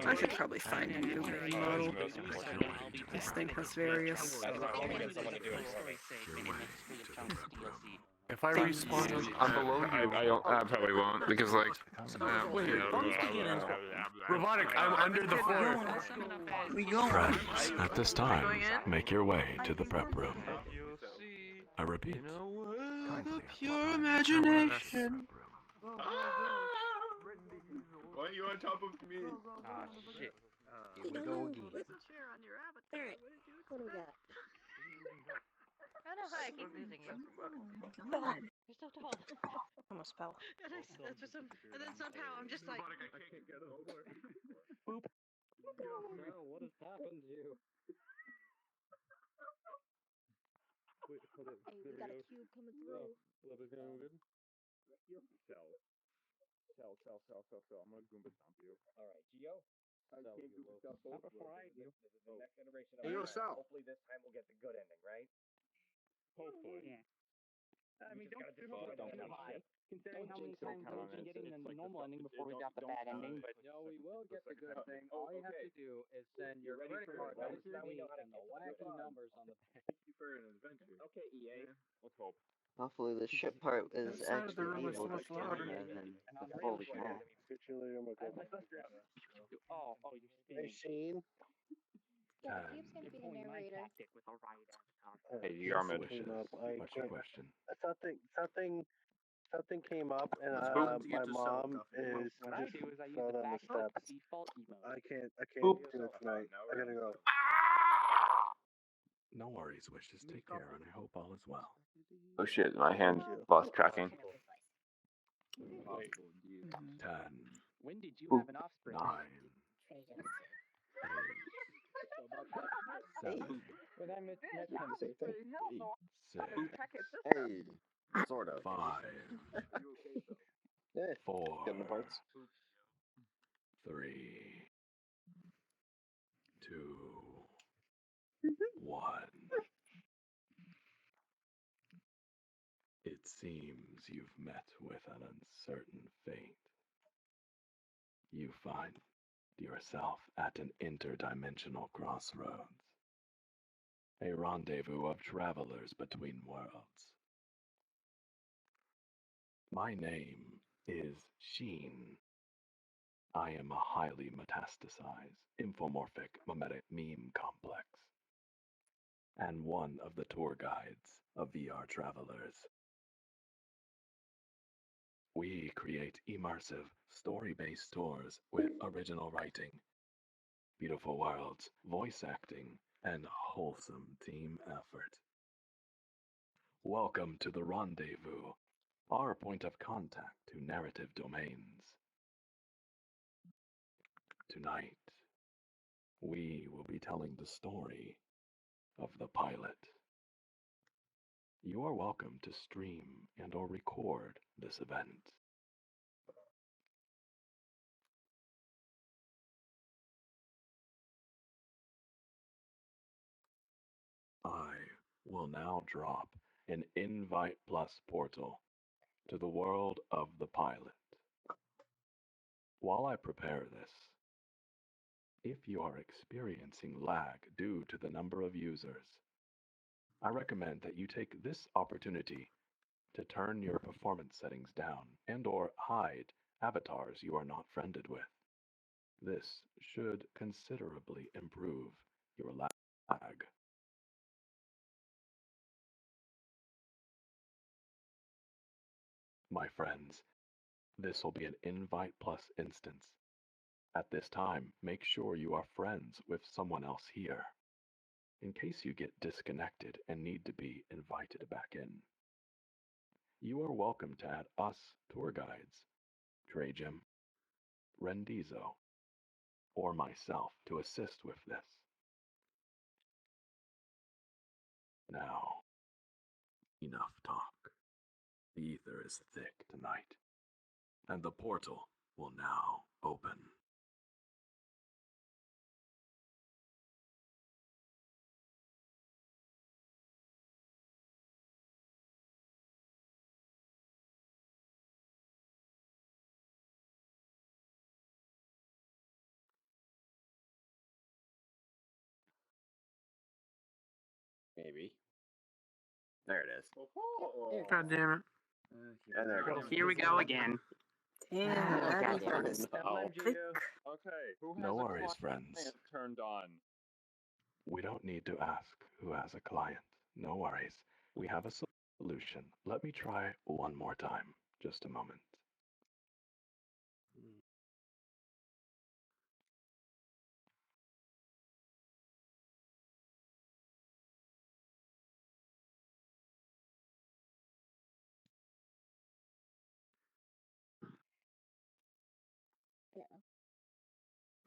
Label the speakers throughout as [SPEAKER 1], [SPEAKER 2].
[SPEAKER 1] I should probably find a new model. This thing has various
[SPEAKER 2] If I
[SPEAKER 1] things.
[SPEAKER 2] respawn, I'm below you.
[SPEAKER 3] I probably won't because like.
[SPEAKER 2] Wait, robotic, I'm under the floor.
[SPEAKER 1] We going?
[SPEAKER 4] Friends, at this time, make your way to the prep room. I repeat,
[SPEAKER 1] Pure imagination.
[SPEAKER 3] Why are you on top of me?
[SPEAKER 5] Ah, shit. Here we go again.
[SPEAKER 6] Alright, what do we got?
[SPEAKER 7] I don't know how I keep losing you.
[SPEAKER 6] God.
[SPEAKER 7] You're so tall.
[SPEAKER 1] I'm a spell.
[SPEAKER 7] And then somehow I'm just like.
[SPEAKER 3] I can't get over.
[SPEAKER 5] Boop. No, what has happened to you?
[SPEAKER 3] Wait, hold on.
[SPEAKER 6] Hey, we got a cube coming through.
[SPEAKER 3] Love is going good. Cell. I'm gonna Goomba stomp you.
[SPEAKER 5] Alright, Geo.
[SPEAKER 3] I
[SPEAKER 5] So
[SPEAKER 3] can't
[SPEAKER 5] you
[SPEAKER 3] Goomba
[SPEAKER 5] will-
[SPEAKER 3] stomp
[SPEAKER 5] Not
[SPEAKER 3] both.
[SPEAKER 5] before I do. This is the next generation of
[SPEAKER 3] Hey, yo,
[SPEAKER 5] Iron Man.
[SPEAKER 3] Sal.
[SPEAKER 5] Hopefully this time we'll get the good ending, right?
[SPEAKER 3] Hopefully.
[SPEAKER 5] Yeah. I
[SPEAKER 3] You
[SPEAKER 5] mean,
[SPEAKER 3] just
[SPEAKER 5] don't
[SPEAKER 3] gotta
[SPEAKER 5] do
[SPEAKER 3] decide
[SPEAKER 5] not
[SPEAKER 3] on
[SPEAKER 5] too
[SPEAKER 3] that
[SPEAKER 5] high,
[SPEAKER 3] shit.
[SPEAKER 5] considering how many
[SPEAKER 3] Don't
[SPEAKER 5] times
[SPEAKER 3] count on
[SPEAKER 5] we've been
[SPEAKER 3] it.
[SPEAKER 5] getting
[SPEAKER 3] It's
[SPEAKER 5] the
[SPEAKER 3] like
[SPEAKER 5] normal ending before we
[SPEAKER 3] don't-
[SPEAKER 5] got the
[SPEAKER 3] don't
[SPEAKER 5] bad
[SPEAKER 3] count
[SPEAKER 5] ending.
[SPEAKER 3] it.
[SPEAKER 5] But no, we will get the good thing.
[SPEAKER 3] Oh,
[SPEAKER 5] All you have
[SPEAKER 3] okay.
[SPEAKER 5] to do is send your
[SPEAKER 3] You're ready
[SPEAKER 5] credit
[SPEAKER 3] for
[SPEAKER 5] card
[SPEAKER 3] it.
[SPEAKER 5] over to
[SPEAKER 3] Now we
[SPEAKER 5] me
[SPEAKER 3] know how to
[SPEAKER 5] and the
[SPEAKER 3] get the
[SPEAKER 5] wacky
[SPEAKER 3] good.
[SPEAKER 5] numbers on the back.
[SPEAKER 3] Thank you for an adventure. Okay, EA. Let's hope.
[SPEAKER 8] Hopefully the ship part is
[SPEAKER 1] Inside of the
[SPEAKER 8] actually
[SPEAKER 1] room is
[SPEAKER 8] able
[SPEAKER 1] so
[SPEAKER 8] to
[SPEAKER 1] much louder.
[SPEAKER 8] rather than
[SPEAKER 5] And I'll
[SPEAKER 8] the
[SPEAKER 5] really
[SPEAKER 8] fully
[SPEAKER 5] quick.
[SPEAKER 8] cast.
[SPEAKER 5] Oh, you're spinning.
[SPEAKER 6] Yeah,
[SPEAKER 4] Time.
[SPEAKER 6] Cube's gonna be the
[SPEAKER 5] Pulling my
[SPEAKER 6] narrator.
[SPEAKER 5] tactic with a right
[SPEAKER 3] Hey,
[SPEAKER 4] Yes,
[SPEAKER 3] Yarmid.
[SPEAKER 4] wishes. What's your question?
[SPEAKER 9] Something came up, and
[SPEAKER 3] Boop.
[SPEAKER 9] my mom is
[SPEAKER 5] What I
[SPEAKER 9] just
[SPEAKER 5] do is I use
[SPEAKER 9] fell
[SPEAKER 5] the
[SPEAKER 9] down the
[SPEAKER 5] back
[SPEAKER 9] steps.
[SPEAKER 5] default emote.
[SPEAKER 9] I can't
[SPEAKER 3] Boop.
[SPEAKER 9] do it tonight. I gotta go.
[SPEAKER 4] No worries, wishes. Take care, and I hope all is well.
[SPEAKER 3] Oh shit, my hand
[SPEAKER 9] Thank you.
[SPEAKER 3] lost tracking.
[SPEAKER 4] 10,
[SPEAKER 5] When did you
[SPEAKER 3] Ooh.
[SPEAKER 5] have an offspring?
[SPEAKER 4] 9,
[SPEAKER 6] Trajan.
[SPEAKER 4] 8, 7,
[SPEAKER 5] When I met him.
[SPEAKER 4] 6,
[SPEAKER 2] Hey, sort of.
[SPEAKER 4] 5,
[SPEAKER 2] Yeah,
[SPEAKER 4] 4,
[SPEAKER 2] getting the parts.
[SPEAKER 4] 3, 2, 1. It seems you've met with an uncertain fate. You find yourself at an interdimensional crossroads, a rendezvous of travelers between worlds. My name is Sheen. I am a highly metastasized, infomorphic mimetic meme complex, and one of the tour guides of VRTravellers. We create immersive, story-based tours with original writing, beautiful worlds, voice acting, and wholesome team effort. Welcome to the Rendezvous, our point of contact to narrative domains. Tonight, we will be telling the story of the pilot. You are welcome to stream and or record this event. I will now drop an Invite Plus portal to the world of the pilot. While I prepare this, if you are experiencing lag due to the number of users, I recommend that you take this opportunity to turn your performance settings down and or hide avatars you are not friended with. This should considerably improve your lag. My friends, this will be an Invite Plus instance. At this time, make sure you are friends with someone else here, in case you get disconnected and need to be invited back in. You are welcome to add us tour guides, Trajan, Rendizo, or myself to assist with this. Now, enough talk. The ether is thick tonight, and the portal will now open.
[SPEAKER 2] Maybe. There it is.
[SPEAKER 1] God damn it.
[SPEAKER 2] And there it goes.
[SPEAKER 5] Here we go again.
[SPEAKER 1] Damn,
[SPEAKER 8] God
[SPEAKER 1] Abby
[SPEAKER 8] damn it.
[SPEAKER 1] first.
[SPEAKER 3] Okay, who has
[SPEAKER 4] No
[SPEAKER 3] a
[SPEAKER 4] worries,
[SPEAKER 3] client
[SPEAKER 4] friends.
[SPEAKER 3] turned on?
[SPEAKER 4] We don't need to ask who has a client. No worries. We have a solution. Let me try one more time. Just a moment.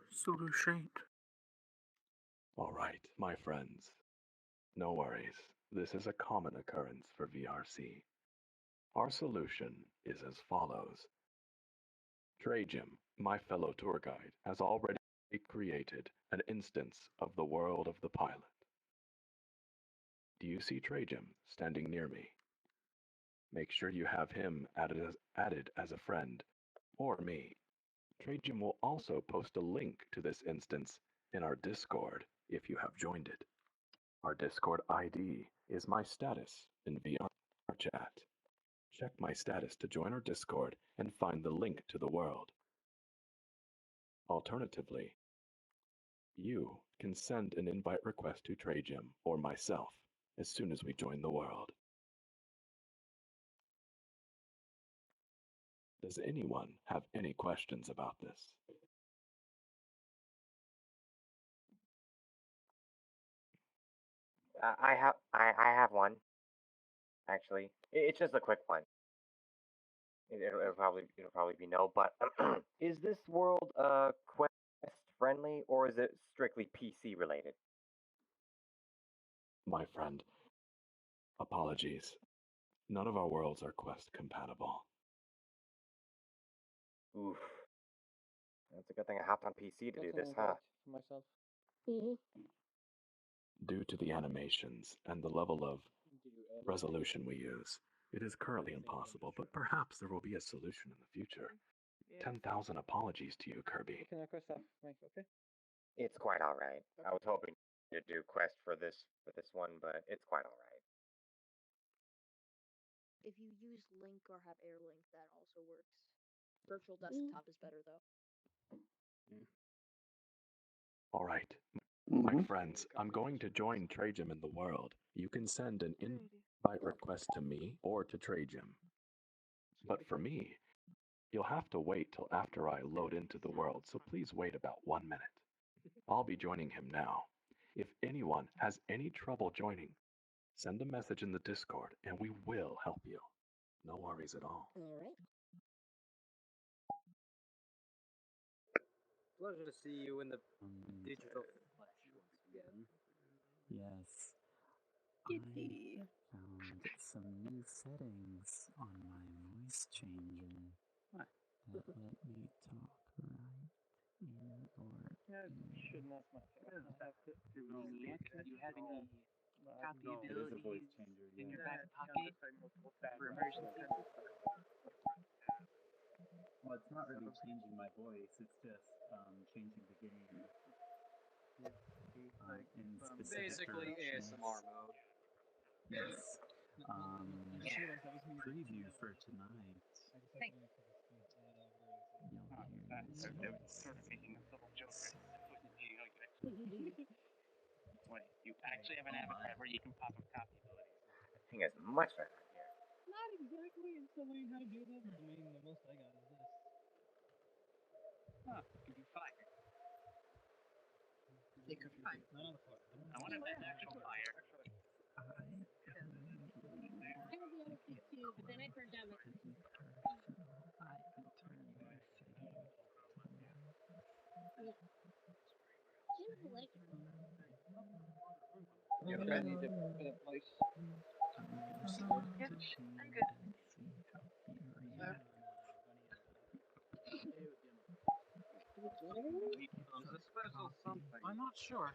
[SPEAKER 1] Solution.
[SPEAKER 4] All right, my friends. No worries. This is a common occurrence for VRC. Our solution is as follows. Trajim, my fellow tour guide, has already created an instance of the world of the pilot. Do you see Trajim standing near me? Make sure you have him added as a friend, or me. Trajim will also post a link to this instance in our Discord if you have joined it. Our Discord ID is my status in VR chat. Check my status to join our Discord and find the link to the world. Alternatively, you can send an invite request to Trajim or myself as soon as we join the world. Does anyone have any questions about this?
[SPEAKER 10] I have one. Actually, it's just a quick one. It'll probably be no, but is this world quest friendly or is it strictly PC related?
[SPEAKER 4] My friend, apologies. None of our worlds are Quest compatible.
[SPEAKER 10] Oof. That's a good thing I hopped on PC to do this, huh?
[SPEAKER 5] For myself.
[SPEAKER 4] Due to the animations and the level of resolution we use, it is currently impossible, but perhaps there will be a solution in the future. 10,000 apologies to you, Kirby.
[SPEAKER 5] Can I request that, Mike? Okay.
[SPEAKER 10] It's quite all right. I was hoping to do quest for this one, but it's quite all right.
[SPEAKER 6] If you use Link or have AirLink, that also works. Virtual desktop is better though.
[SPEAKER 4] All right, my friends, I'm going to join Trajim in the world. You can send an invite request to me or to Trajim. But for me, you'll have to wait till after I load into the world, so please wait about 1 minute. I'll be joining him now. If anyone has any trouble joining, send a message in the Discord and we will help you. No worries at all.
[SPEAKER 6] Alright.
[SPEAKER 5] Pleasure to see you in the digital flesh once again.
[SPEAKER 11] Yes,
[SPEAKER 6] Yippee.
[SPEAKER 11] I found some new settings on my voice changer that let me talk right in or
[SPEAKER 5] Should not my
[SPEAKER 11] you have any copy
[SPEAKER 5] it is a voice
[SPEAKER 11] abilities
[SPEAKER 5] changer.
[SPEAKER 11] in your
[SPEAKER 5] Yeah.
[SPEAKER 11] back pocket for emergency.
[SPEAKER 5] Well, it's not really changing my voice. It's just changing the game.
[SPEAKER 11] In specific
[SPEAKER 5] Basically
[SPEAKER 11] directions.
[SPEAKER 5] ASMR mode.
[SPEAKER 11] Yes. Preview for tonight.
[SPEAKER 7] Hey.
[SPEAKER 11] You'll hear this voice.
[SPEAKER 10] What, you actually have an avatar where you can pop up copy abilities? The thing is much better here.
[SPEAKER 5] Not exactly. It's telling me how to do this. I mean, the most I got is this.
[SPEAKER 10] Huh, you can do fire.
[SPEAKER 5] They could fire. Not on the floor.
[SPEAKER 10] I want to bet actual fire.
[SPEAKER 11] I have the other kid too, but then I turned down my. I can turn my setting to
[SPEAKER 5] You ready to for the place?
[SPEAKER 7] Yeah, I'm good.
[SPEAKER 5] It's a special something. I'm not sure.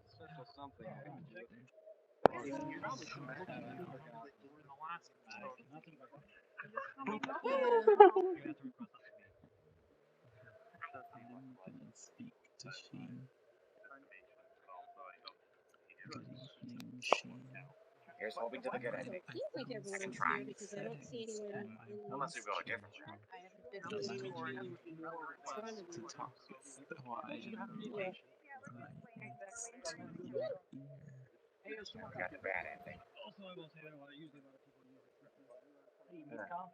[SPEAKER 5] Special something. I can check.
[SPEAKER 7] You
[SPEAKER 5] Probably should have had it in the last episode.
[SPEAKER 11] I'm gonna speak to Sheen.
[SPEAKER 10] Here's hoping to the good ending.
[SPEAKER 6] I think everyone's here because I don't see anyone in
[SPEAKER 10] Unless we go a different way.
[SPEAKER 7] I haven't been before.
[SPEAKER 6] front of
[SPEAKER 11] to
[SPEAKER 6] me.
[SPEAKER 11] talk with the wine.
[SPEAKER 6] Yeah.
[SPEAKER 10] We got the bad ending.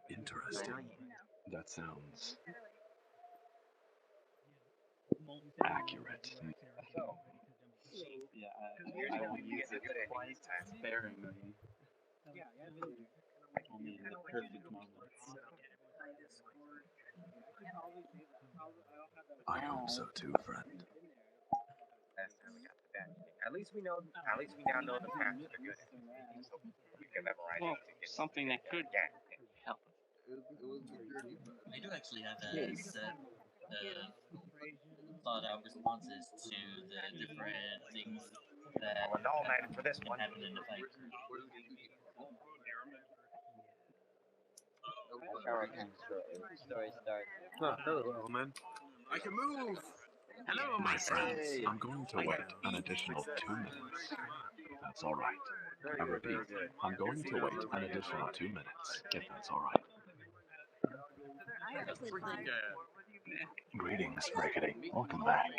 [SPEAKER 4] Interesting. That sounds accurate.
[SPEAKER 11] Yeah, I will use it quite sparingly. Only in the perfect moments.
[SPEAKER 4] I hope so too, friend.
[SPEAKER 10] Last time we got the bad ending. At least we now know the path to the good ending. So we can memorize it to get
[SPEAKER 5] something that could
[SPEAKER 10] again.
[SPEAKER 5] help.
[SPEAKER 12] I do actually have a set thought out responses to the different things that
[SPEAKER 10] Well, an all-nighter for this
[SPEAKER 12] can
[SPEAKER 10] one.
[SPEAKER 12] happen in the fight.
[SPEAKER 8] Our story starts.
[SPEAKER 3] Hello, man. I can move! Hello,
[SPEAKER 4] My friends, I'm going to wait an additional 2 minutes. That's all right. I repeat, I'm going to wait an additional 2 minutes, if that's all right. Greetings, Rickety. Welcome back.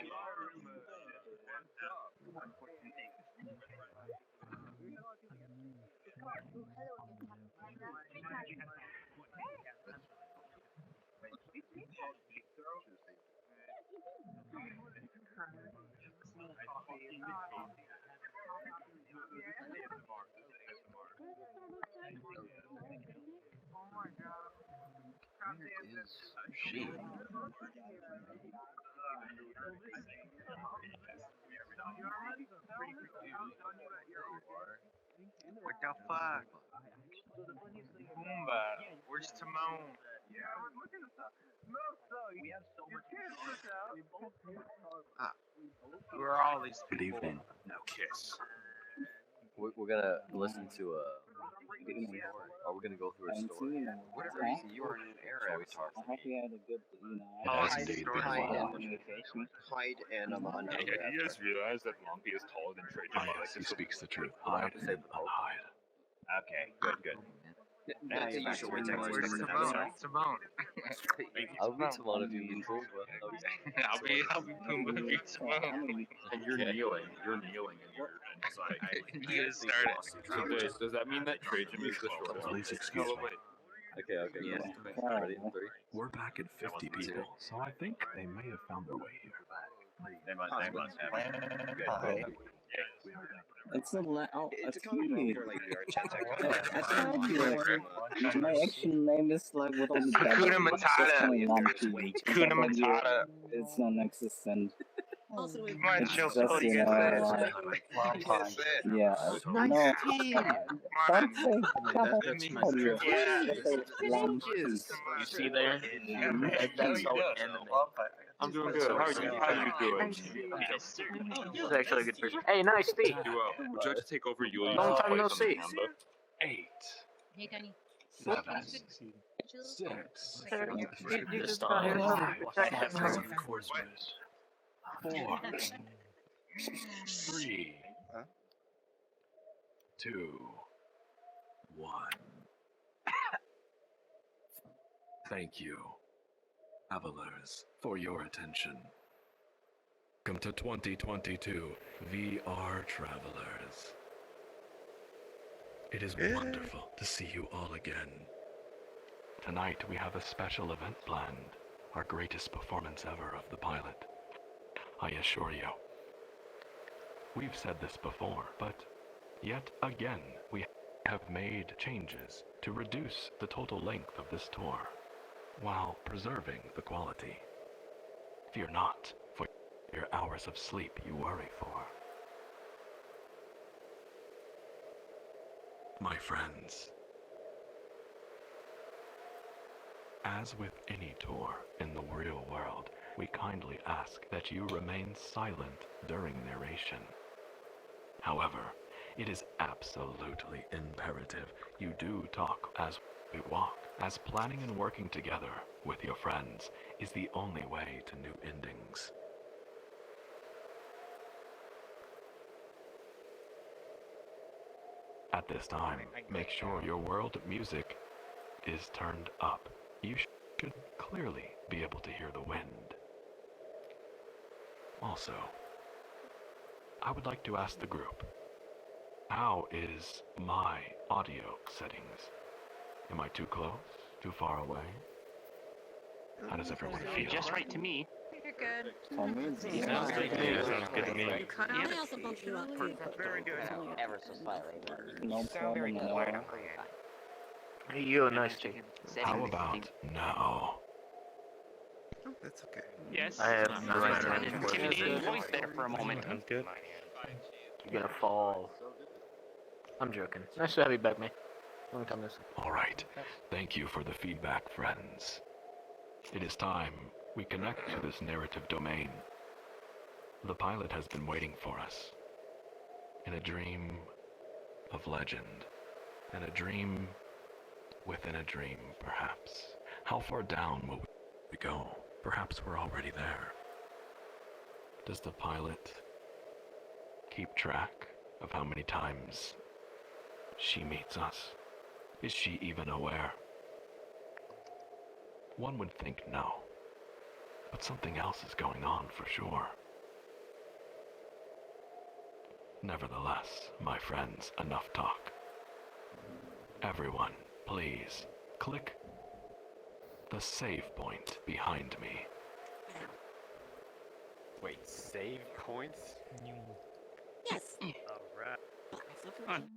[SPEAKER 2] Where is she?
[SPEAKER 5] What the fuck? Boomba, where's Timon? Who are all these
[SPEAKER 4] Good
[SPEAKER 5] people?
[SPEAKER 4] evening.
[SPEAKER 5] No kiss.
[SPEAKER 2] We're gonna listen to a. Or we're gonna go through a story. Whatever reason you are in an era avatar.
[SPEAKER 11] I hope you had a good,
[SPEAKER 4] It has indeed been a while.
[SPEAKER 2] Hyde and I'm a hunter.
[SPEAKER 3] Yeah, you guys realize that Lumpy is taller than Trajan?
[SPEAKER 4] Ah, yes, he speaks the truth. Hide and unhide.
[SPEAKER 10] Okay, good.
[SPEAKER 2] That's a usual way to
[SPEAKER 5] Where's
[SPEAKER 2] express
[SPEAKER 5] Timon? Timon.
[SPEAKER 2] I'll be Timon if you be Pumbaa.
[SPEAKER 5] I'll be Pumbaa if you're Timon.
[SPEAKER 3] And you're kneeling. You're kneeling in your side.
[SPEAKER 5] You just started.
[SPEAKER 3] Does that mean that Trajan is the shortest?
[SPEAKER 4] Please excuse me.
[SPEAKER 2] Okay.
[SPEAKER 10] Yes.
[SPEAKER 2] Ready? 3.
[SPEAKER 4] We're back at 50 people, so I think they may have found their way here.
[SPEAKER 3] They must have.
[SPEAKER 2] Hi.
[SPEAKER 11] It's a
[SPEAKER 2] It's a comic book for like VR chat.
[SPEAKER 11] my actual name is like with all the
[SPEAKER 5] Hakuna Matata. Hakuna Matata.
[SPEAKER 11] It's non-existent.
[SPEAKER 6] Also,
[SPEAKER 5] Come on,
[SPEAKER 11] It's
[SPEAKER 5] chill.
[SPEAKER 11] just,
[SPEAKER 5] What do
[SPEAKER 11] you
[SPEAKER 5] you
[SPEAKER 11] know,
[SPEAKER 5] guys say?
[SPEAKER 11] yeah, no,
[SPEAKER 5] Come
[SPEAKER 11] don't say,
[SPEAKER 3] That's my
[SPEAKER 11] you.
[SPEAKER 5] Yeah.
[SPEAKER 11] Just say lamp.
[SPEAKER 3] You see there? That's how anime.
[SPEAKER 5] I'm doing good. How are you? How you doing? He's actually a good person. Hey, nice feet.
[SPEAKER 3] Would you like to take over Yuli's
[SPEAKER 5] Long time
[SPEAKER 3] place
[SPEAKER 5] no
[SPEAKER 3] on the
[SPEAKER 5] see.
[SPEAKER 3] Panda?
[SPEAKER 4] 8,
[SPEAKER 6] Hey, Tony.
[SPEAKER 4] 7,
[SPEAKER 6] Chill.
[SPEAKER 4] 6,
[SPEAKER 5] You just got here.
[SPEAKER 4] 4, 3, 2, 1. Thank you, travelers, for your attention. Welcome to 2022 VR Travelers. It is wonderful to see you all again. Tonight we have a special event planned, our greatest performance ever of the pilot. I assure you. We've said this before, but yet again we have made changes to reduce the total length of this tour, while preserving the quality. Fear not for your hours of sleep you worry for. My friends, as with any tour in the real world, we kindly ask that you remain silent during narration. However, it is absolutely imperative you do talk as we walk, as planning and working together with your friends is the only way to new endings. At this time, make sure your world music is turned up. You should clearly be able to hear the wind. Also, I would like to ask the group, how is my audio settings? Am I too close? Too far away? How does everyone feel?
[SPEAKER 5] Just right to me.
[SPEAKER 7] You're good.
[SPEAKER 5] Sounds good to me. Sounds good to me.
[SPEAKER 1] You cut out.
[SPEAKER 6] I also bumped you up too.
[SPEAKER 3] Very good.
[SPEAKER 8] Ever so slightly.
[SPEAKER 11] No
[SPEAKER 10] Sound very
[SPEAKER 11] problem at
[SPEAKER 10] quiet.
[SPEAKER 11] all.
[SPEAKER 10] I'm great.
[SPEAKER 5] Hey, you, nice chicken.
[SPEAKER 4] How about now?
[SPEAKER 3] Oh, that's okay.
[SPEAKER 5] Yes. I have no right to an intimidating voice there for a moment.
[SPEAKER 10] Sounds good.
[SPEAKER 5] You're gonna fall. I'm joking. Nice to have you back, man. Long time no see.
[SPEAKER 4] Alright, thank you for the feedback, friends. It is time we connect to this narrative domain. The pilot has been waiting for us. In a dream of legend. And a dream within a dream, perhaps. How far down will we go? Perhaps we're already there. Does the pilot keep track of how many times she meets us? Is she even aware? One would think no, but something else is going on for sure. Nevertheless, my friends, enough talk. Everyone, please, click the save point behind me.
[SPEAKER 10] Wait, save points?
[SPEAKER 6] Yes.
[SPEAKER 10] Alright.
[SPEAKER 5] Fun.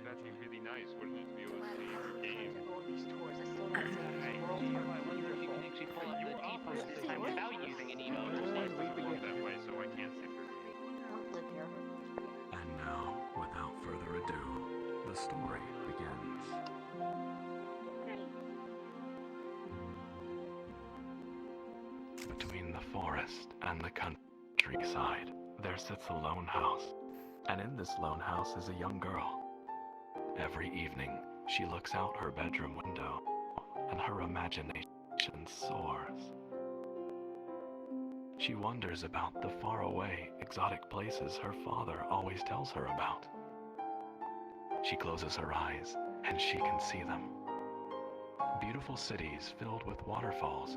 [SPEAKER 3] That'd be really nice, wouldn't it, to be able to see your game?
[SPEAKER 5] Right. I wonder if you can actually pull up the default this time without using an emote.
[SPEAKER 3] That way, so I can't see through.
[SPEAKER 6] Don't live here.
[SPEAKER 4] And now, without further ado, the story begins. Between the forest and the countryside, there sits a lone house. And in this lone house is a young girl. Every evening, she looks out her bedroom window, and her imagination soars. She wonders about the faraway, exotic places her father always tells her about. She closes her eyes, and she can see them. Beautiful cities filled with waterfalls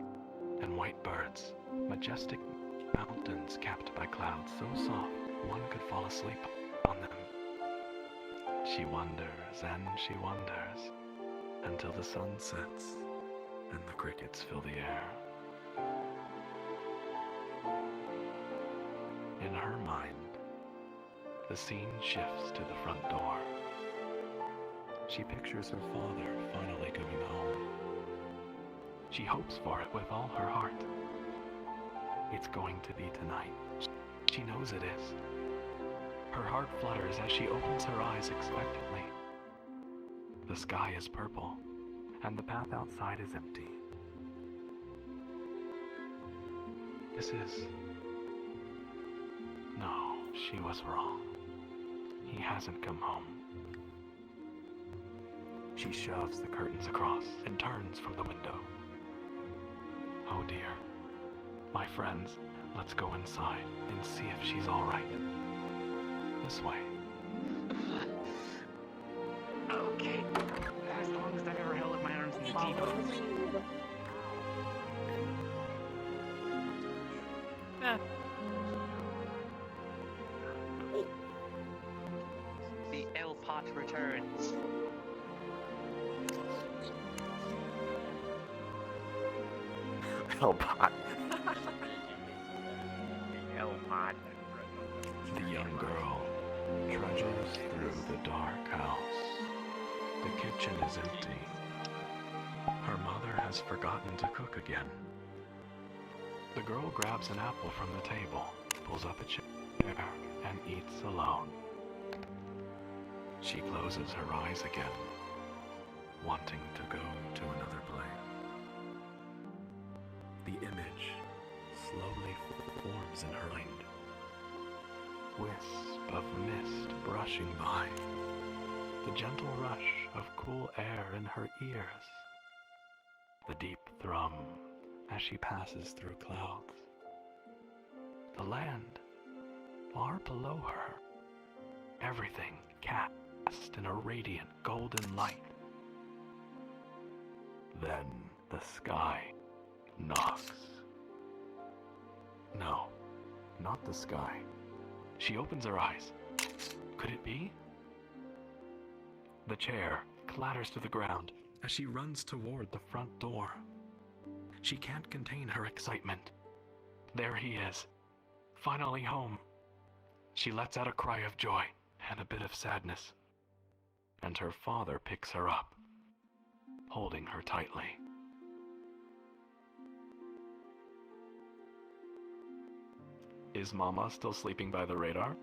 [SPEAKER 4] and white birds, majestic mountains capped by clouds so soft one could fall asleep on them. She wonders and she wonders until the sun sets and the crickets fill the air. In her mind, the scene shifts to the front door. She pictures her father finally coming home. She hopes for it with all her heart. It's going to be tonight. She knows it is. Her heart flutters as she opens her eyes expectantly. The sky is purple, and the path outside is empty. This is... No, she was wrong. He hasn't come home. She shoves the curtains across and turns from the window. Oh dear. My friends, let's go inside and see if she's all right. This way.
[SPEAKER 5] Okay. As long as I've ever held my arms in the deep. The L pot returns.
[SPEAKER 10] L-Pot. L-Pot.
[SPEAKER 4] The young girl trudges through the dark house. The kitchen is empty. Her mother has forgotten to cook again. The girl grabs an apple from the table, pulls up a chair, and eats alone. She closes her eyes again, wanting to go to another place. The image slowly forms in her mind. Wisp of mist brushing by. The gentle rush of cool air in her ears. The deep thrum as she passes through clouds. The land, far below her, everything cast in a radiant golden light. Then the sky knocks. No, not the sky. She opens her eyes. Could it be? The chair clatters to the ground as she runs toward the front door. She can't contain her excitement. There he is, finally home. She lets out a cry of joy and a bit of sadness, and her father picks her up, holding her tightly. Is Mama still sleeping by the radar?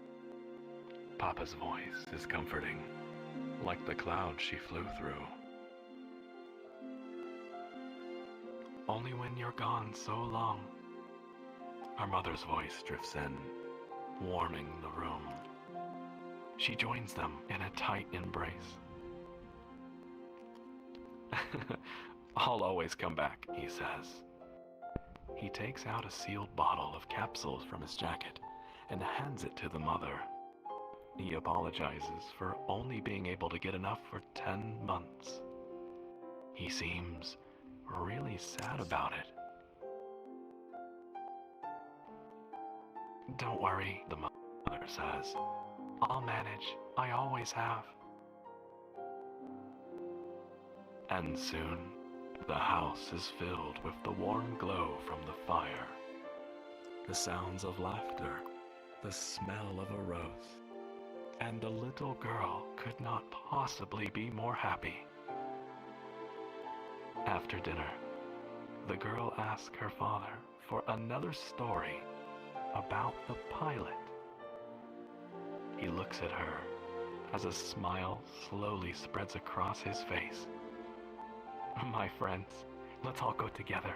[SPEAKER 4] Papa's voice is comforting, like the cloud she flew through. Only when you're gone so long. Our mother's voice drifts in, warming the room. She joins them in a tight embrace. I'll always come back, he says. He takes out a sealed bottle of capsules from his jacket and hands it to the mother. He apologizes for only being able to get enough for 10 months. He seems really sad about it. Don't worry, the mother says. I'll manage. I always have. And soon, the house is filled with the warm glow from the fire, the sounds of laughter, the smell of a rose, and the little girl could not possibly be more happy. After dinner, the girl asks her father for another story about the pilot. He looks at her as a smile slowly spreads across his face. My friends, let's all go together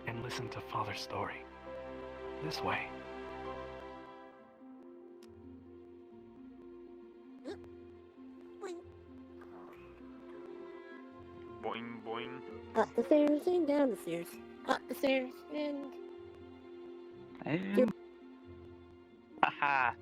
[SPEAKER 4] and listen to Father's story. This way.
[SPEAKER 5] Boing, boing.
[SPEAKER 13] Up the stairs and down the stairs. Up the stairs and...
[SPEAKER 5] Haha.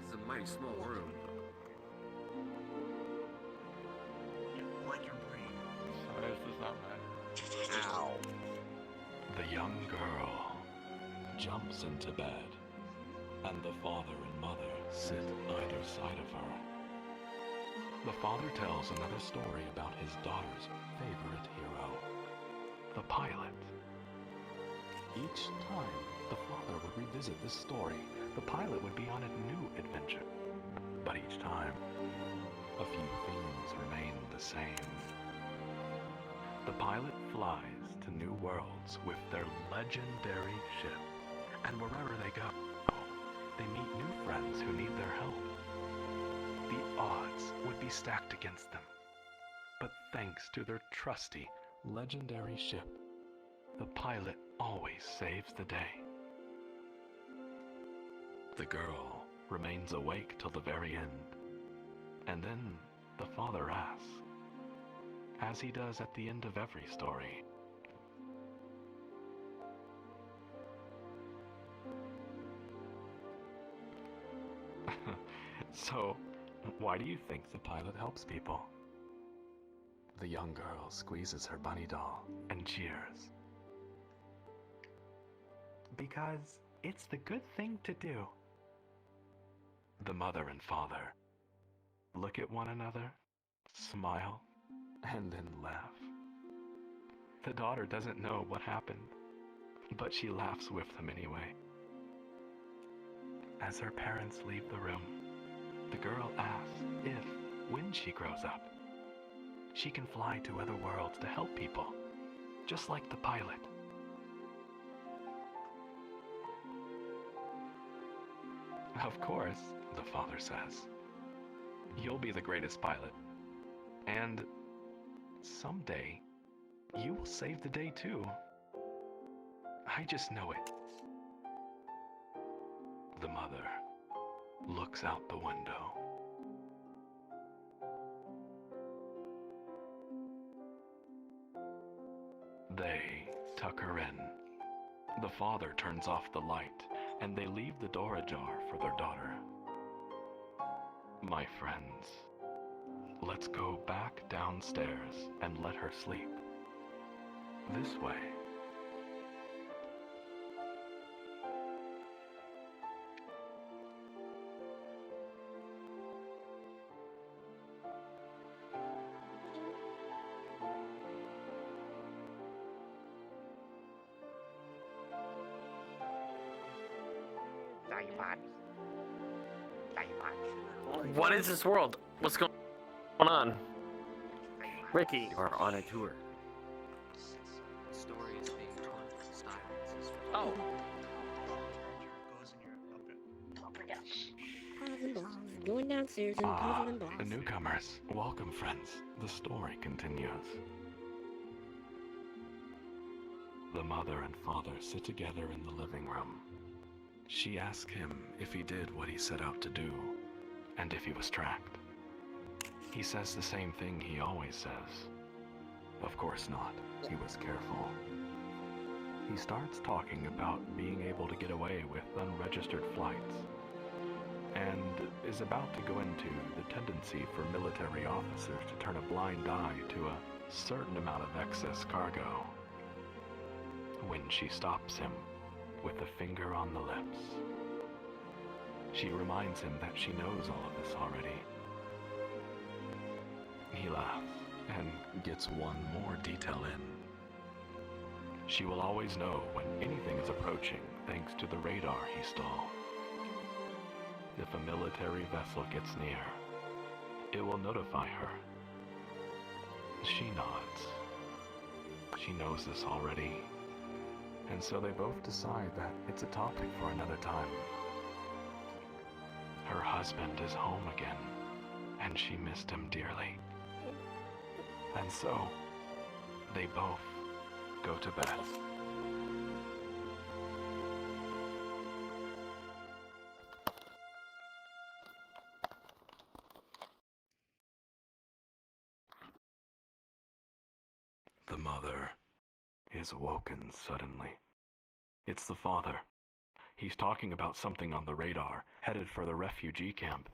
[SPEAKER 3] It's a mighty small room. Like your brain.
[SPEAKER 5] Size does not matter.
[SPEAKER 3] Ow.
[SPEAKER 4] The young girl jumps into bed, and the father and mother sit either side of her. The father tells another story about his daughter's favorite hero, the pilot. Each time the father would revisit this story, the pilot would be on a new adventure. But each time, a few things remain the same. The pilot flies to new worlds with their legendary ship, and wherever they go, they meet new friends who need their help. The odds would be stacked against them, but thanks to their trusty, legendary ship, the pilot always saves the day. The girl remains awake till the very end, and then the father asks, as he does at the end of every story, so, why do you think the pilot helps people? The young girl squeezes her bunny doll and cheers. Because it's the good thing to do. The mother and father look at one another, smile, and then laugh. The daughter doesn't know what happened, but she laughs with them anyway. As her parents leave the room, the girl asks if, when she grows up, she can fly to other worlds to help people, just like the pilot. Of course, the father says. You'll be the greatest pilot. And someday, you will save the day too. I just know it. The mother looks out the window. They tuck her in. The father turns off the light, and they leave the door ajar for their daughter. My friends, let's go back downstairs and let her sleep. This way.
[SPEAKER 5] What is this world? What's going on? Ricky.
[SPEAKER 2] You are on a tour.
[SPEAKER 14] Story is being told in silence.
[SPEAKER 5] Oh.
[SPEAKER 13] Going downstairs and puzzle and blast.
[SPEAKER 4] The newcomers. Welcome, friends. The story continues. The mother and father sit together in the living room. She asks him if he did what he set out to do, and if he was tracked. He says the same thing he always says. Of course not. He was careful. He starts talking about being able to get away with unregistered flights, and is about to go into the tendency for military officers to turn a blind eye to a certain amount of excess cargo. When she stops him with a finger on the lips, she reminds him that she knows all of this already. He laughs and gets one more detail in. She will always know when anything is approaching thanks to the radar he stole. If a military vessel gets near, it will notify her. She nods. She knows this already, and so they both decide that it's a topic for another time. Her husband is home again, and she missed him dearly. And so, they both go to bed. The mother is awoken suddenly. It's the father. He's talking about something on the radar, headed for the refugee camp.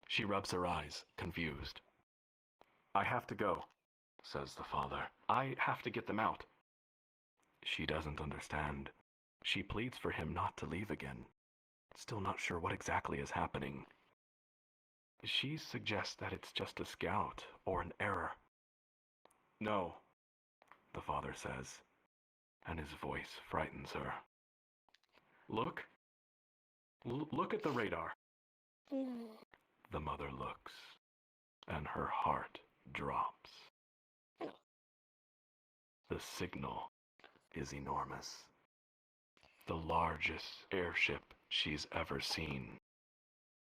[SPEAKER 4] She rubs her eyes, confused. I have to go, says the father. I have to get them out. She doesn't understand. She pleads for him not to leave again, still not sure what exactly is happening. She suggests that it's just a scout or an error. No, the father says, and his voice frightens her. Look. Look at the radar. The mother looks, and her heart drops. The signal is enormous. The largest airship she's ever seen.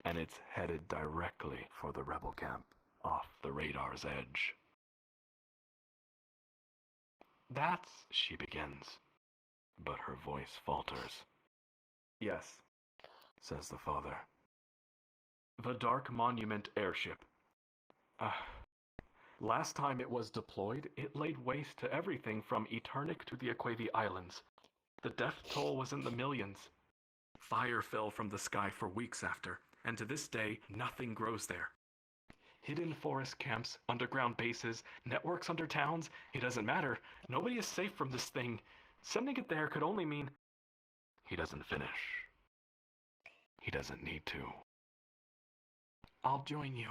[SPEAKER 4] And it's headed directly for the rebel camp off the radar's edge. That's, she begins, but her voice falters. Yes, says the father. The Dark Monument airship. Last time it was deployed, it laid waste to everything from Eternic to the Aquavi Islands. The death toll was in the millions. Fire fell from the sky for weeks after, and to this day, nothing grows there. Hidden forest camps, underground bases, networks under towns, it doesn't matter. Nobody is safe from this thing. Sending it there could only mean... He doesn't finish. He doesn't need to. I'll join you,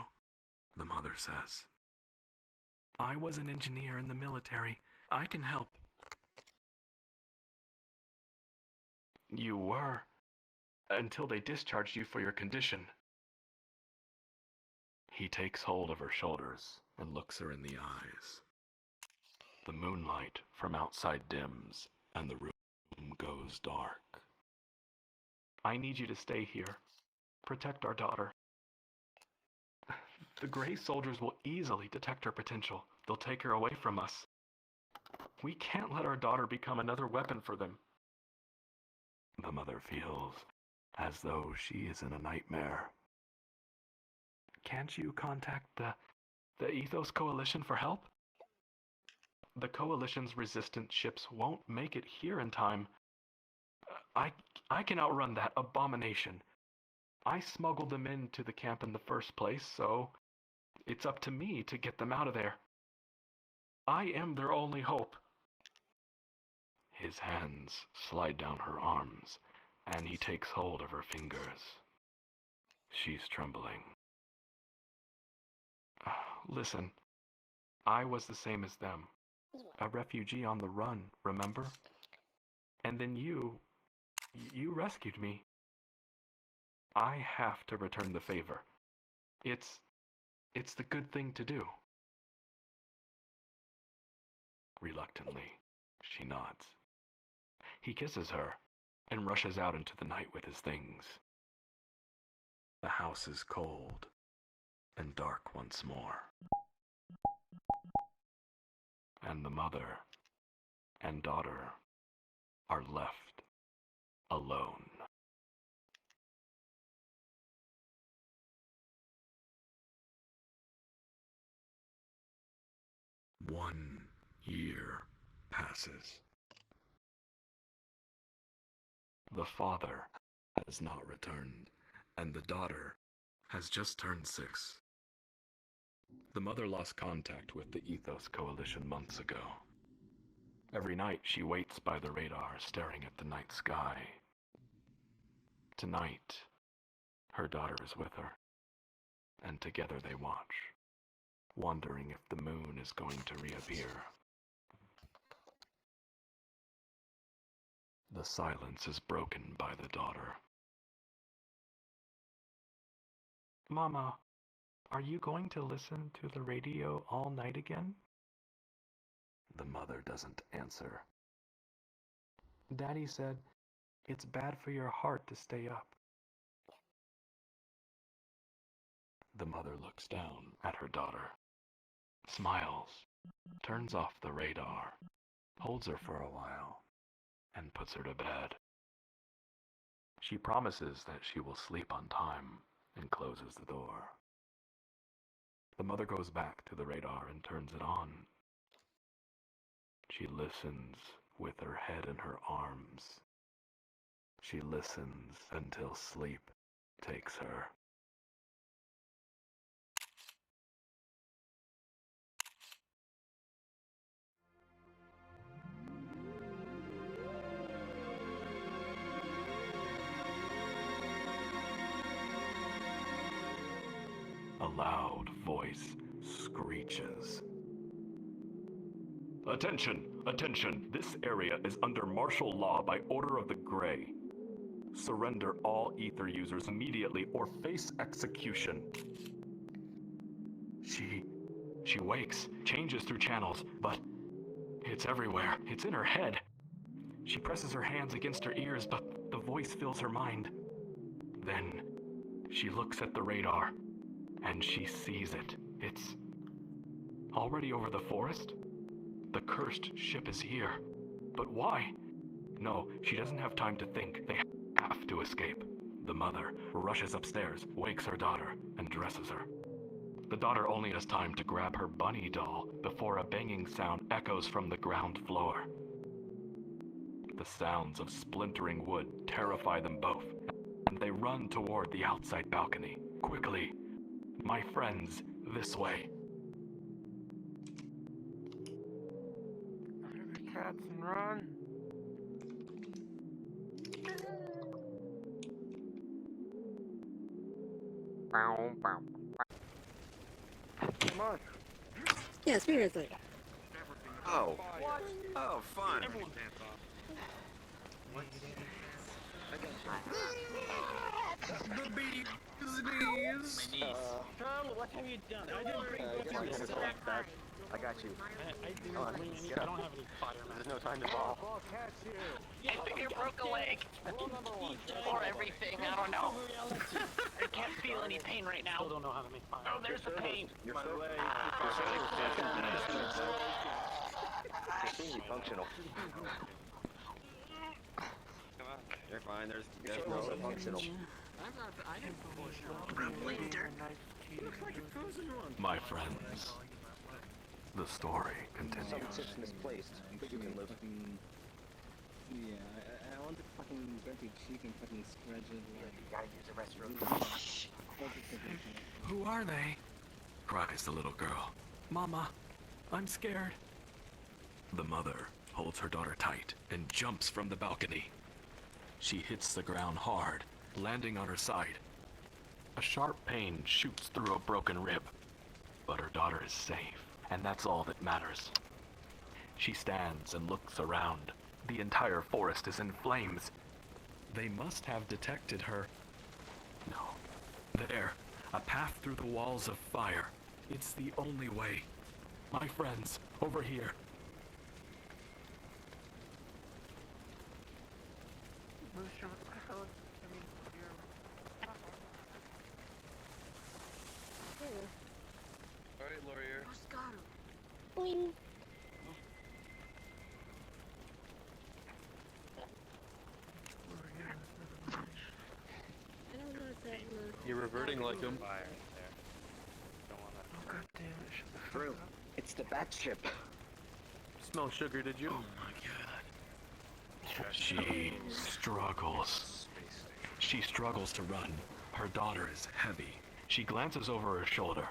[SPEAKER 4] the mother says. I was an engineer in the military. I can help. You were, until they discharged you for your condition. He takes hold of her shoulders and looks her in the eyes. The moonlight from outside dims, and the room goes dark. I need you to stay here, protect our daughter. The Gray soldiers will easily detect her potential. They'll take her away from us. We can't let our daughter become another weapon for them. The mother feels as though she is in a nightmare. Can't you contact the Ethos Coalition for help? The Coalition's resistant ships won't make it here in time. I can outrun that abomination. I smuggled them into the camp in the first place, so it's up to me to get them out of there. I am their only hope. His hands slide down her arms, and he takes hold of her fingers. She's trembling. Listen, I was the same as them. A refugee on the run, remember? And then you rescued me. I have to return the favor. It's the good thing to do. Reluctantly, she nods. He kisses her and rushes out into the night with his things. The house is cold and dark once more. And the mother and daughter are left alone. One year passes. The father has not returned, and the daughter has just turned 6. The mother lost contact with the Ethos Coalition months ago. Every night she waits by the radar, staring at the night sky. Tonight, her daughter is with her, and together they watch, wondering if the moon is going to reappear. The silence is broken by the daughter. Mama, are you going to listen to the radio all night again? The mother doesn't answer. Daddy said it's bad for your heart to stay up. The mother looks down at her daughter, smiles, turns off the radar, holds her for a while, and puts her to bed. She promises that she will sleep on time and closes the door. The mother goes back to the radar and turns it on. She listens with her head in her arms. She listens until sleep takes her. A loud voice screeches. Attention! Attention! This area is under martial law by order of the Grey. Surrender all ether users immediately or face execution. She wakes, changes through channels, but it's everywhere. It's in her head. She presses her hands against her ears, but the voice fills her mind. Then she looks at the radar, and she sees it. It's already over the forest. The cursed ship is here. But why? No, she doesn't have time to think. They have to escape. The mother rushes upstairs, wakes her daughter, and dresses her. The daughter only has time to grab her bunny doll before a banging sound echoes from the ground floor. The sounds of splintering wood terrify them both, and they run toward the outside balcony. Quickly, my friends, this way.
[SPEAKER 3] Under the cats and run. Come on.
[SPEAKER 13] Yeah, seriously.
[SPEAKER 3] Oh. Oh, fun. The bees.
[SPEAKER 8] Tom, what have you done? I didn't bring
[SPEAKER 2] I got you.
[SPEAKER 11] I do.
[SPEAKER 2] Come on,
[SPEAKER 11] I
[SPEAKER 2] get up.
[SPEAKER 11] don't have any fire
[SPEAKER 2] There's no time to ball.
[SPEAKER 12] I think I broke a leg. Or everything, I don't know. I can't feel any pain right now.
[SPEAKER 11] Still don't know how to make fire.
[SPEAKER 12] Oh, there's the pain.
[SPEAKER 2] You're fully functional.
[SPEAKER 10] Come on. You're fine. There's
[SPEAKER 2] no functional.
[SPEAKER 14] I didn't push
[SPEAKER 4] My friends, the story
[SPEAKER 2] Some
[SPEAKER 4] continues.
[SPEAKER 2] chips misplaced, but you can live.
[SPEAKER 11] Yeah, I want to fucking grab your cheek and fucking scratch it.
[SPEAKER 2] You gotta use the restroom.
[SPEAKER 4] Who are they? Cries the little girl. Mama, I'm scared. The mother holds her daughter tight and jumps from the balcony. She hits the ground hard, landing on her side. A sharp pain shoots through a broken rib, but her daughter is safe, and that's all that matters. She stands and looks around. The entire forest is in flames. They must have detected her. No. There, a path through the walls of fire. It's the only way. My friends, over here.
[SPEAKER 3] Alright, Laurier.
[SPEAKER 13] Boing. I don't know if that works.
[SPEAKER 3] You're reverting like him.
[SPEAKER 1] Oh god damn it! Shut the fuck
[SPEAKER 2] True.
[SPEAKER 1] up.
[SPEAKER 2] It's the bat chip.
[SPEAKER 3] Smell sugar, did you?
[SPEAKER 4] Oh my god. She struggles. She struggles to run. Her daughter is heavy. She glances over her shoulder.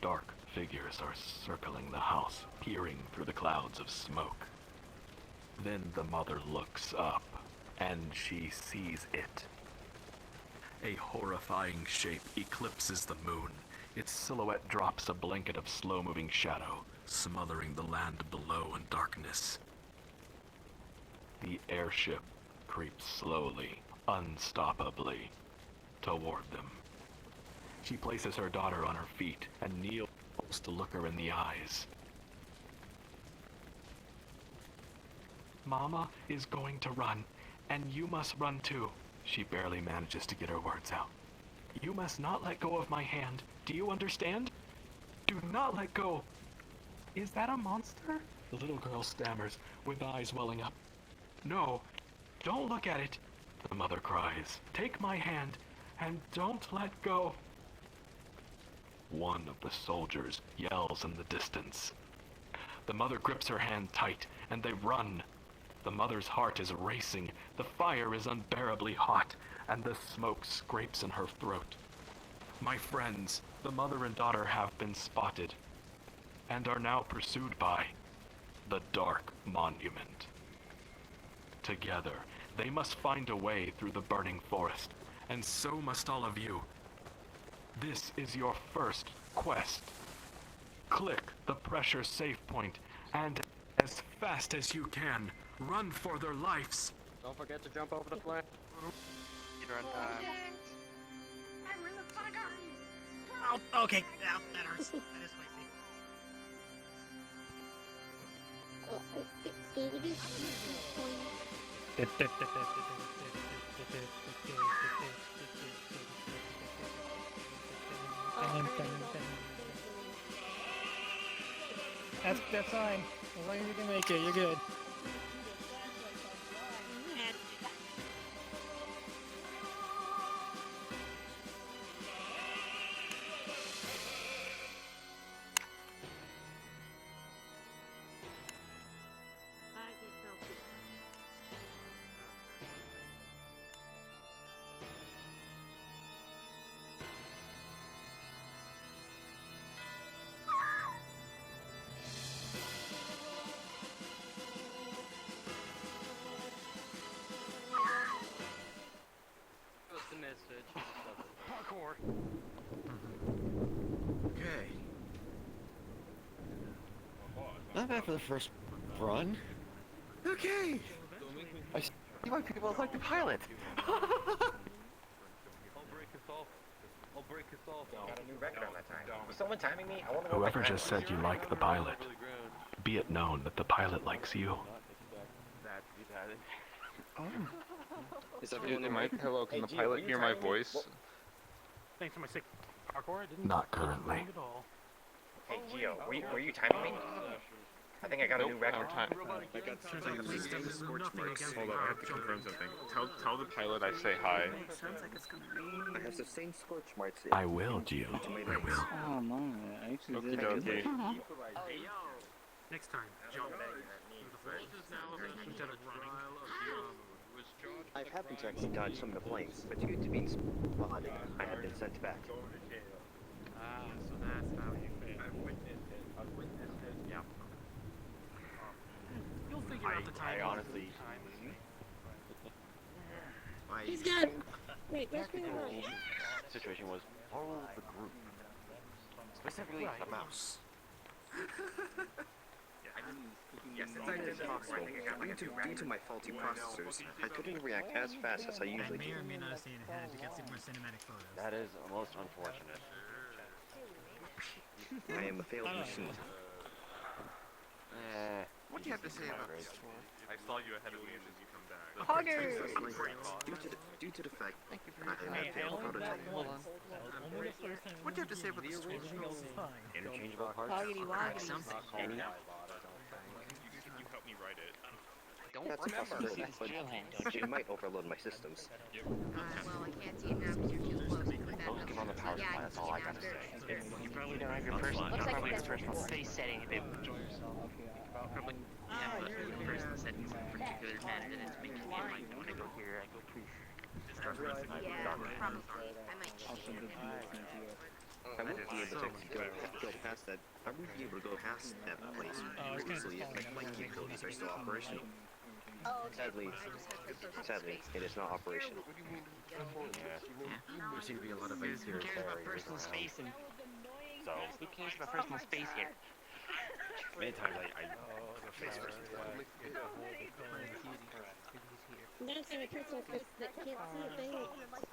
[SPEAKER 4] Dark figures are circling the house, peering through the clouds of smoke. Then the mother looks up, and she sees it. A horrifying shape eclipses the moon. Its silhouette drops a blanket of slow-moving shadow, smothering the land below in darkness. The airship creeps slowly, unstoppably, toward them. She places her daughter on her feet and kneels to look her in the eyes. Mama is going to run, and you must run too. She barely manages to get her words out. You must not let go of my hand. Do you understand? Do not let go. Is that a monster? The little girl stammers, with eyes welling up. No, don't look at it, the mother cries. Take my hand, and don't let go. One of the soldiers yells in the distance. The mother grips her hand tight, and they run. The mother's heart is racing, the fire is unbearably hot, and the smoke scrapes in her throat. My friends, the mother and daughter have been spotted, and are now pursued by the Dark Monument. Together, they must find a way through the burning forest, and so must all of you. This is your first quest. Click the pressure safe point, and as fast as you can, run for their lives.
[SPEAKER 10] Don't forget to jump over the plant.
[SPEAKER 5] You're on time.
[SPEAKER 12] Oh, okay. Ow, that hurts. That is spicy.
[SPEAKER 11] That's fine. As long as you can make it, you're good.
[SPEAKER 5] What's the message? Parkour.
[SPEAKER 10] Okay. Not bad for the first run. Okay. I see why people like the pilot.
[SPEAKER 3] I'll break us off.
[SPEAKER 10] I'll break us all down. Got a new record on that time. Was someone timing me? I want to know.
[SPEAKER 4] Whoever just said you like the pilot, be it known that the pilot likes you.
[SPEAKER 2] Is everyone alright?
[SPEAKER 15] Hello, can the pilot hear my voice?
[SPEAKER 14] Thanks for my sick parkour. I didn't
[SPEAKER 4] Not currently.
[SPEAKER 14] at all.
[SPEAKER 10] Hey, Gio, were you timing me? I think I got a new record.
[SPEAKER 15] Time.
[SPEAKER 3] Hold on, I have to confirm something. Tell the pilot I say hi.
[SPEAKER 1] Sounds like it's gonna rain.
[SPEAKER 2] I have the same scorch marks.
[SPEAKER 4] I will, Gio. I will.
[SPEAKER 11] Oh no, I actually
[SPEAKER 15] Okie
[SPEAKER 11] did.
[SPEAKER 15] dokie.
[SPEAKER 14] Next time, jump instead of running.
[SPEAKER 2] I've happened to actually dodge some of the flames, but due to being spotted, I have been sent back.
[SPEAKER 14] So that's how you fail. I've witnessed it. Yeah. You'll figure out the time.
[SPEAKER 2] I honestly.
[SPEAKER 13] He's got. Wait, where's my mouse?
[SPEAKER 2] Situation was follow the group, specifically the mouse.
[SPEAKER 10] Yes, since I did talk, I think I got like a new record.
[SPEAKER 2] Due to my faulty processors, I couldn't react as fast as I usually do.
[SPEAKER 11] May or may not have seen it had to get some more cinematic photos.
[SPEAKER 2] That is most unfortunate. I am a failed machine.
[SPEAKER 3] What do you have to say about this? I saw you ahead of me and then you come back.
[SPEAKER 2] Due to the fact I am a failed prototype.
[SPEAKER 3] What do you have to say about the school?
[SPEAKER 2] Interchangeable parts.
[SPEAKER 13] Woggity woggity.
[SPEAKER 2] Any?
[SPEAKER 3] You help me write it.
[SPEAKER 2] That's a possibility, but it might overload my systems.
[SPEAKER 6] Well, I can't see it now because you're too close.
[SPEAKER 2] Don't give on the power supply, that's all I gotta say.
[SPEAKER 12] You probably don't have your personal space setting. Probably have your personal settings in a particular manner that it's making me like, when I go here, I go poof.
[SPEAKER 6] Yeah, probably. I might change it.
[SPEAKER 2] I won't be able to go past that. I won't be able to go past that place previously if my flight capabilities are still operational. Sadly, it is not operational.
[SPEAKER 12] There seem to be a lot of ice here. Who cares about personal space and... So? Who cares about personal space here?
[SPEAKER 2] Many times I face first.
[SPEAKER 13] Notice I'm a personal space that can't see a thing.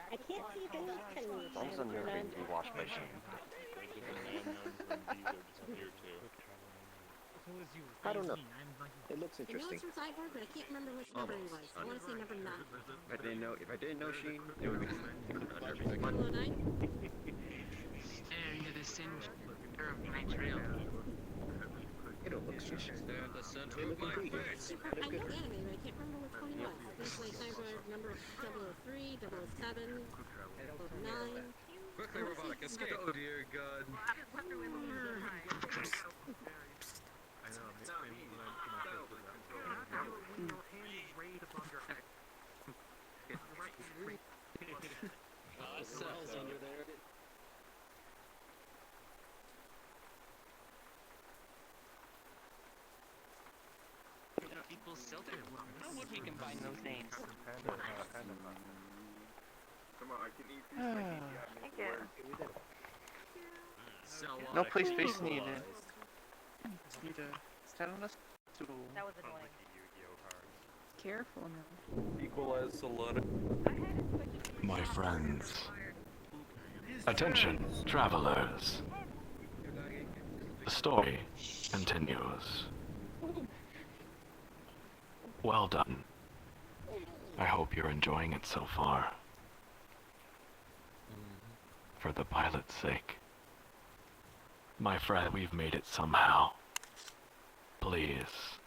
[SPEAKER 13] I can't see a thing.
[SPEAKER 2] All of a sudden, you're being rewatched by Shane. I don't know. It looks
[SPEAKER 13] I know
[SPEAKER 2] interesting.
[SPEAKER 13] it's from Cyborg, but I can't remember which number he was. I want to say number 9.
[SPEAKER 2] If I didn't know Sheen, it would be under
[SPEAKER 13] 109?
[SPEAKER 12] Stare into the center of my trail.
[SPEAKER 2] It don't look interesting.
[SPEAKER 13] I know anime, but I can't remember which one he was. This way Cyborg number 003, 007, 009.
[SPEAKER 3] Quickly, robotic, escape. Oh dear God.
[SPEAKER 14] Cells under there.
[SPEAKER 12] People still do. How would we combine those names?
[SPEAKER 5] No play space needed. Just need to stand on a stool.
[SPEAKER 7] That was annoying.
[SPEAKER 1] Careful now.
[SPEAKER 15] Equalize a lot of...
[SPEAKER 4] My friends. Attention, travelers. The story continues. Well done. I hope you're enjoying it so far. For the pilot's sake. My friend, we've made it somehow. Please,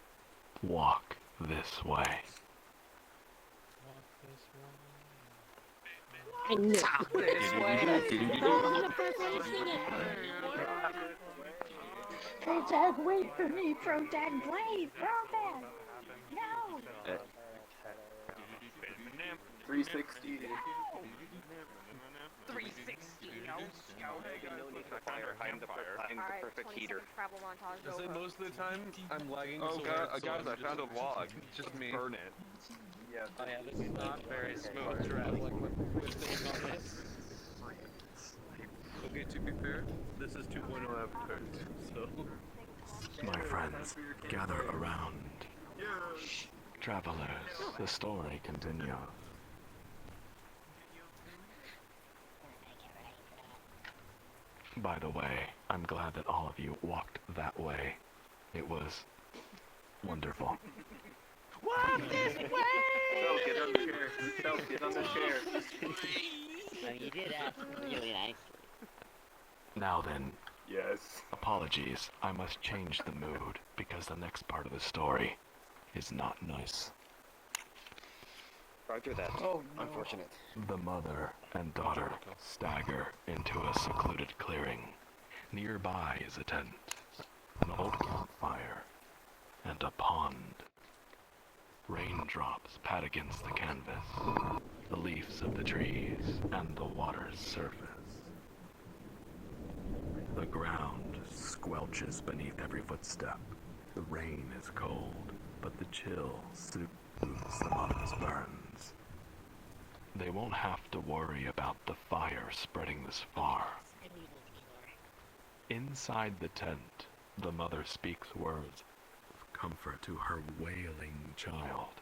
[SPEAKER 4] walk this way.
[SPEAKER 13] I knew it.
[SPEAKER 16] Hey Dad, wait for me, Pro Dad, wait, Pro Dad! No!
[SPEAKER 15] 360.
[SPEAKER 12] 360, no.
[SPEAKER 2] I'm the perfect heater.
[SPEAKER 6] Travel montage
[SPEAKER 15] Is it
[SPEAKER 6] over.
[SPEAKER 15] most of the time I'm lagging?
[SPEAKER 3] Oh
[SPEAKER 15] so
[SPEAKER 3] God,
[SPEAKER 15] hard, so
[SPEAKER 3] guys, I
[SPEAKER 15] I'm
[SPEAKER 3] found a
[SPEAKER 15] just-
[SPEAKER 3] log. Just me.
[SPEAKER 15] Burn it.
[SPEAKER 14] Yeah, this is not very smooth traveling with things on this.
[SPEAKER 15] Okay, to be fair, this is 2.0 Avatar, so...
[SPEAKER 4] My friends, gather around. Travelers, the story continues. By the way, I'm glad that all of you walked that way. It was wonderful.
[SPEAKER 12] Walk this way!
[SPEAKER 2] Phil, get on the chair. Phil, get on the chair.
[SPEAKER 8] No, you did ask really nicely.
[SPEAKER 4] Now then,
[SPEAKER 3] Yes.
[SPEAKER 4] apologies, I must change the mood, because the next part of the story is not nice.
[SPEAKER 2] Roger that.
[SPEAKER 3] Oh, no.
[SPEAKER 2] Unfortunate.
[SPEAKER 4] The mother and daughter stagger into a secluded clearing. Nearby is a tent, an old campfire, and a pond. Raindrops pat against the canvas, the leaves of the trees, and the water's surface. The ground squelches beneath every footstep. The rain is cold, but the chill soothes the mother's burns. They won't have to worry about the fire spreading this far. Inside the tent, the mother speaks words of comfort to her wailing child,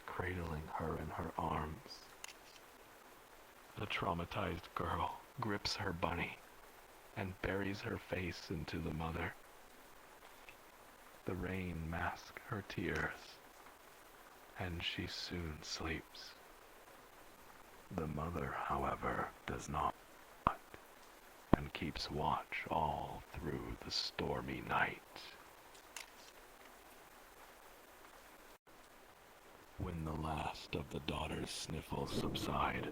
[SPEAKER 4] cradling her in her arms. The traumatized girl grips her bunny and buries her face into the mother. The rain masks her tears, and she soon sleeps. The mother, however, does not, and keeps watch all through the stormy night. When the last of the daughter's sniffles subside,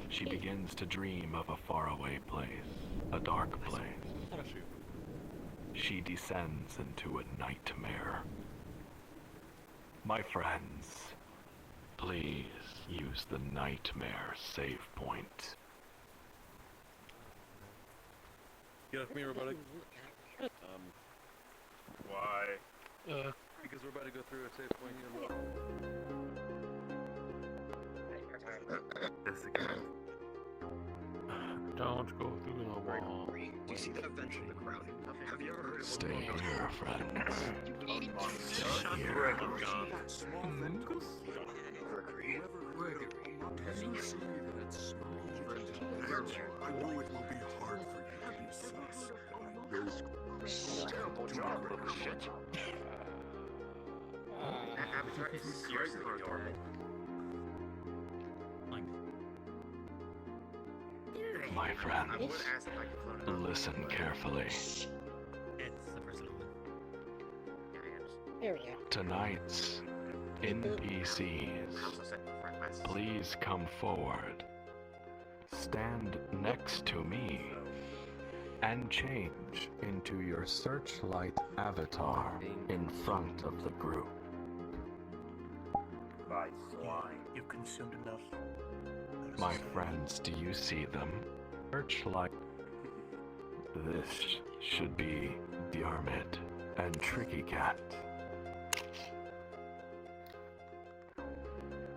[SPEAKER 4] she begins to dream of a faraway place, a dark place. She descends into a nightmare. My friends, please use the nightmare save point.
[SPEAKER 15] Get off me, robotic. Why? Because we're about to go through a save point here. Yes, again.
[SPEAKER 14] Don't go through the wall.
[SPEAKER 2] Do you see that vent in the crowd? Have you ever heard of
[SPEAKER 4] Stay here, friends. Stay here.
[SPEAKER 3] Gregory.
[SPEAKER 17] I know it will be hard for you to be sus, but I
[SPEAKER 2] Terrible job, little shit. Avatar is seriously adorable.
[SPEAKER 4] My friends,
[SPEAKER 2] I would ask if I could float.
[SPEAKER 4] listen carefully.
[SPEAKER 11] It's the first one.
[SPEAKER 13] There we go.
[SPEAKER 4] Tonight's NPCs, please come forward. Stand next to me and change into your searchlight avatar in front of the group.
[SPEAKER 3] By flying.
[SPEAKER 11] You've consumed enough.
[SPEAKER 4] My friends, do you see them? Searchlight. This should be Diarmid and Tricky Cat.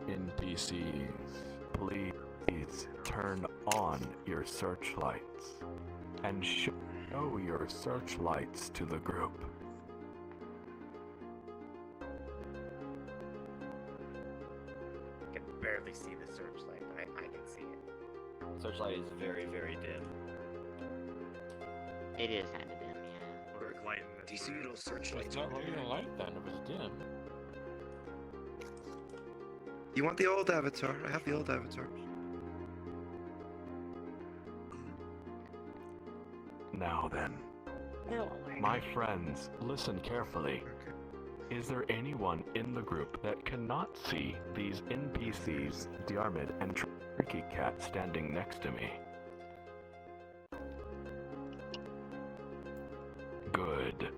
[SPEAKER 4] NPCs, please turn on your searchlights and show your searchlights to the group.
[SPEAKER 2] I can barely see the searchlight, but I can see it. Searchlight is very, very dim.
[SPEAKER 8] It is kind of dim, yeah.
[SPEAKER 3] Or light in
[SPEAKER 2] Do
[SPEAKER 3] this
[SPEAKER 2] you see
[SPEAKER 3] room.
[SPEAKER 2] little searchlights
[SPEAKER 14] It's not
[SPEAKER 2] over
[SPEAKER 14] really
[SPEAKER 2] there?
[SPEAKER 14] a light then, it was dim.
[SPEAKER 18] You want the old avatar? I have the old avatar.
[SPEAKER 4] Now then, my friends, listen carefully. Is there anyone in the group that cannot see these NPCs, Diarmid and Tricky Cat, standing next to me? Good.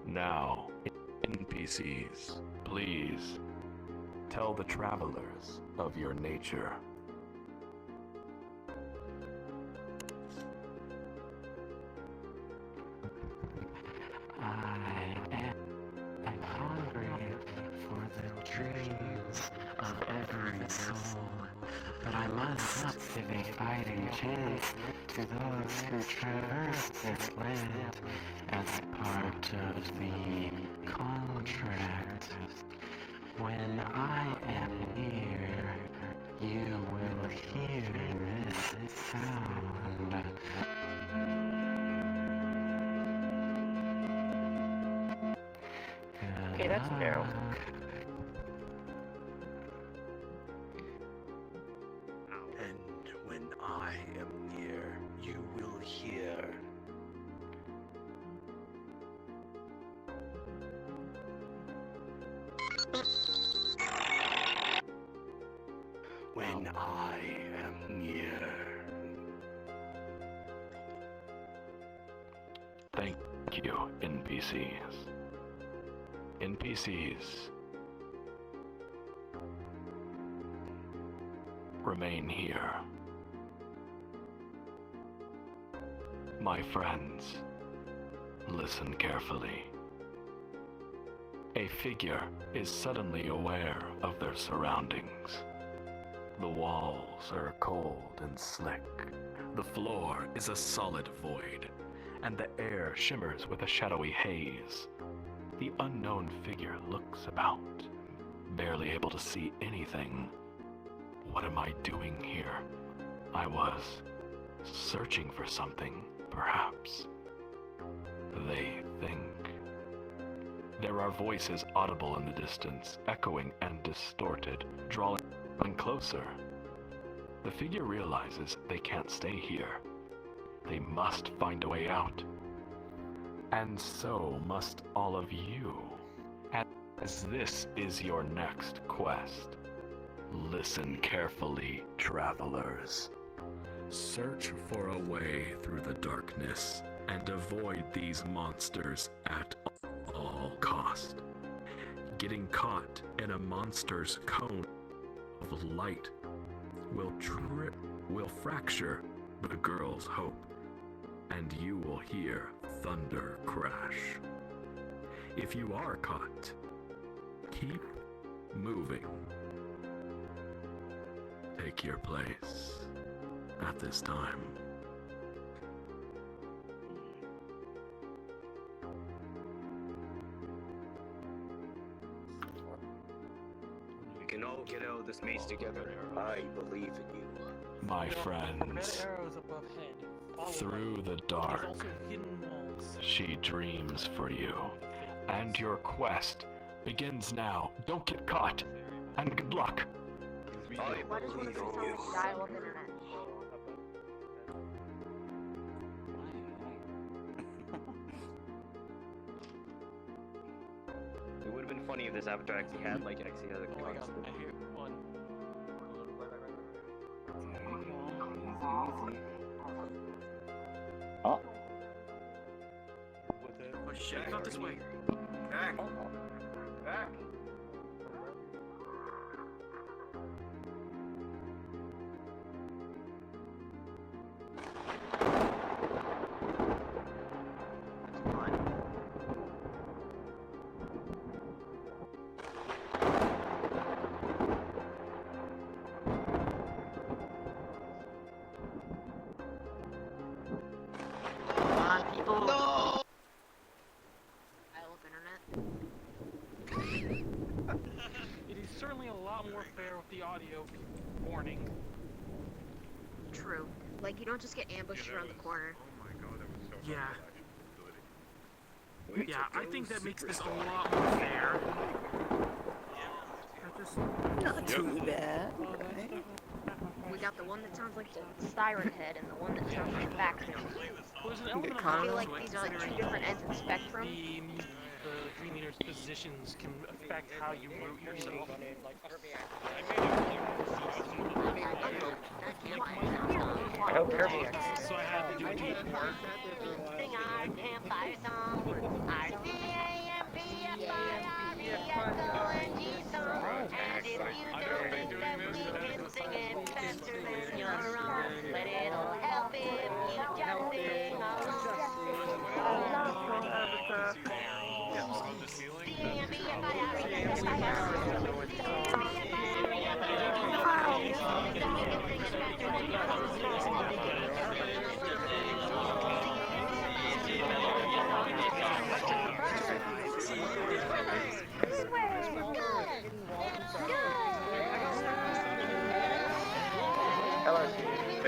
[SPEAKER 4] Now, NPCs, please tell the travelers of your nature.
[SPEAKER 11] I'm hungry for the dreams of every soul, but I must not give a fighting chance to those who traverse this land as part of the contract. When I am near, you will hear this sound.
[SPEAKER 8] Okay, that's narrow.
[SPEAKER 17] And when I am near, you will hear. When I am near.
[SPEAKER 4] Thank you, NPCs. NPCs, remain here. My friends, listen carefully. A figure is suddenly aware of their surroundings. The walls are cold and slick. The floor is a solid void, and the air shimmers with a shadowy haze. The unknown figure looks about, barely able to see anything. What am I doing here? I was searching for something, perhaps. They think. There are voices audible in the distance, echoing and distorted, drawing closer. The figure realizes they can't stay here. They must find a way out. And so must all of you, as this is your next quest. Listen carefully, travelers. Search for a way through the darkness and avoid these monsters at all cost. Getting caught in a monster's cone of light will fracture the girl's hope, and you will hear thunder crash. If you are caught, keep moving. Take your place at this time.
[SPEAKER 2] We can all get out of this maze together. I believe in you.
[SPEAKER 4] My friends, through the dark, she dreams for you, and your quest begins now. Don't get caught, and good luck.
[SPEAKER 6] Why does one of you sound like dial-up internet?
[SPEAKER 2] It would have been funny if this avatar actually had a constant.
[SPEAKER 5] Oh.
[SPEAKER 3] Oh shit, not this way. Back. Back.
[SPEAKER 6] No! Dial-up internet.
[SPEAKER 12] It is certainly a lot more fair with the audio warning.
[SPEAKER 6] True. Like, you don't just get ambushed around the corner.
[SPEAKER 12] Yeah. Yeah, I think that makes this a lot more fair.
[SPEAKER 1] Not too bad. Okay.
[SPEAKER 6] We got the one that sounds like the Siren Head and the one that sounds like Baxter. I feel like these are like two different ends of the spectrum.
[SPEAKER 12] The Green Leader's positions can affect how you route yourself.
[SPEAKER 8] I hope careful.
[SPEAKER 12] So I had to do a detour.
[SPEAKER 8] Sing our campfire song. Our C-A-M-P-F-I-R-E-S-O-N-G song. And if you don't think that we can sing it faster than you're wrong, but it'll help if you just sing along.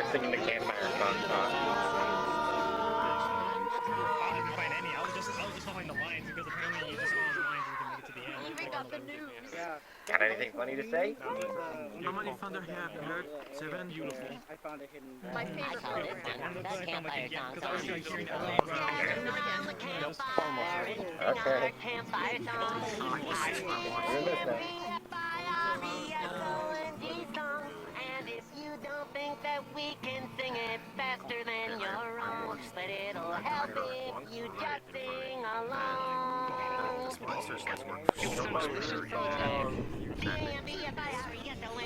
[SPEAKER 10] started singing the campfire song.
[SPEAKER 19] I didn't find any. I was just following the lines because apparently you just follow the lines and you can make it to the end.
[SPEAKER 6] Even got the news.
[SPEAKER 10] Got anything funny to say?
[SPEAKER 14] How many thunder have you heard? 7? Beautiful.
[SPEAKER 9] I found a hidden.
[SPEAKER 6] My favorite part is
[SPEAKER 8] That campfire song.
[SPEAKER 19] Because I was like hearing that.
[SPEAKER 10] Okay.
[SPEAKER 8] Campfire song.
[SPEAKER 10] You're listening.
[SPEAKER 8] And if you don't think that we can sing it faster, then you're wrong. But it'll help if you just sing along.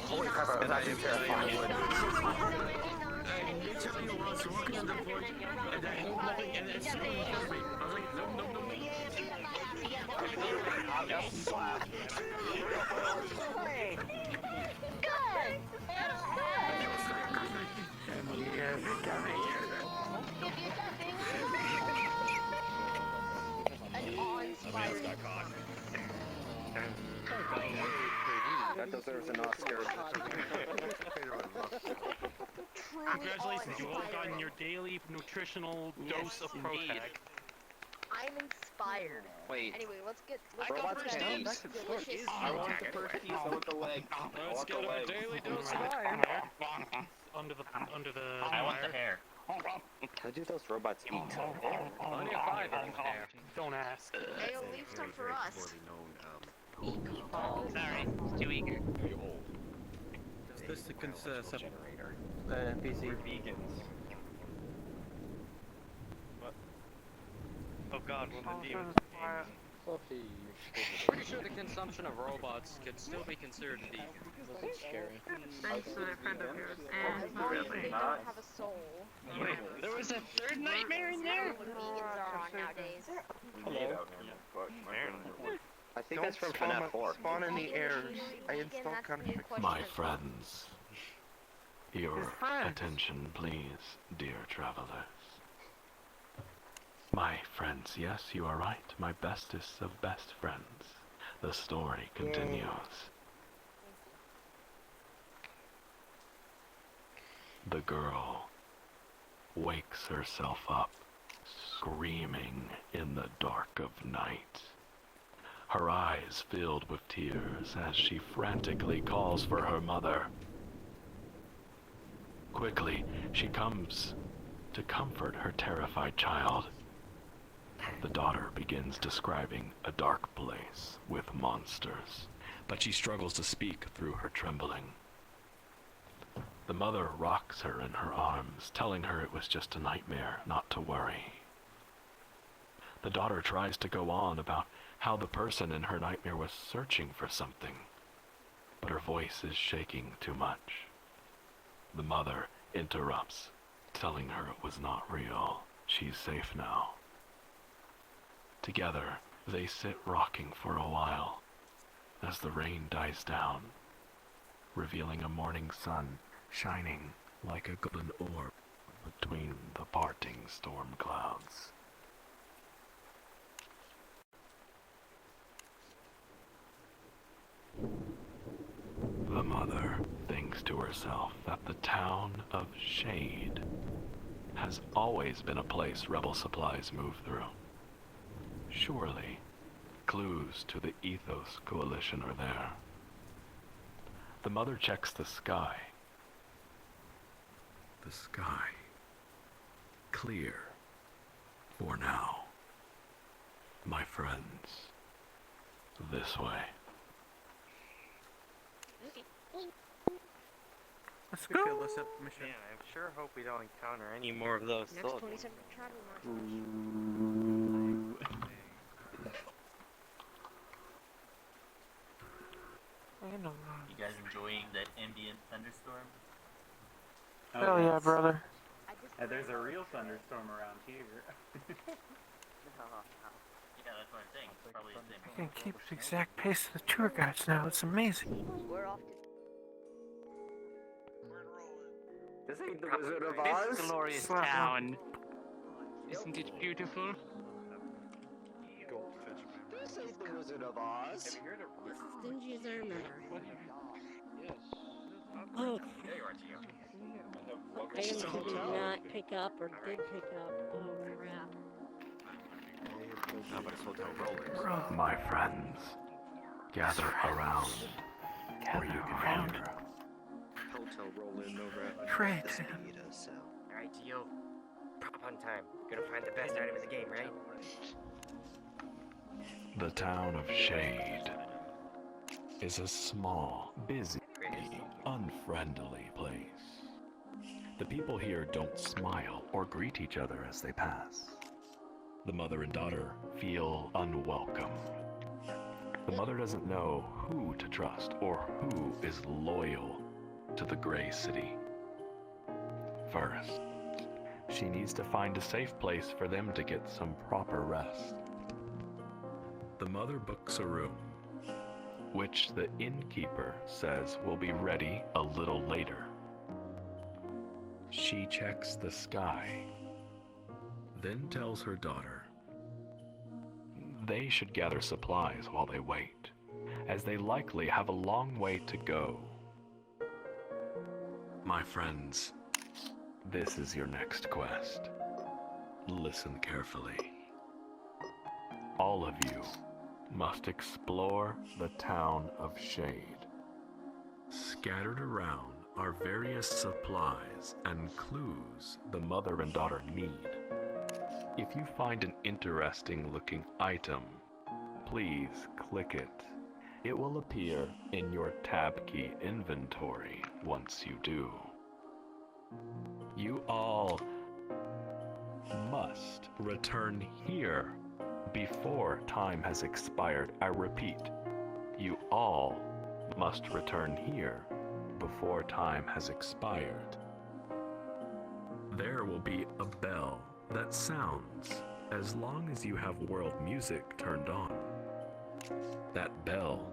[SPEAKER 10] Holy crap, I was actually terrified.
[SPEAKER 14] Tell me I was walking in the void, and I heard nothing, and then someone killed me. I was like, nope.
[SPEAKER 8] Good!
[SPEAKER 6] an awe-inspiring song.
[SPEAKER 2] That deserves an Oscar.
[SPEAKER 19] Congratulations, you all gotten your daily nutritional dose of protag.
[SPEAKER 6] I'm inspired.
[SPEAKER 2] Wait.
[SPEAKER 6] Anyway, let's go
[SPEAKER 2] Robots
[SPEAKER 6] for
[SPEAKER 2] can
[SPEAKER 6] that
[SPEAKER 2] eat.
[SPEAKER 6] delicious.
[SPEAKER 2] I want the first piece. I want the leg. I want the leg.
[SPEAKER 19] Under the.
[SPEAKER 12] I want the hair.
[SPEAKER 2] How do those robots eat?
[SPEAKER 19] Only a 5 on hair. Don't ask.
[SPEAKER 6] Hey, leave some for us.
[SPEAKER 12] Sorry, it's too eager.
[SPEAKER 14] Is this the concept?
[SPEAKER 5] NPC.
[SPEAKER 10] Vegans.
[SPEAKER 5] Oh god, one of the demons.
[SPEAKER 14] Pretty sure the consumption of robots could still be considered vegan. That's scary.
[SPEAKER 1] Thanks to a friend of yours.
[SPEAKER 6] They don't have a soul.
[SPEAKER 19] Wait, there was a third nightmare in there?
[SPEAKER 6] What vegans are on nowadays.
[SPEAKER 2] I think that's from FNAF 4.
[SPEAKER 18] Spawn in the errors. I installed conflict.
[SPEAKER 4] My friends, your attention, please, dear travelers. My friends, yes, you are right, my bestest of best friends. The story continues. The girl wakes herself up, screaming in the dark of night. Her eyes filled with tears as she frantically calls for her mother. Quickly, she comes to comfort her terrified child. The daughter begins describing a dark place with monsters, but she struggles to speak through her trembling. The mother rocks her in her arms, telling her it was just a nightmare, not to worry. The daughter tries to go on about how the person in her nightmare was searching for something, but her voice is shaking too much. The mother interrupts, telling her it was not real. She's safe now. Together, they sit rocking for a while as the rain dies down, revealing a morning sun shining like a golden orb between the parting storm clouds. The mother thinks to herself that the town of Shade has always been a place rebel supplies move through. Surely, clues to the Ethos Coalition are there. The mother checks the sky. The sky, clear for now. My friends, this way.
[SPEAKER 14] Let's go. Let's up mission.
[SPEAKER 5] Man, I sure hope we don't encounter any more of those
[SPEAKER 6] Next
[SPEAKER 5] soldiers.
[SPEAKER 6] 27 travel march.
[SPEAKER 12] You guys enjoying that ambient thunderstorm?
[SPEAKER 5] Hell yeah, brother.
[SPEAKER 20] There's a real thunderstorm around here.
[SPEAKER 12] Yeah, that's what I'm saying. It's probably the same.
[SPEAKER 5] I can keep the exact pace of the tour guides now. It's amazing.
[SPEAKER 6] We're off to.
[SPEAKER 2] This ain't the Wizard of Oz.
[SPEAKER 12] This glorious town. Isn't it beautiful?
[SPEAKER 2] This ain't the Wizard of Oz.
[SPEAKER 13] This is dingy as I remember.
[SPEAKER 20] Yes.
[SPEAKER 13] Oh.
[SPEAKER 10] There you are, Gio.
[SPEAKER 13] Items you did not pick up or did pick up. Oh crap.
[SPEAKER 2] How about us hotel rollers?
[SPEAKER 4] My friends, gather around, or you can hear.
[SPEAKER 2] Hotel roller, no rap.
[SPEAKER 3] Great.
[SPEAKER 2] The speed of sound.
[SPEAKER 5] Alright, Gio. Prop on time. Gonna find the best item in the game, right?
[SPEAKER 4] The town of Shade is a small, busy, unfriendly place. The people here don't smile or greet each other as they pass. The mother and daughter feel unwelcome. The mother doesn't know who to trust or who is loyal to the Gray City. First, she needs to find a safe place for them to get some proper rest. The mother books a room, which the innkeeper says will be ready a little later. She checks the sky, then tells her daughter they should gather supplies while they wait, as they likely have a long way to go. My friends, this is your next quest. Listen carefully. All of you must explore the town of Shade. Scattered around are various supplies and clues the mother and daughter need. If you find an interesting looking item, please click it. It will appear in your tab key inventory once you do. You all must return here before time has expired. I repeat, you all must return here before time has expired. There will be a bell that sounds as long as you have world music turned on. That bell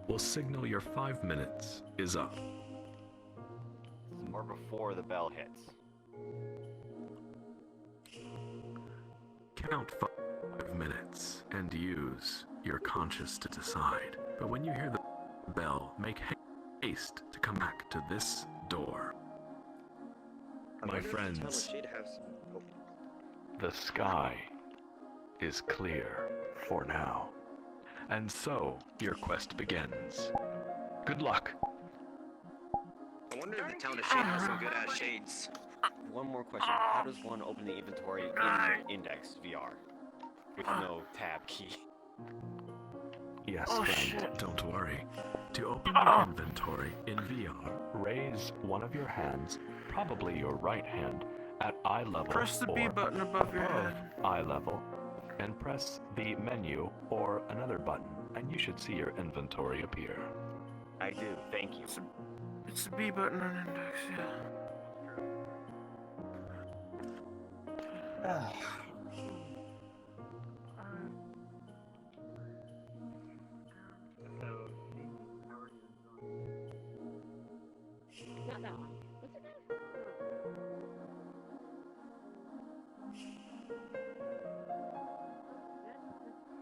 [SPEAKER 4] will signal your 5 minutes is up.
[SPEAKER 2] Or before the bell hits.
[SPEAKER 4] Count 5 minutes and use your conscience to decide. But when you hear the bell, make haste to come back to this door. My friends, the sky is clear for now. And so, your quest begins. Good luck.
[SPEAKER 2] I wonder if the town of Shade has some good ass shades. One more question. How does one open the inventory in the Index VR? With no tab key.
[SPEAKER 4] Yes, friend, don't worry. To open your inventory in VR, raise one of your hands, probably your right hand, at eye level.
[SPEAKER 1] Press the B button above your head.
[SPEAKER 4] Eye level, and press the menu or another button, and you should see your inventory appear.
[SPEAKER 2] I do, thank you.
[SPEAKER 1] It's the B button on Index, yeah.
[SPEAKER 13] Not that one. What's it now?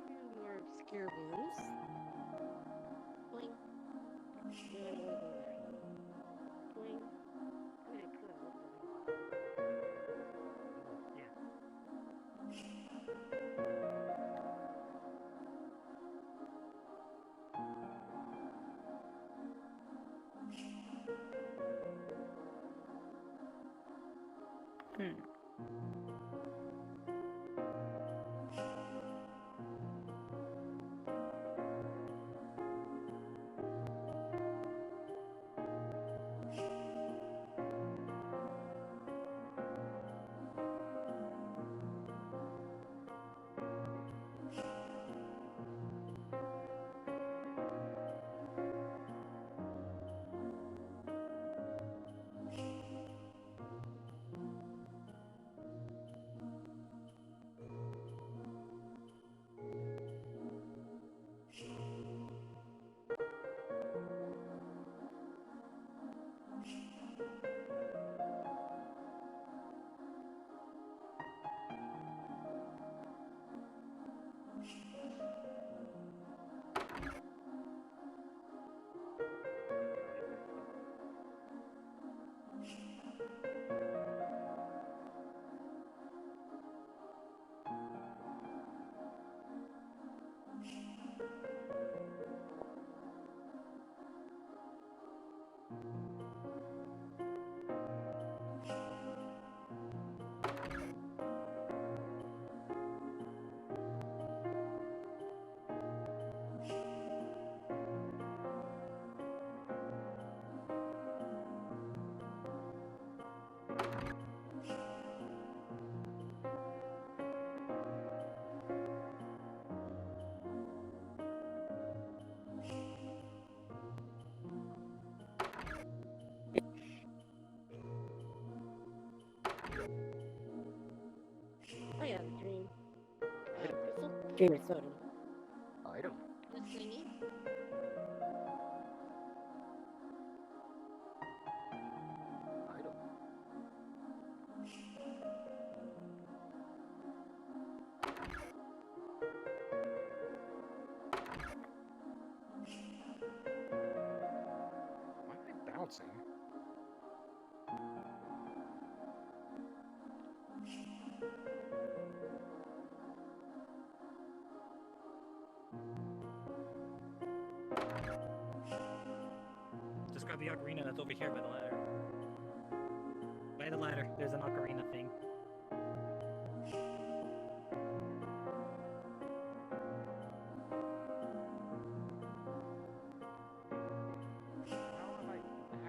[SPEAKER 13] Two more obscure ones. Boing. No, no, no. Boing. Okay, cool. Gamer soda.
[SPEAKER 5] Item.
[SPEAKER 13] This thingy?
[SPEAKER 5] Item. Why am I bouncing?
[SPEAKER 19] Just grab the ocarina that's over here by the ladder. By the ladder, there's an ocarina thing.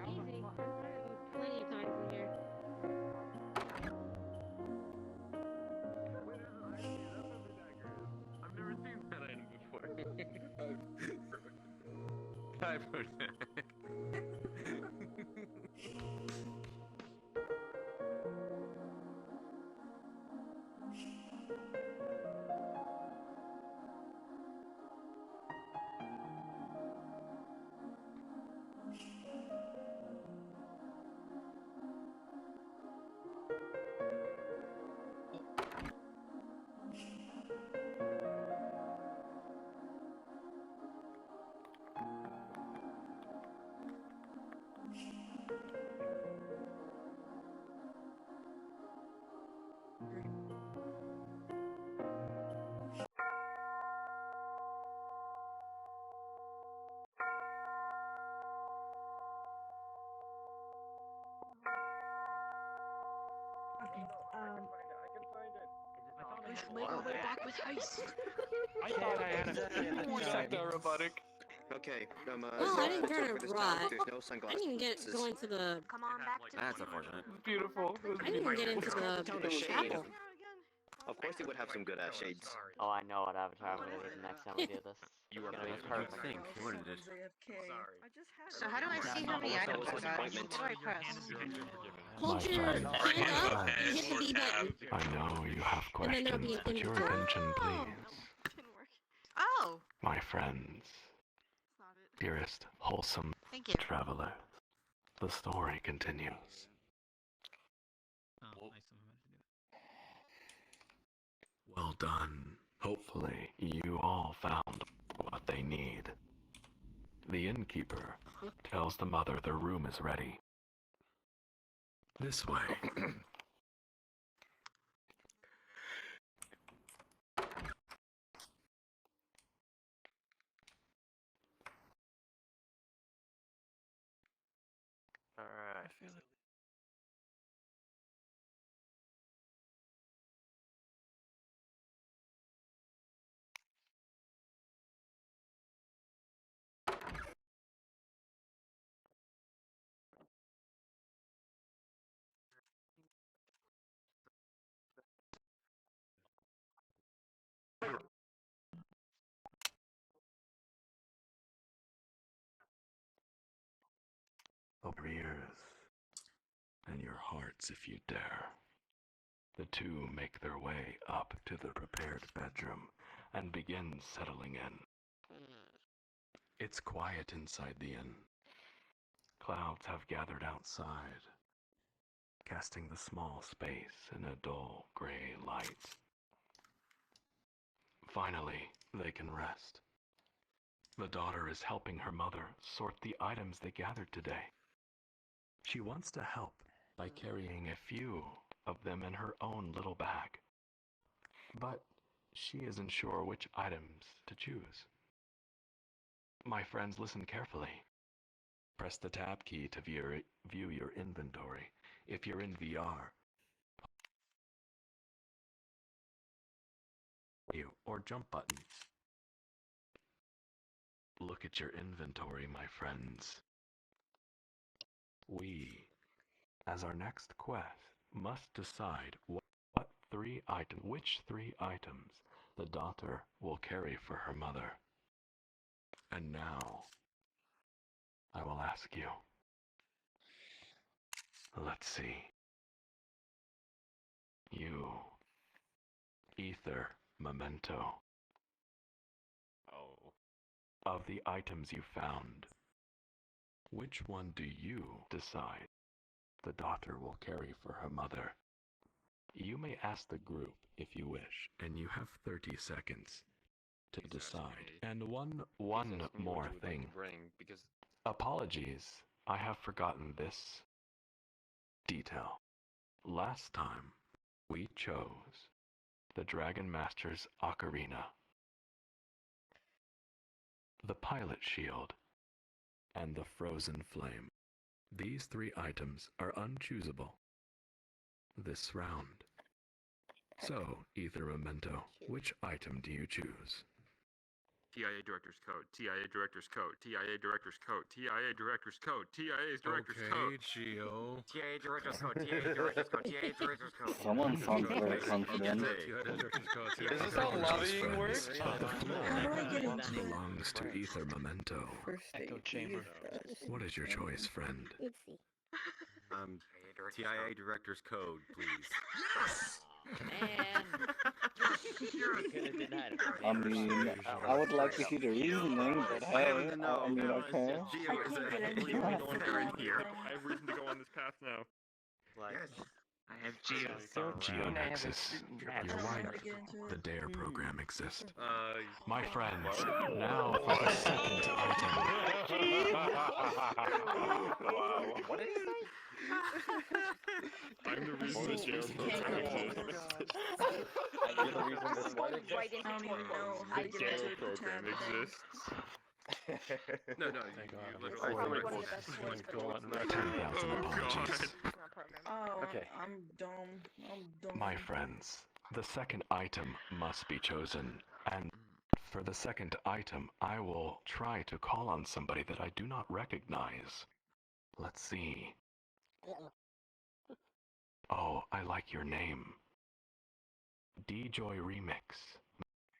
[SPEAKER 13] Easy. Plenty of times in here.
[SPEAKER 15] I've never seen that item before. I've heard that.
[SPEAKER 12] We should make our way back with haste.
[SPEAKER 5] I thought I had a
[SPEAKER 2] More
[SPEAKER 5] sector robotic.
[SPEAKER 2] Okay,
[SPEAKER 13] Well, I didn't
[SPEAKER 2] to
[SPEAKER 13] turn
[SPEAKER 2] for
[SPEAKER 13] it
[SPEAKER 2] this
[SPEAKER 13] right.
[SPEAKER 2] town, there's no
[SPEAKER 13] I
[SPEAKER 2] sunglasses.
[SPEAKER 13] didn't even get go into the.
[SPEAKER 6] Come on back to
[SPEAKER 5] That's unfortunate.
[SPEAKER 15] Beautiful.
[SPEAKER 13] I didn't even get into the chapel.
[SPEAKER 2] Of course they would have some good ass shades.
[SPEAKER 5] Oh, I know what avatar I'm gonna be the next time we do this.
[SPEAKER 15] You are
[SPEAKER 5] It's gonna be
[SPEAKER 15] perfect.
[SPEAKER 5] perfect.
[SPEAKER 15] Wouldn't it?
[SPEAKER 7] So how do I see how many items I got? What do I press?
[SPEAKER 13] Hold your hand up and hit the B button.
[SPEAKER 4] I know you have
[SPEAKER 13] And then there'll
[SPEAKER 4] questions,
[SPEAKER 13] be an
[SPEAKER 4] but your
[SPEAKER 13] inventory.
[SPEAKER 4] attention, please.
[SPEAKER 7] Oh!
[SPEAKER 4] My friends, dearest wholesome
[SPEAKER 7] Thank you.
[SPEAKER 4] traveler, the story continues. Well done. Hopefully, you all found what they need. The innkeeper tells the mother their room is ready. This way.
[SPEAKER 5] Alright.
[SPEAKER 4] Open your ears and your hearts if you dare. The two make their way up to the prepared bedroom and begin settling in. It's quiet inside the inn. Clouds have gathered outside, casting the small space in a dull gray light. Finally, they can rest. The daughter is helping her mother sort the items they gathered today. She wants to help by carrying a few of them in her own little bag. But she isn't sure which items to choose. My friends, listen carefully. Press the tab key to view your inventory. If you're in VR, or jump button. Look at your inventory, my friends. We, as our next quest, must decide which three items the daughter will carry for her mother. And now, I will ask you. Let's see. You, Ether, Memento, Of the items you found, which one do you decide the daughter will carry for her mother? You may ask the group if you wish, and you have 30 seconds to decide. And one more thing. Apologies, I have forgotten this detail. Last time, we chose the Dragon Master's Ocarina, the Pilot Shield, and the Frozen Flame. These 3 items are unchoosable this round. So, Ether Memento, which item do you choose?
[SPEAKER 3] TIA Director's Code, TIA Director's Code, TIA Director's Code, TIA Director's Code, TIA's Director's Code.
[SPEAKER 15] Okay, Geo.
[SPEAKER 2] TIA Director's Code, TIA Director's Code, TIA Director's Code.
[SPEAKER 9] Someone sounds very confident.
[SPEAKER 15] Is this how lobbying works?
[SPEAKER 4] The floor belongs to Ether Memento.
[SPEAKER 1] Echo chamber.
[SPEAKER 4] What is your choice, friend?
[SPEAKER 2] TIA Director's Code, please.
[SPEAKER 3] Yes!
[SPEAKER 9] I mean, I would like to see the reasoning, but hey, I mean, okay.
[SPEAKER 3] I have reason to go on this path now.
[SPEAKER 12] I have Geo.
[SPEAKER 4] GeoNexus, you're right. The DARE program exists. My friends, now for the second item.
[SPEAKER 2] Wow. What did he say?
[SPEAKER 3] I'm the reason this DARE program exists.
[SPEAKER 2] You're the reason this what exists?
[SPEAKER 6] Right into
[SPEAKER 3] The DARE program exists. No, you literally.
[SPEAKER 1] Oh,
[SPEAKER 4] Okay.
[SPEAKER 1] I'm dumb.
[SPEAKER 4] My friends, the second item must be chosen, and for the second item, I will try to call on somebody that I do not recognize. Let's see. Oh, I like your name. D-Joy Remix.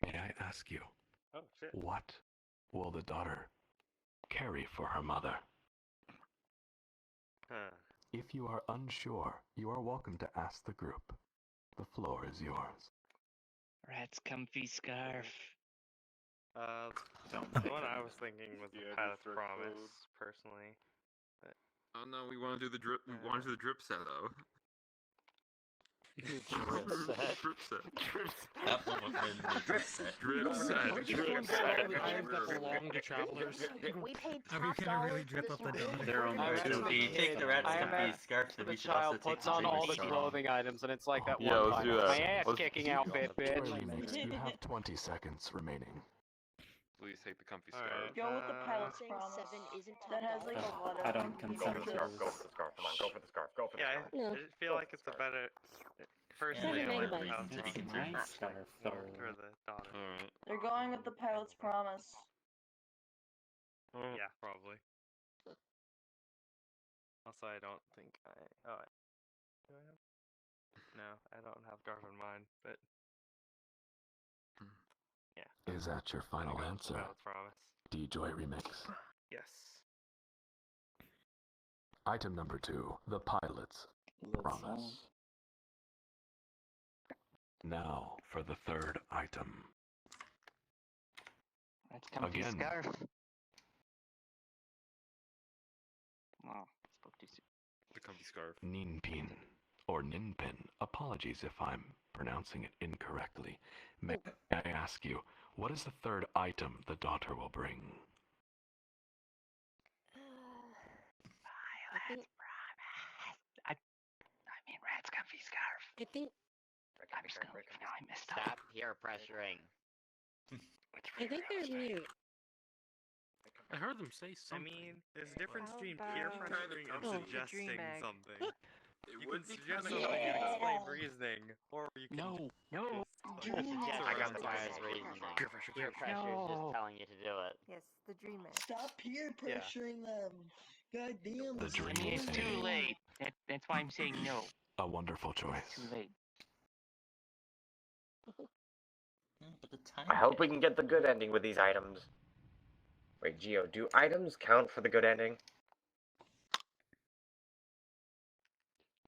[SPEAKER 4] May I ask you,
[SPEAKER 14] Oh, shit.
[SPEAKER 4] what will the daughter carry for her mother? If you are unsure, you are welcome to ask the group. The floor is yours.
[SPEAKER 12] Rat's comfy scarf.
[SPEAKER 14] The one I was thinking was the Pilot's Promise, personally. But
[SPEAKER 3] Oh no, we want to do the drip. We want to do the drip set though. Drip set.
[SPEAKER 21] That one was in
[SPEAKER 3] Drip set. Drip set.
[SPEAKER 19] Which items that belong to travelers?
[SPEAKER 6] We paid
[SPEAKER 19] Are we gonna really drip up the donut?
[SPEAKER 21] their own version. You take the rat's comfy scarf, then we
[SPEAKER 5] The
[SPEAKER 21] should also
[SPEAKER 5] child
[SPEAKER 21] take
[SPEAKER 5] puts
[SPEAKER 21] the
[SPEAKER 5] on all the
[SPEAKER 21] Dreamer's
[SPEAKER 5] clothing items, and it's like that
[SPEAKER 3] Yeah,
[SPEAKER 5] one
[SPEAKER 3] let's
[SPEAKER 5] time.
[SPEAKER 3] do that.
[SPEAKER 5] My ass-kicking outfit,
[SPEAKER 4] Joy
[SPEAKER 5] bitch.
[SPEAKER 4] Remix, you have 20 seconds remaining.
[SPEAKER 3] Please take the comfy
[SPEAKER 14] Alright.
[SPEAKER 3] scarf.
[SPEAKER 1] Go with the Pilot's
[SPEAKER 6] Saying
[SPEAKER 1] Promise.
[SPEAKER 6] 7 isn't
[SPEAKER 1] That has like a lot of.
[SPEAKER 9] I don't
[SPEAKER 2] Go for the scarf, go for the scarf, come on, go for the scarf, go for the
[SPEAKER 14] yeah,
[SPEAKER 2] scarf.
[SPEAKER 14] I just feel like it's a better. Personally, I like the Pilot's
[SPEAKER 21] Take a
[SPEAKER 14] Promise
[SPEAKER 21] nice scarf, though.
[SPEAKER 14] for the daughter.
[SPEAKER 3] Alright.
[SPEAKER 1] They're going with the Pilot's Promise.
[SPEAKER 14] Yeah, probably. Also, I don't think I. Oh, do I have? No, I don't have Garf in mind, but. Yeah.
[SPEAKER 4] Is that your final answer?
[SPEAKER 14] Pilot's Promise.
[SPEAKER 4] D-Joy Remix.
[SPEAKER 14] Yes.
[SPEAKER 4] Item number 2, the Pilot's Promise. Now for the third item.
[SPEAKER 12] Rat's comfy
[SPEAKER 4] Again.
[SPEAKER 12] scarf. Wow, spoke too soon.
[SPEAKER 3] The comfy scarf.
[SPEAKER 4] Ninpin, or Ninpin. Apologies if I'm pronouncing it incorrectly. May I ask you, what is the third item the daughter will bring?
[SPEAKER 12] Pilot's Promise. I mean, Rat's comfy scarf.
[SPEAKER 13] I think
[SPEAKER 12] I'm still, now I messed up.
[SPEAKER 8] Stop peer pressuring.
[SPEAKER 13] I think they're mute.
[SPEAKER 15] I heard them say
[SPEAKER 14] I
[SPEAKER 15] something.
[SPEAKER 14] mean, there's a difference
[SPEAKER 6] How
[SPEAKER 14] between peer
[SPEAKER 6] about-
[SPEAKER 14] pressuring and
[SPEAKER 6] Oh,
[SPEAKER 14] suggesting
[SPEAKER 6] dream bag.
[SPEAKER 14] something.
[SPEAKER 3] It
[SPEAKER 14] You
[SPEAKER 3] would
[SPEAKER 14] can
[SPEAKER 3] be
[SPEAKER 14] suggest
[SPEAKER 3] kinda
[SPEAKER 14] something and
[SPEAKER 3] cool.
[SPEAKER 14] explain reasoning, or you can.
[SPEAKER 12] No.
[SPEAKER 8] I got the bias reasoning.
[SPEAKER 14] Peer pressure.
[SPEAKER 8] Peer pressure is just telling you to do it.
[SPEAKER 6] Yes, the dream man.
[SPEAKER 1] Stop peer
[SPEAKER 14] Yeah.
[SPEAKER 1] pressuring them. God damn.
[SPEAKER 4] The Dream
[SPEAKER 12] It's too
[SPEAKER 4] Egg.
[SPEAKER 12] late. That's why I'm saying no.
[SPEAKER 4] A wonderful choice.
[SPEAKER 12] Too late.
[SPEAKER 21] But the time
[SPEAKER 2] I hope we can get the good ending with these items. Wait, Geo, do items count for the good ending?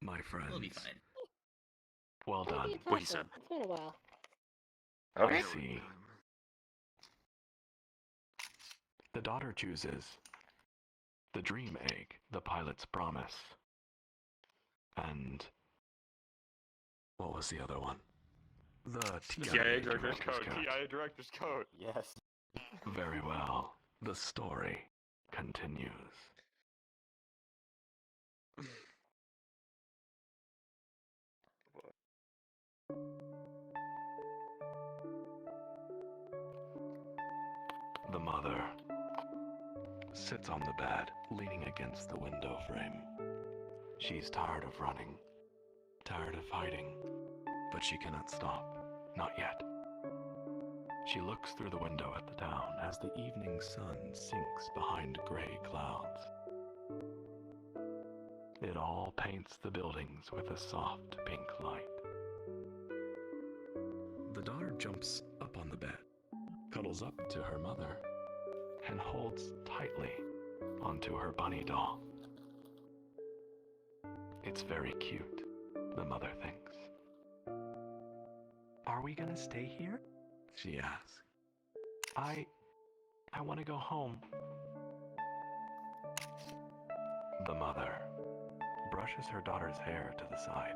[SPEAKER 4] My friends.
[SPEAKER 21] will be fine.
[SPEAKER 4] Well
[SPEAKER 13] That'll
[SPEAKER 4] done.
[SPEAKER 13] be a
[SPEAKER 3] What he
[SPEAKER 13] tough one.
[SPEAKER 3] said.
[SPEAKER 13] It's been a while.
[SPEAKER 2] Okay.
[SPEAKER 4] I see. The daughter chooses the dream egg, the pilot's promise, and what was the other one? The
[SPEAKER 3] TIA Director's Code. TIA Director's Code.
[SPEAKER 16] Yes.
[SPEAKER 4] Very well. The story continues. The mother sits on the bed, leaning against the window frame. She's tired of running, tired of hiding, but she cannot stop. Not yet. She looks through the window at the town as the evening sun sinks behind gray clouds. It all paints the buildings with a soft pink light. The daughter jumps up on the bed, cuddles up to her mother, and holds tightly onto her bunny doll. It's very cute, the mother thinks. Are we gonna stay here? She asks. I want to go home. The mother brushes her daughter's hair to the side.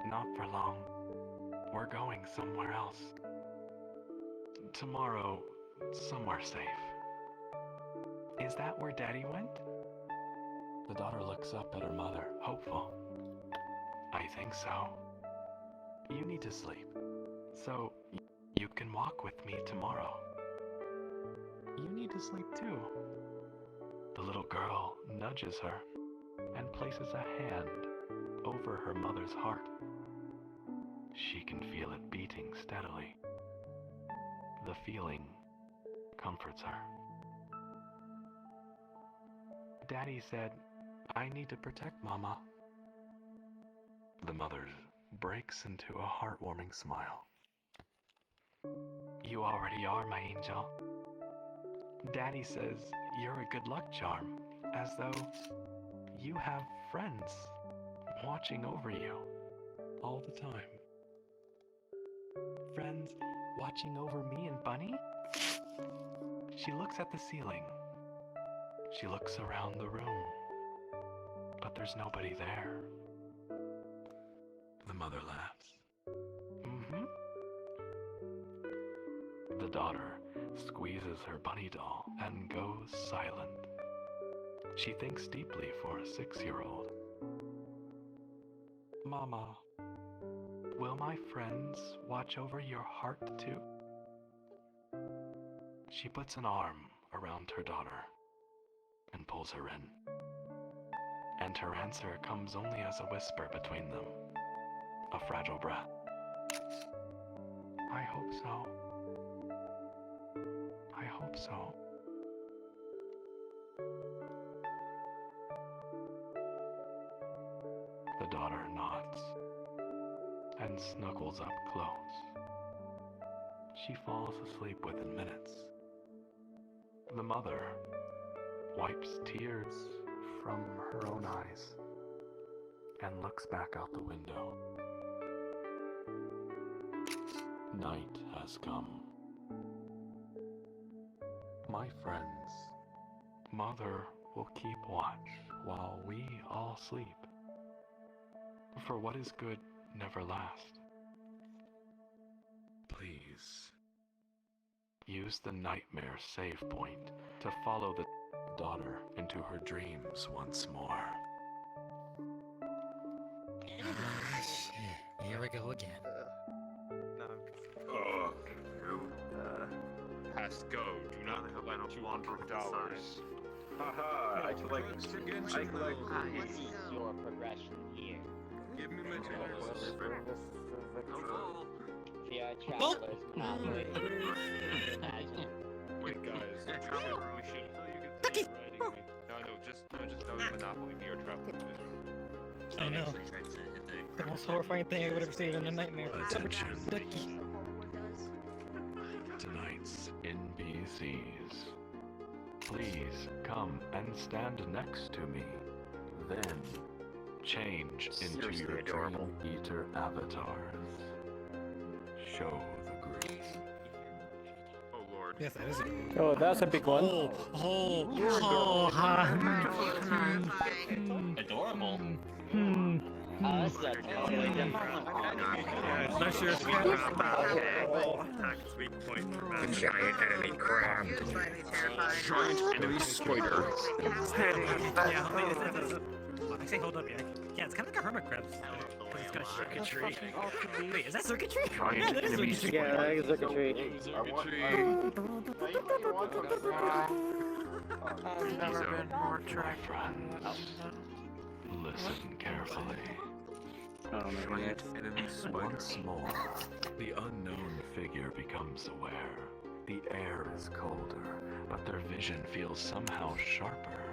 [SPEAKER 4] Not for long. We're going somewhere else. Tomorrow, somewhere safe. Is that where Daddy went? The daughter looks up at her mother, hopeful. I think so. You need to sleep, so you can walk with me tomorrow. You need to sleep too. The little girl nudges her and places a hand over her mother's heart. She can feel it beating steadily. The feeling comforts her. Daddy said, I need to protect Mama. The mother breaks into a heartwarming smile. You already are, my angel. Daddy says you're a good luck charm, as though you have friends watching over you all the time. Friends watching over me and Bunny? She looks at the ceiling. She looks around the room, but there's nobody there. The mother laughs. Mm-hmm. The daughter squeezes her bunny doll and goes silent. She thinks deeply for a 6-year-old. Mama, will my friends watch over your heart too? She puts an arm around her daughter and pulls her in. And her answer comes only as a whisper between them, a fragile breath. I hope so. I hope so. The daughter nods and snuggles up close. She falls asleep within minutes. The mother wipes tears from her own eyes and looks back out the window. Night has come. My friends, Mother will keep watch while we all sleep. For what is good never lasts. Please, use the nightmare save point to follow the daughter into her dreams once more.
[SPEAKER 11] Here we go again.
[SPEAKER 3] Pass go. Do not collect $200.
[SPEAKER 15] Haha, I collect.
[SPEAKER 21] I see your progression here.
[SPEAKER 15] Give me my $2.
[SPEAKER 21] VRTravellers.
[SPEAKER 3] Wait, guys. We should. No, just Monopoly VRTravellers.
[SPEAKER 19] Oh no. The most horrifying thing I would ever seen in a nightmare.
[SPEAKER 4] Attention. Tonight's NPCs. Please come and stand next to me. Then change into your Dream Eater avatars. Show the grace.
[SPEAKER 3] Oh Lord.
[SPEAKER 19] Yes, that is a good one.
[SPEAKER 9] Oh, that's a big one.
[SPEAKER 21] Adorable. Oh, this is a totally different one.
[SPEAKER 19] Yeah, it's not sure.
[SPEAKER 10] The giant enemy crab.
[SPEAKER 3] Giant enemy spider.
[SPEAKER 19] I say hold up, yeah, it's kind of like a hermit crab. It's got circuitry. Wait, is that circuitry?
[SPEAKER 3] Giant
[SPEAKER 19] That is
[SPEAKER 3] enemy
[SPEAKER 19] circuitry.
[SPEAKER 9] Yeah, that is circuitry.
[SPEAKER 11] I've never been more trapped.
[SPEAKER 4] Listen carefully.
[SPEAKER 9] Oh my
[SPEAKER 3] Giant enemy spider.
[SPEAKER 4] Once more, the unknown figure becomes aware. The air is colder, but their vision feels somehow sharper.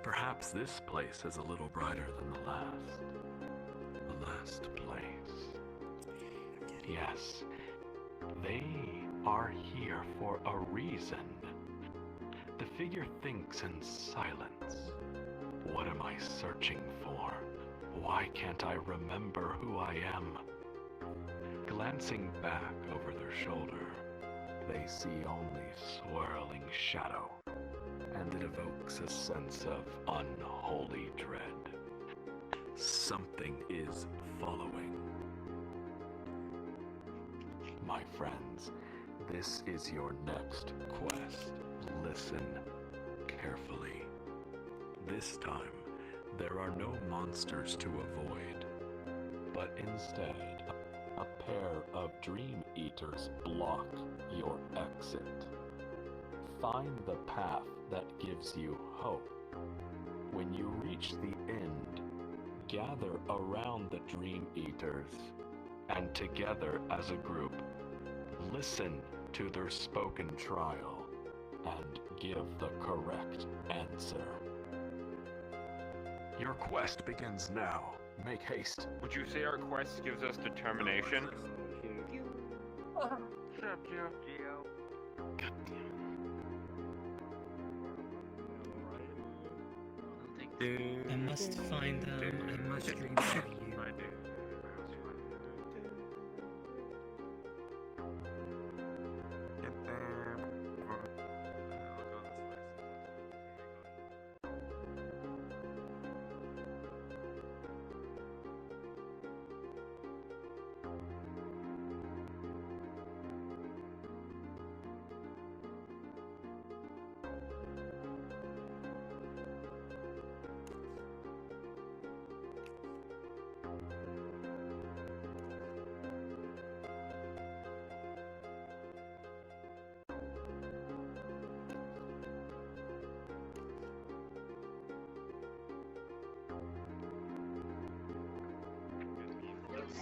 [SPEAKER 4] Perhaps this place is a little brighter than the last. The last place. Yes, they are here for a reason. The figure thinks in silence. What am I searching for? Why can't I remember who I am? Glancing back over their shoulder, they see only swirling shadow, and it evokes a sense of unholy dread. Something is following. My friends, this is your next quest. Listen carefully. This time, there are no monsters to avoid, but instead, a pair of dream eaters block your exit. Find the path that gives you hope. When you reach the end, gather around the dream eaters, and together as a group, listen to their spoken trial and give the correct answer. Your quest begins now. Make haste.
[SPEAKER 3] Would you say our quest gives us determination?
[SPEAKER 11] Shut up, Geo.
[SPEAKER 19] I must find them. I must dream for you.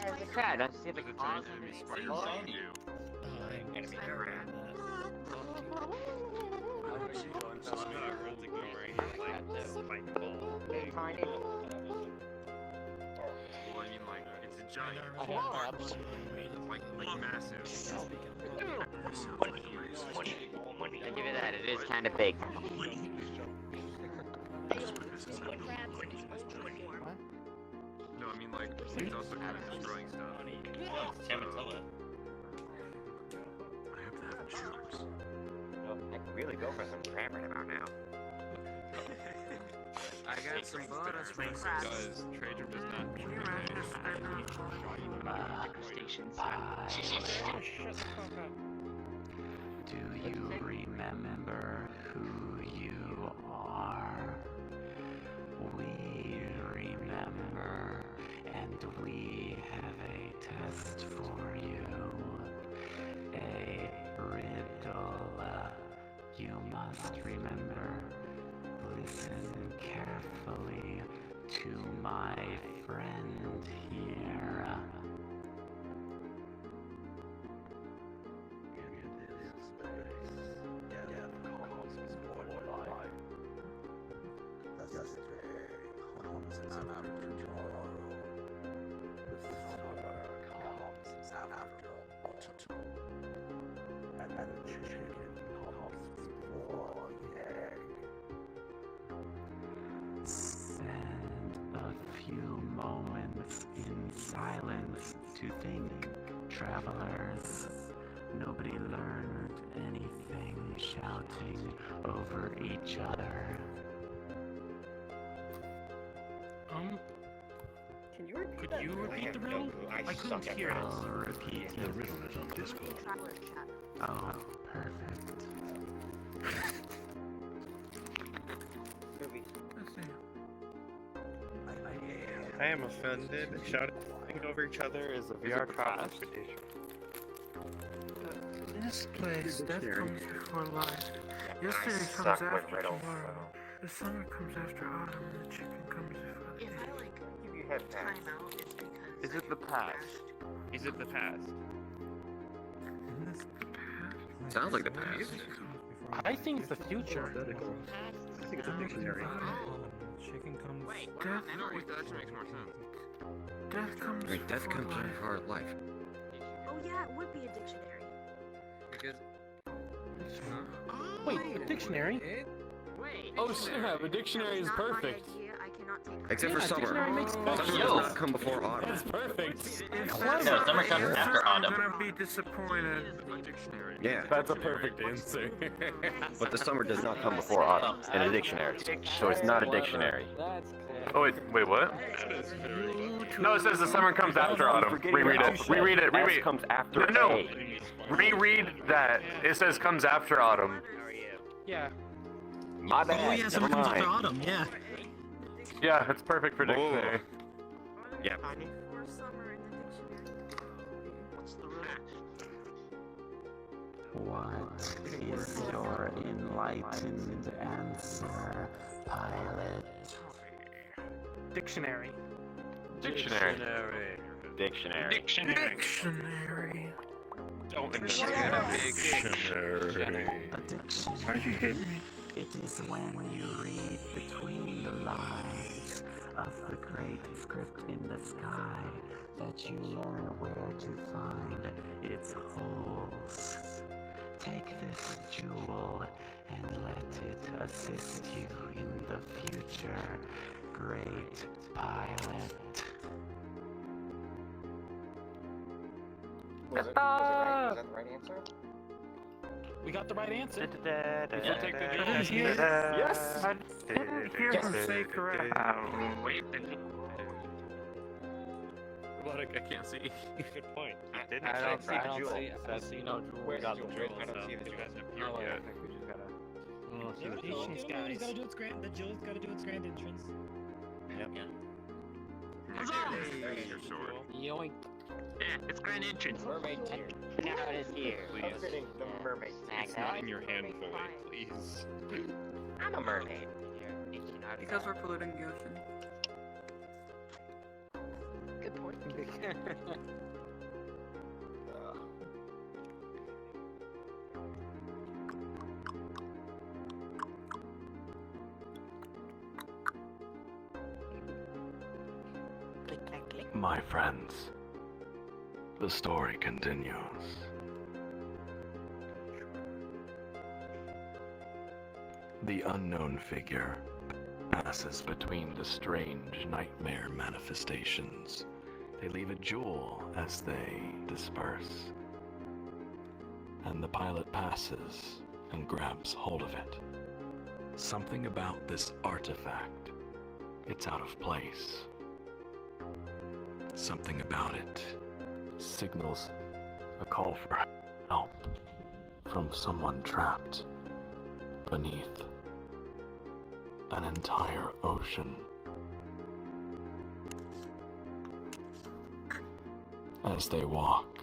[SPEAKER 21] As a crowd, I see the cause of
[SPEAKER 3] enemy
[SPEAKER 21] the
[SPEAKER 3] spider
[SPEAKER 21] Oh,
[SPEAKER 3] thing do?
[SPEAKER 21] enemy crab. Tiny.
[SPEAKER 3] Well, I mean, like, it's a giant. Like massive.
[SPEAKER 21] I give you that, it is kind of big.
[SPEAKER 3] No, I mean, like, it's also kind of destroying stuff.
[SPEAKER 10] I hope they have insurance. I can really go for some crab right about now.
[SPEAKER 12] I got some bonus for crap.
[SPEAKER 3] Does Trader does not
[SPEAKER 21] Stations.
[SPEAKER 11] Do you remember who you are? We remember, and we have a test for you. A riddle. You must remember. Listen carefully to my friend here. Spend a few moments in silence to think, travelers. Nobody learned anything shouting over each other.
[SPEAKER 19] Could you repeat the riddle? I couldn't hear it.
[SPEAKER 11] I'll repeat
[SPEAKER 17] The riddle is on Discord.
[SPEAKER 11] Oh, perfect.
[SPEAKER 14] I am offended. Shouting over each other is a VRTravellers tradition.
[SPEAKER 11] This place, death comes before life. Yesterday comes
[SPEAKER 2] suck
[SPEAKER 11] after
[SPEAKER 2] with riddles,
[SPEAKER 11] tomorrow. The summer comes after autumn, and the chicken comes before the
[SPEAKER 7] If I like
[SPEAKER 2] Give you head pass.
[SPEAKER 7] time out, it's because
[SPEAKER 14] Is it the past? Is it the past?
[SPEAKER 3] Sounds like the past.
[SPEAKER 19] I think it's the future.
[SPEAKER 10] I think it's a dictionary.
[SPEAKER 11] chicken comes.
[SPEAKER 3] Death, no, wait, that actually makes more sense.
[SPEAKER 11] Death comes.
[SPEAKER 3] Wait, death
[SPEAKER 11] before
[SPEAKER 3] comes
[SPEAKER 11] life.
[SPEAKER 3] before life.
[SPEAKER 13] Oh yeah, it would be a dictionary.
[SPEAKER 3] Because.
[SPEAKER 19] Wait, a dictionary? Oh snap, a dictionary is perfect.
[SPEAKER 3] Except for summer.
[SPEAKER 19] dictionary makes
[SPEAKER 3] Summer
[SPEAKER 19] sense.
[SPEAKER 3] does not come before autumn.
[SPEAKER 19] That's perfect.
[SPEAKER 11] No,
[SPEAKER 21] summer comes after autumn.
[SPEAKER 11] I'm gonna be disappointed.
[SPEAKER 3] Yeah,
[SPEAKER 19] That's a perfect answer.
[SPEAKER 2] But the summer does not come before autumn in a dictionary, so it's not a dictionary.
[SPEAKER 14] Oh wait, what? No, it says the summer comes after autumn. Reread it. Reread it. Reread.
[SPEAKER 2] Comes after
[SPEAKER 14] No.
[SPEAKER 2] A.
[SPEAKER 14] Reread that. It says comes after autumn.
[SPEAKER 19] Yeah.
[SPEAKER 2] My bad.
[SPEAKER 19] Oh yeah,
[SPEAKER 2] Never
[SPEAKER 19] summer comes
[SPEAKER 2] mind.
[SPEAKER 19] after autumn, yeah.
[SPEAKER 14] Yeah, it's perfect for dictionary.
[SPEAKER 3] Yeah.
[SPEAKER 11] What is your enlightened answer, pilot?
[SPEAKER 19] Dictionary.
[SPEAKER 14] Dictionary.
[SPEAKER 2] Dictionary.
[SPEAKER 11] Dictionary.
[SPEAKER 14] Don't
[SPEAKER 17] Dictionary.
[SPEAKER 11] Why'd you hit me? It is when you read between the lines of the great script in the sky that you learn where to find its holes. Take this jewel and let it assist you in the future, great pilot.
[SPEAKER 10] Was it right? Was that the right answer?
[SPEAKER 19] We got the right answer.
[SPEAKER 14] You should take the
[SPEAKER 19] Yes.
[SPEAKER 14] Yes.
[SPEAKER 11] I didn't hear him say correct.
[SPEAKER 3] Wait,
[SPEAKER 14] Well, I can't see. Good point.
[SPEAKER 10] I don't see the jewel.
[SPEAKER 19] I see no jewel.
[SPEAKER 10] Where's
[SPEAKER 19] got
[SPEAKER 10] the
[SPEAKER 19] the
[SPEAKER 10] jewel?
[SPEAKER 19] jewel,
[SPEAKER 10] I don't
[SPEAKER 19] so
[SPEAKER 10] see the
[SPEAKER 19] it
[SPEAKER 10] jewel.
[SPEAKER 19] hasn't appeared yet. I think we just gotta.
[SPEAKER 16] Patience, guys. Gotta do its grand. The jewel's gotta do its grand entrance.
[SPEAKER 14] Yep.
[SPEAKER 3] You're short.
[SPEAKER 19] Yoink.
[SPEAKER 12] Yeah, it's grand entrance.
[SPEAKER 10] Mermaid tear.
[SPEAKER 12] Now it is here.
[SPEAKER 10] Upgrading the mermaid tear.
[SPEAKER 14] It's not in your hand fully, please.
[SPEAKER 12] I'm a mermaid.
[SPEAKER 1] Because we're polluting the ocean.
[SPEAKER 6] Good point.
[SPEAKER 4] My friends, the story continues. The unknown figure passes between the strange nightmare manifestations. They leave a jewel as they disperse. And the pilot passes and grabs hold of it. Something about this artifact, it's out of place. Something about it signals a call for help from someone trapped beneath an entire ocean. As they walk,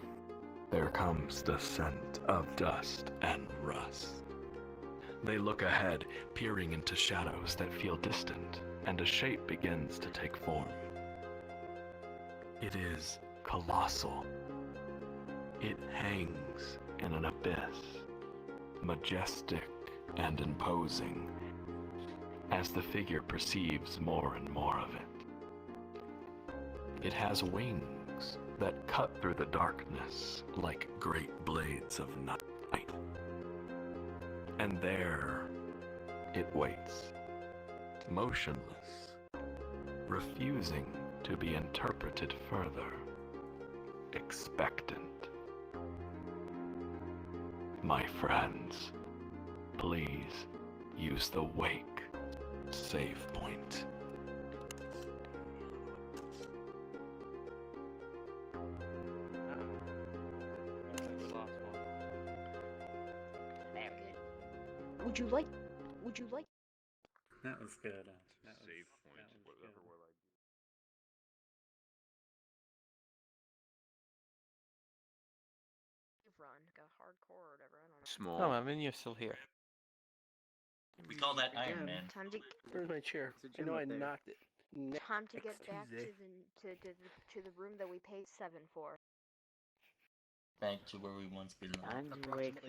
[SPEAKER 4] there comes the scent of dust and rust. They look ahead, peering into shadows that feel distant, and a shape begins to take form. It is colossal. It hangs in an abyss, majestic and imposing, as the figure perceives more and more of it. It has wings that cut through the darkness like great blades of night. And there it waits, motionless, refusing to be interpreted further, expectant. My friends, please use the wake save point.
[SPEAKER 6] Would you like?
[SPEAKER 9] That was good.
[SPEAKER 3] Save point, whatever word I
[SPEAKER 6] Run, like a hardcore or whatever. I don't know.
[SPEAKER 3] Small.
[SPEAKER 14] Oh, I mean, you're still here.
[SPEAKER 21] We call that Iron Man.
[SPEAKER 6] Time to.
[SPEAKER 15] Where's my chair? I know I knocked it.
[SPEAKER 6] Time to get back
[SPEAKER 15] Tuesday.
[SPEAKER 6] to the room that we paid $7 for.
[SPEAKER 21] Back to where we once belonged.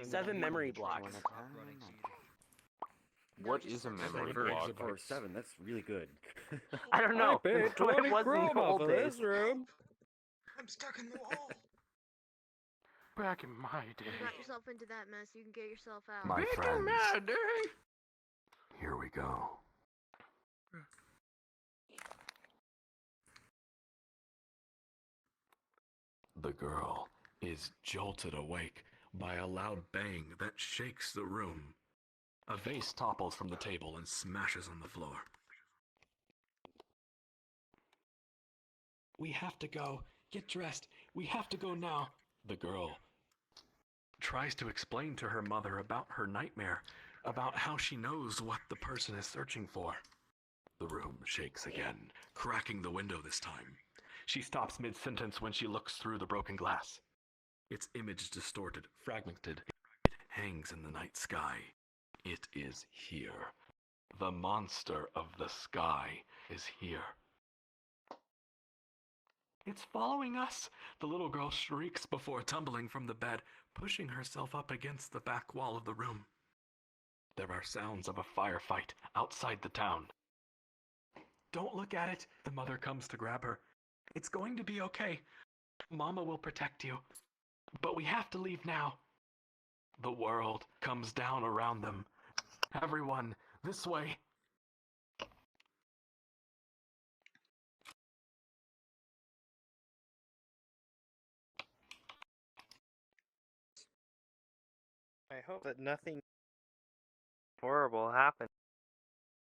[SPEAKER 15] 7 memory blocks.
[SPEAKER 3] What is a memory block?
[SPEAKER 18] For 7, that's really good.
[SPEAKER 5] I don't know.
[SPEAKER 15] I paid
[SPEAKER 5] It
[SPEAKER 15] 20
[SPEAKER 5] was
[SPEAKER 15] chrome
[SPEAKER 5] the
[SPEAKER 15] off
[SPEAKER 5] old
[SPEAKER 15] of
[SPEAKER 5] days.
[SPEAKER 15] this room.
[SPEAKER 10] I'm stuck in the wall.
[SPEAKER 3] Back in my day.
[SPEAKER 6] You got yourself into that mess. You can get yourself out.
[SPEAKER 4] My friends,
[SPEAKER 3] my day.
[SPEAKER 4] here we go. The girl is jolted awake by a loud bang that shakes the room. A vase topples from the table and smashes on the floor. We have to go. Get dressed. We have to go now. The girl tries to explain to her mother about her nightmare, about how she knows what the person is searching for. The room shakes again, cracking the window this time. She stops mid-sentence when she looks through the broken glass. Its image distorted, fragmented. It hangs in the night sky. It is here. The monster of the sky is here. It's following us! The little girl shrieks before tumbling from the bed, pushing herself up against the back wall of the room. There are sounds of a firefight outside the town. Don't look at it! The mother comes to grab her. It's going to be okay. Mama will protect you. But we have to leave now. The world comes down around them. Everyone, this way.
[SPEAKER 5] I hope that nothing horrible happened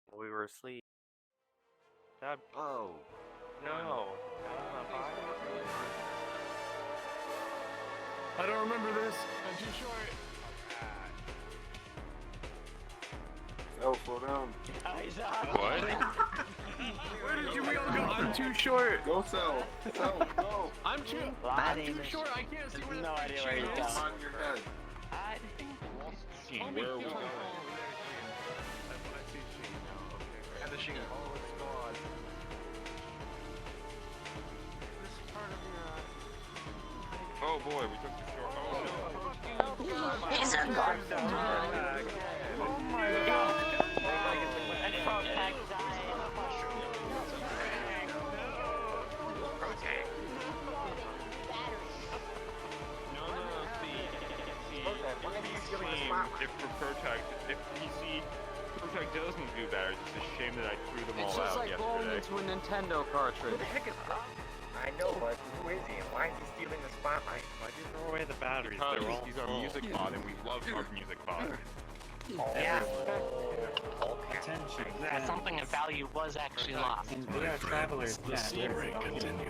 [SPEAKER 5] while we were asleep. God.
[SPEAKER 2] Oh.
[SPEAKER 5] No.
[SPEAKER 3] I don't remember this. I'm too short.
[SPEAKER 10] Oh, slow down.
[SPEAKER 3] What? Where did we all go? I'm too short.
[SPEAKER 10] Go sell. Sell. Go.
[SPEAKER 3] I'm too short. I can't see where
[SPEAKER 21] No idea where he's going.
[SPEAKER 10] On your head.
[SPEAKER 3] Where are we going?
[SPEAKER 10] And the sheen. Oh, it's gone.
[SPEAKER 3] Oh boy, we took the short. Oh.
[SPEAKER 6] He's a god.
[SPEAKER 5] Oh my god.
[SPEAKER 3] If for Protect, if PC Protect doesn't do that, it's just a shame that I threw them all
[SPEAKER 5] It's just
[SPEAKER 3] out
[SPEAKER 5] like blowing
[SPEAKER 3] yesterday.
[SPEAKER 5] into a Nintendo cartridge.
[SPEAKER 10] Who the heck is that? I know, but who is he and why is he stealing the spotlight?
[SPEAKER 14] Why'd you throw away the batteries?
[SPEAKER 3] Because
[SPEAKER 14] They're all
[SPEAKER 3] he's our
[SPEAKER 14] full.
[SPEAKER 3] music pod and we love our music pod.
[SPEAKER 7] Yeah.
[SPEAKER 9] Attention.
[SPEAKER 12] That something of value was actually lost.
[SPEAKER 9] In VRTravellers,
[SPEAKER 4] the story continues.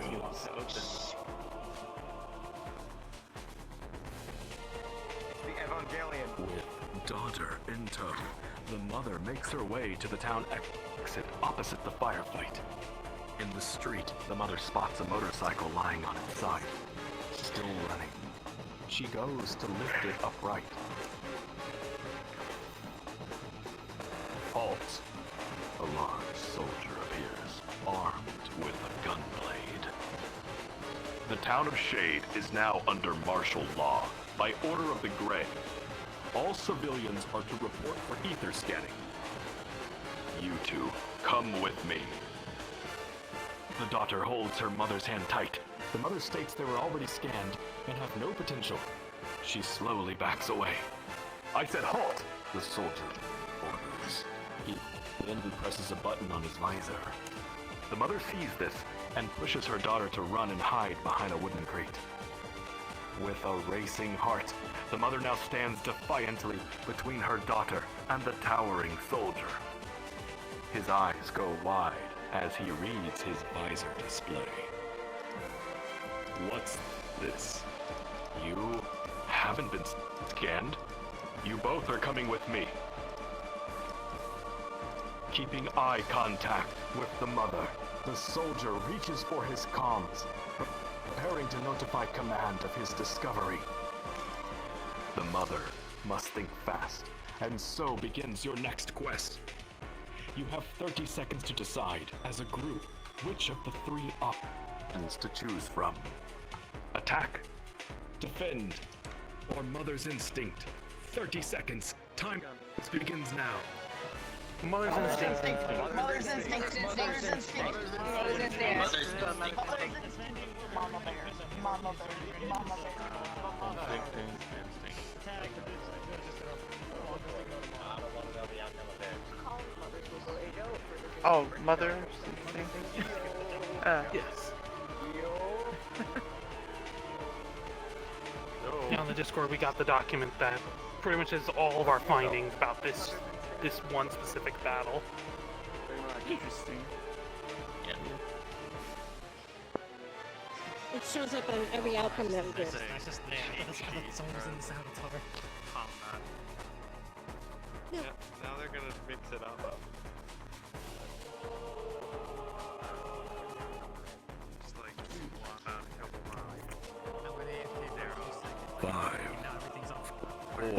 [SPEAKER 10] The Evangelion.
[SPEAKER 4] With daughter in tow, the mother makes her way to the town exit opposite the firefight. In the street, the mother spots a motorcycle lying on its side, still running. She goes to lift it upright. Halt! A large soldier appears, armed with a gunblade. The town of Shade is now under martial law, by order of the Grey. All civilians are to report for ether scanning. You two, come with me. The daughter holds her mother's hand tight. The mother states they were already scanned and have no potential. She slowly backs away. I said halt! The soldier orders. He then presses a button on his visor. The mother sees this and pushes her daughter to run and hide behind a wooden crate. With a racing heart, the mother now stands defiantly between her daughter and the towering soldier. His eyes go wide as he reads his visor display. What's this? You haven't been scanned? You both are coming with me. Keeping eye contact with the mother, the soldier reaches for his comms, preparing to notify command of his discovery. The mother must think fast, and so begins your next quest. You have 30 seconds to decide, as a group, which of the 3 options to choose from. Attack, defend, or mother's instinct. 30 seconds. Time begins now.
[SPEAKER 5] Mother's instinct.
[SPEAKER 7] Mother's instinct. Mother's instinct. Mother's instinct.
[SPEAKER 5] Mother's instinct.
[SPEAKER 7] Mama bear. Mama bear. Mama bear.
[SPEAKER 5] Oh, mother's instinct? Yes.
[SPEAKER 18] Yeah, on the Discord we got the document that pretty much has all of our findings about this one specific battle.
[SPEAKER 5] Interesting.
[SPEAKER 18] Yeah.
[SPEAKER 13] It shows up on every outcome that we do.
[SPEAKER 19] That's just there. Someone's in the Saboteur.
[SPEAKER 14] Yeah, now they're gonna mix it up. Just like walk out a couple miles.
[SPEAKER 4] 5,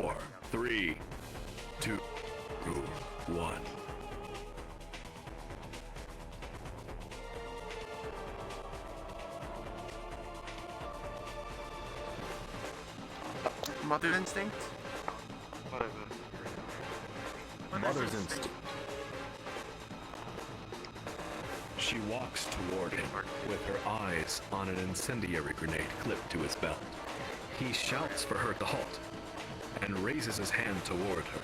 [SPEAKER 4] 4, 3, 2, 1.
[SPEAKER 5] Mother's instinct?
[SPEAKER 14] What is it?
[SPEAKER 4] Mother's instinct. She walks toward him with her eyes on an incendiary grenade clipped to his belt. He shouts for her to halt and raises his hand toward her.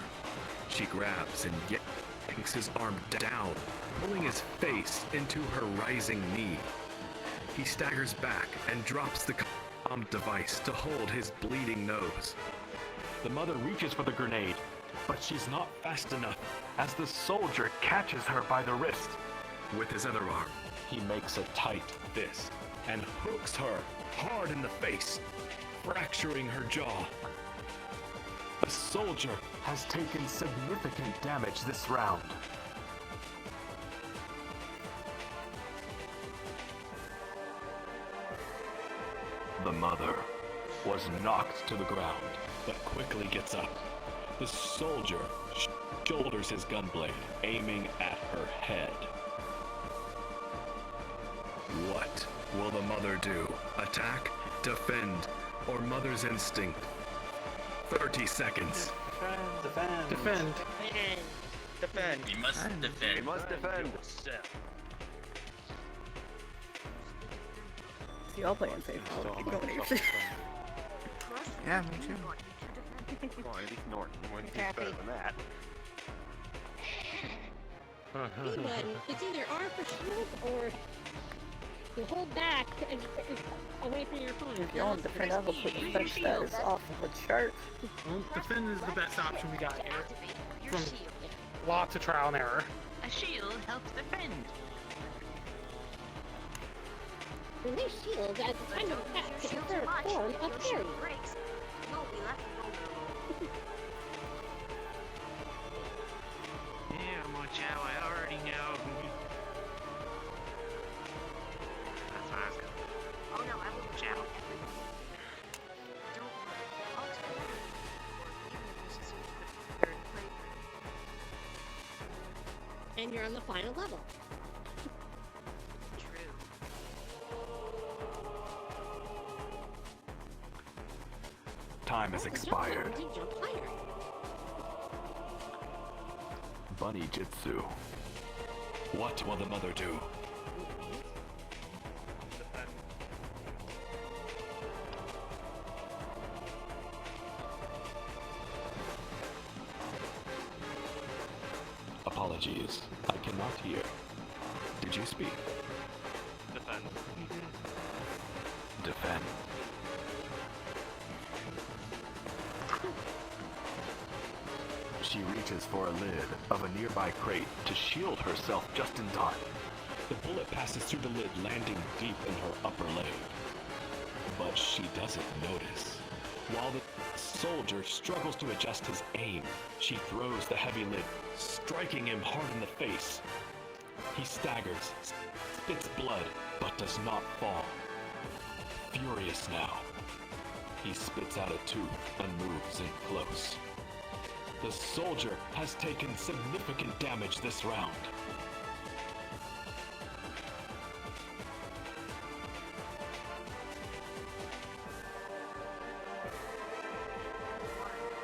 [SPEAKER 4] She grabs and yanks his arm down, pulling his face into her rising knee. He staggers back and drops the comm device to hold his bleeding nose. The mother reaches for the grenade, but she's not fast enough as the soldier catches her by the wrist. With his other arm, he makes a tight fist and hooks her hard in the face, fracturing her jaw. The soldier has taken significant damage this round. The mother was knocked to the ground, but quickly gets up. The soldier shoulders his gunblade, aiming at her head. What will the mother do? Attack, defend, or mother's instinct? 30 seconds.
[SPEAKER 5] Defend.
[SPEAKER 18] Defend.
[SPEAKER 5] Defend.
[SPEAKER 12] We must defend.
[SPEAKER 5] We must defend.
[SPEAKER 1] See, I'll play in safe. I'll keep going ape shit.
[SPEAKER 5] Yeah, me too.
[SPEAKER 2] Well, at least Norton wouldn't be
[SPEAKER 13] Happy.
[SPEAKER 2] better than that.
[SPEAKER 13] B button. It's either R for shield or you hold back and away from your opponent.
[SPEAKER 1] If you want defend, I will put defense status off the chart.
[SPEAKER 18] Well, defend is the best option we got here. From lots of trial and error.
[SPEAKER 8] A shield helps defend.
[SPEAKER 13] When they shield at the time of attack, the third form of parry.
[SPEAKER 12] Yeah, Mochow, I already know. That's what I was going. Oh no, I will Mochow.
[SPEAKER 13] And you're on the final level.
[SPEAKER 4] Time has expired. Bunny Jitsu. What will the mother do? Apologies, I cannot hear. Did you speak?
[SPEAKER 14] Defend.
[SPEAKER 4] Defend. She reaches for a lid of a nearby crate to shield herself just in time. The bullet passes through the lid, landing deep in her upper leg. But she doesn't notice. While the soldier struggles to adjust his aim, she throws the heavy lid, striking him hard in the face. He staggers, spits blood, but does not fall. Furious now, he spits out a tooth and moves in close. The soldier has taken significant damage this round.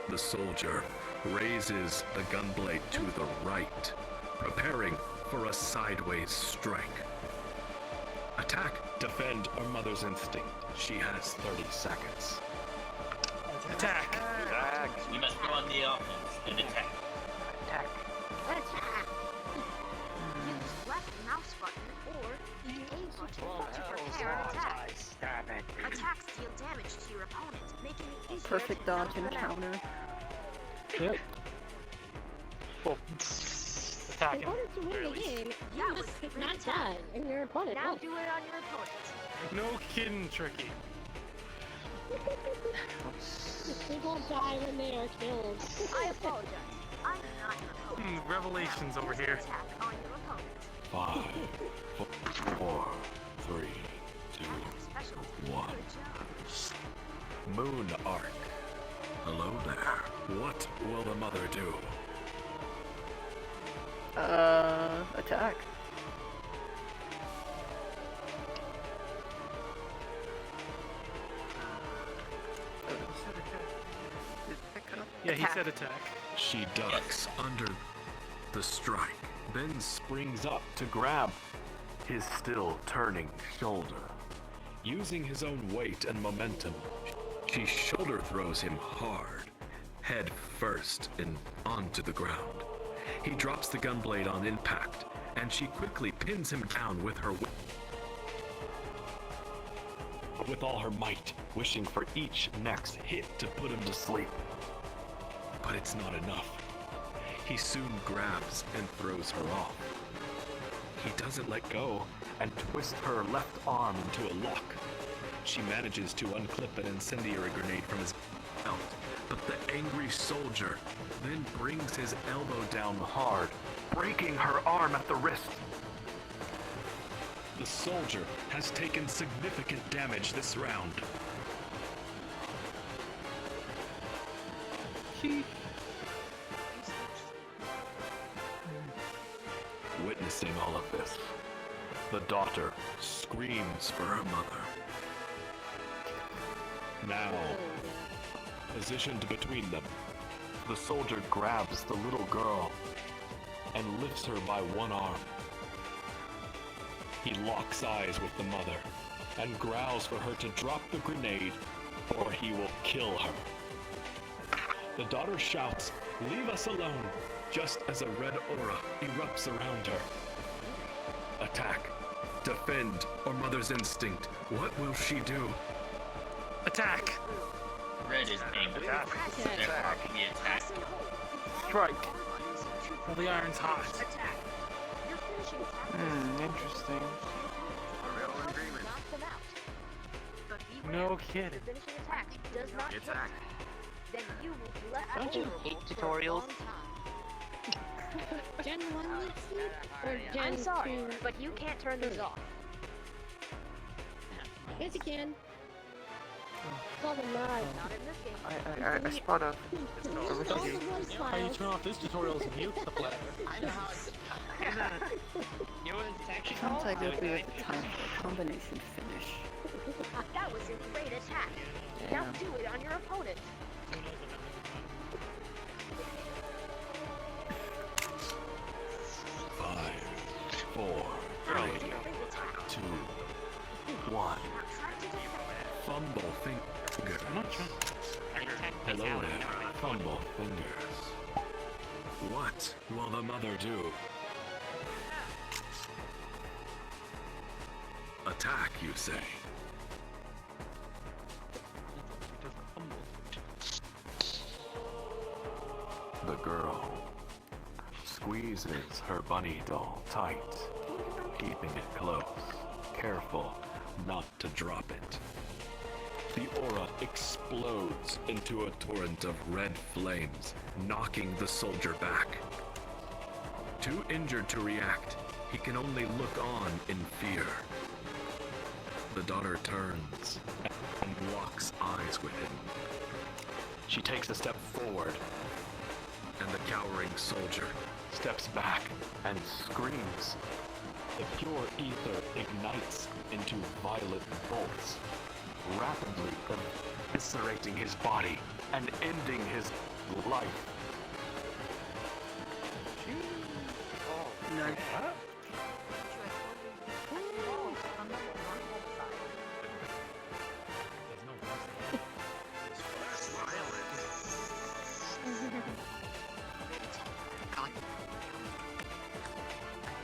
[SPEAKER 4] The soldier raises the gun blade to the right, preparing for a sideways strike. Attack, defend, or mother's instinct. She has 30 seconds.
[SPEAKER 18] Attack!
[SPEAKER 21] Attack! You must go on the offense and attack.
[SPEAKER 6] Attack. Use left mouse button or the A button to prepare an attack. Attacks deal damage to your opponent, making it easier
[SPEAKER 1] Perfect
[SPEAKER 6] to
[SPEAKER 1] dodge
[SPEAKER 6] knock them out.
[SPEAKER 1] encounter.
[SPEAKER 18] Yep. Well, attacking.
[SPEAKER 13] In order to win the game, you must not die, and your opponent
[SPEAKER 6] Now
[SPEAKER 13] will.
[SPEAKER 6] do it on your opponent.
[SPEAKER 18] No kidding, Tricky.
[SPEAKER 13] People die when they are killed.
[SPEAKER 6] I apologize. I'm not your opponent.
[SPEAKER 18] Revelations over here.
[SPEAKER 6] Attack on your opponent.
[SPEAKER 4] 5, 4, 3, 2, 1. Moon Arc. Hello there. What will the mother do?
[SPEAKER 1] Attack.
[SPEAKER 18] Yeah, he said attack.
[SPEAKER 4] She ducks under the strike, then springs up to grab his still turning shoulder. Using his own weight and momentum, she shoulder throws him hard, head first and onto the ground. He drops the gun blade on impact, and she quickly pins him down with her with all her might, wishing for each next hit to put him to sleep. But it's not enough. He soon grabs and throws her off. He doesn't let go and twists her left arm into a lock. She manages to unclip an incendiary grenade from his belt, but the angry soldier then brings his elbow down hard, breaking her arm at the wrist. The soldier has taken significant damage this round. Witnessing all of this, the daughter screams for her mother. Now, positioned between them, the soldier grabs the little girl and lifts her by one arm. He locks eyes with the mother and growls for her to drop the grenade or he will kill her. The daughter shouts, "Leave us alone," just as a red aura erupts around her. Attack, defend, or mother's instinct. What will she do?
[SPEAKER 18] Attack!
[SPEAKER 21] Red is aimed at
[SPEAKER 18] Attack.
[SPEAKER 21] therefore can be attacked.
[SPEAKER 18] Strike. Well, the iron's hot.
[SPEAKER 14] Interesting.
[SPEAKER 18] No kidding.
[SPEAKER 6] Finishing attack does not hit.
[SPEAKER 3] Attack.
[SPEAKER 6] Then you will be left
[SPEAKER 12] Don't you
[SPEAKER 6] vulnerable
[SPEAKER 12] hate
[SPEAKER 6] for a
[SPEAKER 12] tutorials?
[SPEAKER 6] long time.
[SPEAKER 13] Gen 1 needs sleep, or Gen
[SPEAKER 6] I'm sorry,
[SPEAKER 13] 2?
[SPEAKER 6] but you can't turn these off.
[SPEAKER 13] Yes, you can. Call them live.
[SPEAKER 6] Not in this game.
[SPEAKER 14] I spot a
[SPEAKER 13] Install the voice
[SPEAKER 18] How you
[SPEAKER 13] files.
[SPEAKER 18] turn off this tutorial is mute the player.
[SPEAKER 12] I know how it's. You know what it's actually
[SPEAKER 1] Sounds
[SPEAKER 12] called?
[SPEAKER 1] like it'll be at the time for a combination finish.
[SPEAKER 6] That was a great attack. Now do it on your opponent.
[SPEAKER 4] Five, 4, 3, 2, 1. Fumble fingers.
[SPEAKER 18] I'm not trying.
[SPEAKER 4] Hello there, fumble fingers. What will the mother do? Attack, you say? The girl, squeezes her bunny doll tight, keeping it close, careful not to drop it. The aura explodes into a torrent of red flames, knocking the soldier back. Too injured to react, he can only look on in fear. The daughter turns and locks eyes with him. She takes a step forward, and the cowering soldier steps back and screams. The pure ether ignites into violet bolts, rapidly eviscerating his body and ending his life.
[SPEAKER 1] Nice.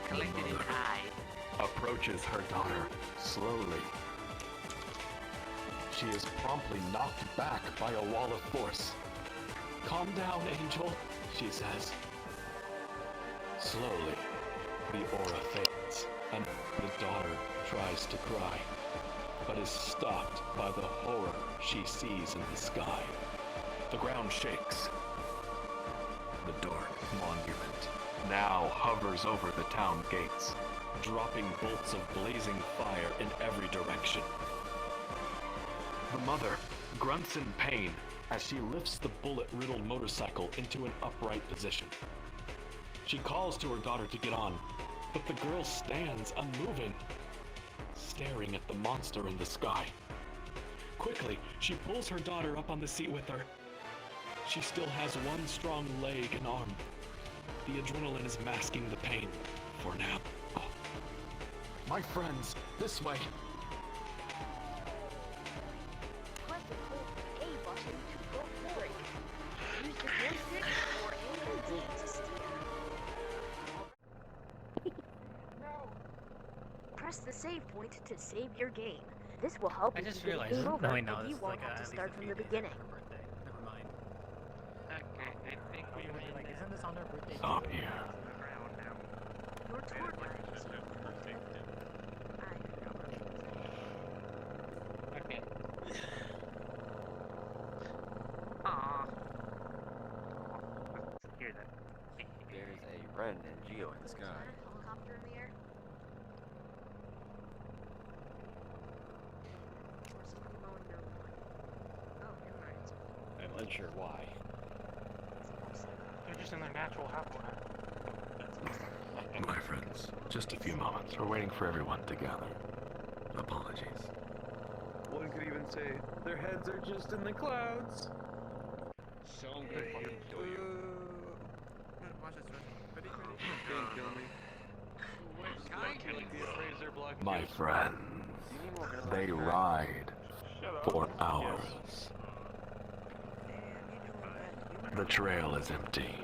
[SPEAKER 4] The mother approaches her daughter slowly. She is promptly knocked back by a wall of force. "Calm down, Angel," she says. Slowly, the aura fades, and the daughter tries to cry, but is stopped by the horror she sees in the sky. The ground shakes. The dark monument now hovers over the town gates, dropping bolts of blazing fire in every direction. The mother grunts in pain as she lifts the bullet-riddled motorcycle into an upright position. She calls to her daughter to get on, but the girl stands unmoving, staring at the monster in the sky. Quickly, she pulls her daughter up on the seat with her. She still has one strong leg and arm. The adrenaline is masking the pain for now. My friends, this way.
[SPEAKER 6] Press the A button to go forward. Use the joystick or A D to steer. Press the save point to save your game. This will help
[SPEAKER 19] I
[SPEAKER 6] you
[SPEAKER 19] just
[SPEAKER 6] keep
[SPEAKER 19] realized,
[SPEAKER 6] game over,
[SPEAKER 19] no, I know,
[SPEAKER 6] and
[SPEAKER 19] this
[SPEAKER 6] you
[SPEAKER 19] is
[SPEAKER 6] won't
[SPEAKER 19] like
[SPEAKER 6] have to
[SPEAKER 19] at
[SPEAKER 6] start
[SPEAKER 19] least a
[SPEAKER 6] from
[SPEAKER 19] few
[SPEAKER 6] the
[SPEAKER 19] days
[SPEAKER 6] beginning.
[SPEAKER 19] after her birthday. Never mind.
[SPEAKER 12] Okay, I think we were
[SPEAKER 19] Like, isn't this on her birthday?
[SPEAKER 4] Stop
[SPEAKER 19] too?
[SPEAKER 4] here.
[SPEAKER 6] Your tour guide is
[SPEAKER 12] Okay. Aww. Hear that.
[SPEAKER 2] There's a Ren and Geo in the sky.
[SPEAKER 6] helicopter in the air. Or somebody mowing their lawn. Oh, never mind.
[SPEAKER 9] I'm unsure why.
[SPEAKER 18] They're just in their natural habitat.
[SPEAKER 4] My friends, just a few moments. We're waiting for everyone to gather. Apologies.
[SPEAKER 15] One could even say their heads are just in the clouds.
[SPEAKER 9] So I'm gonna fucking kill you.
[SPEAKER 15] Can't kill me. Like the appraiser block.
[SPEAKER 4] My friends, they ride for hours. The trail is empty.